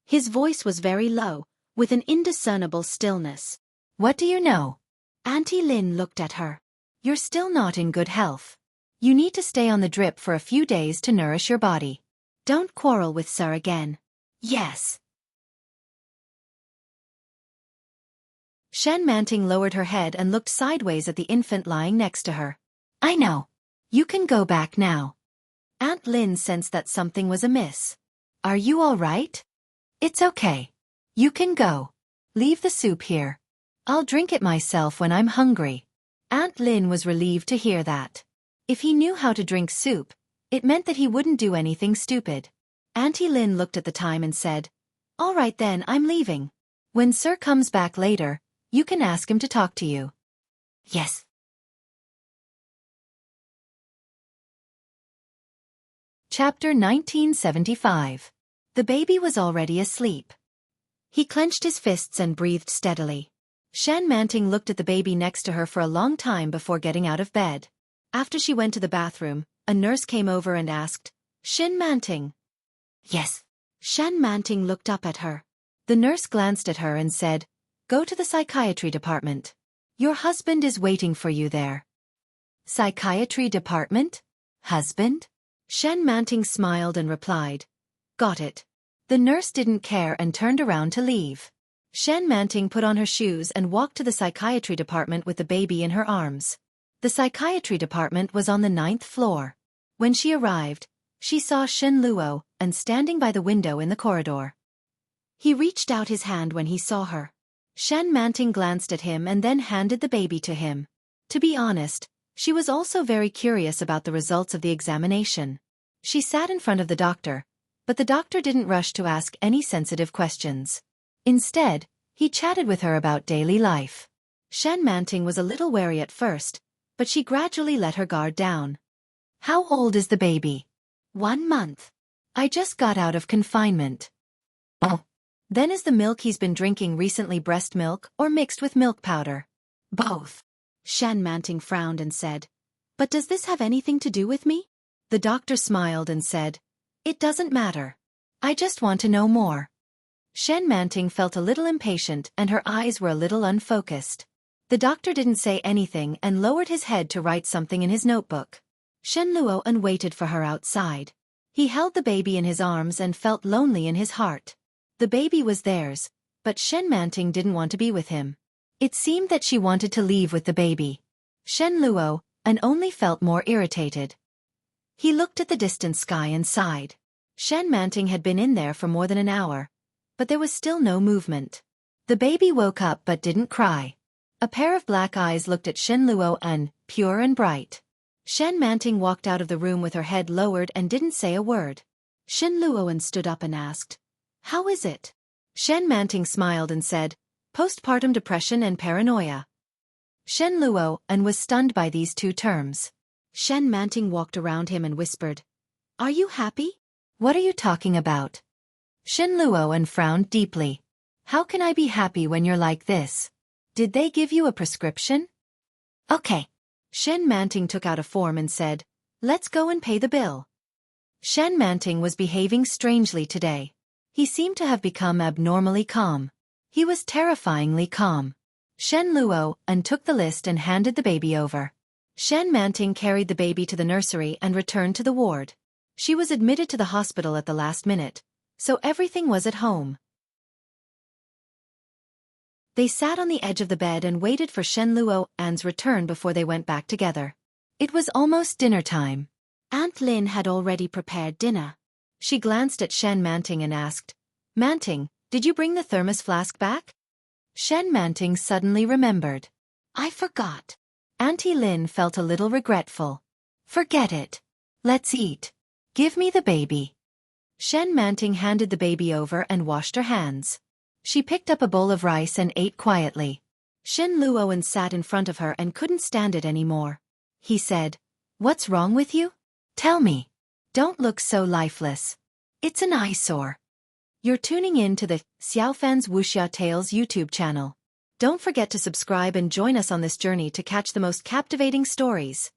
Speaker 1: His voice was very low, with an indiscernible stillness. What do you know? Auntie Lin looked at her. You're still not in good health. You need to stay on the drip for a few days to nourish your body. Don't quarrel with Sir again. Yes. Shen Manting lowered her head and looked sideways at the infant lying next to her. I know. You can go back now. Aunt Lin sensed that something was amiss. Are you all right? It's okay. You can go. Leave the soup here. I'll drink it myself when I'm hungry. Aunt Lin was relieved to hear that. If he knew how to drink soup, it meant that he wouldn't do anything stupid. Auntie Lin looked at the time and said, "All right then, I'm leaving. When Sir comes back later, you can ask him to talk to you." Yes. Chapter 1975. The baby was already asleep. He clenched his fists and breathed steadily. Shen Manting looked at the baby next to her for a long time before getting out of bed. After she went to the bathroom, a nurse came over and asked, "Shen Manting?" "Yes." Shen Manting looked up at her. The nurse glanced at her and said, "Go to the psychiatry department. Your husband is waiting for you there." Psychiatry department? Husband? Shen Manting smiled and replied, "Got it." The nurse didn't care and turned around to leave. Shen Manting put on her shoes and walked to the psychiatry department with the baby in her arms. The psychiatry department was on the 9th floor. When she arrived, she saw Shen Luo and standing by the window in the corridor. He reached out his hand when he saw her. Shen Manting glanced at him and then handed the baby to him. To be honest, she was also very curious about the results of the examination. She sat in front of the doctor, but the doctor didn't rush to ask any sensitive questions. Instead, he chatted with her about daily life. Shen Manting was a little wary at first, but she gradually let her guard down. "How old is the baby?" 1 month. "I just got out of confinement." "Oh. Then is the milk he's been drinking recently breast milk or mixed with milk powder?" "Both." Shen Manting frowned and said, "But does this have anything to do with me?" The doctor smiled and said, "It doesn't matter. I just want to know more." Shen Manting felt a little impatient and her eyes were a little unfocused. The doctor didn't say anything and lowered his head to write something in his notebook. Shen Luo waited for her outside. He held the baby in his arms and felt lonely in his heart. The baby was theirs, but Shen Manting didn't want to be with him. It seemed that she wanted to leave with the baby. Shen Luo only felt more irritated. He looked at the distant sky and sighed. Shen Manting had been in there for more than an hour, but there was still no movement. The baby woke up but didn't cry. A pair of black eyes looked at Shen Luo, pure and bright. Shen Manting walked out of the room with her head lowered and didn't say a word. Shen Luo stood up and asked, "How is it?" Shen Manting smiled and said, "Postpartum depression and paranoia." Shen Luo was stunned by these two terms. Shen Manting walked around him and whispered, "Are you happy?" "What are you talking about?" Shen Luo frowned deeply. "How can I be happy when you're like this? Did they give you a prescription?" "Okay." Shen Manting took out a form and said, "Let's go and pay the bill." Shen Manting was behaving strangely today. He seemed to have become abnormally calm. He was terrifyingly calm. Shen Luo took the list and handed the baby over. Shen Manting carried the baby to the nursery and returned to the ward. She was admitted to the hospital at the last minute, so everything was at home. They sat on the edge of the bed and waited for Shen Luo's return before they went back together. It was almost dinner time. Aunt Lin had already prepared dinner. She glanced at Shen Manting and asked, "Manting, did you bring the thermos flask back?" Shen Manting suddenly remembered. "I forgot." Auntie Lin felt a little regretful. "Forget it. Let's eat. Give me the baby." Shen Manting handed the baby over and washed her hands. She picked up a bowl of rice and ate quietly. Shen Luo sat in front of her and couldn't stand it anymore. He said, "What's wrong with you? Tell me. Don't look so lifeless. It's an eyesore." You're tuning in to the Xiaofan's Wuxia Tales YouTube channel. Don't forget to subscribe and join us on this journey to catch the most captivating stories.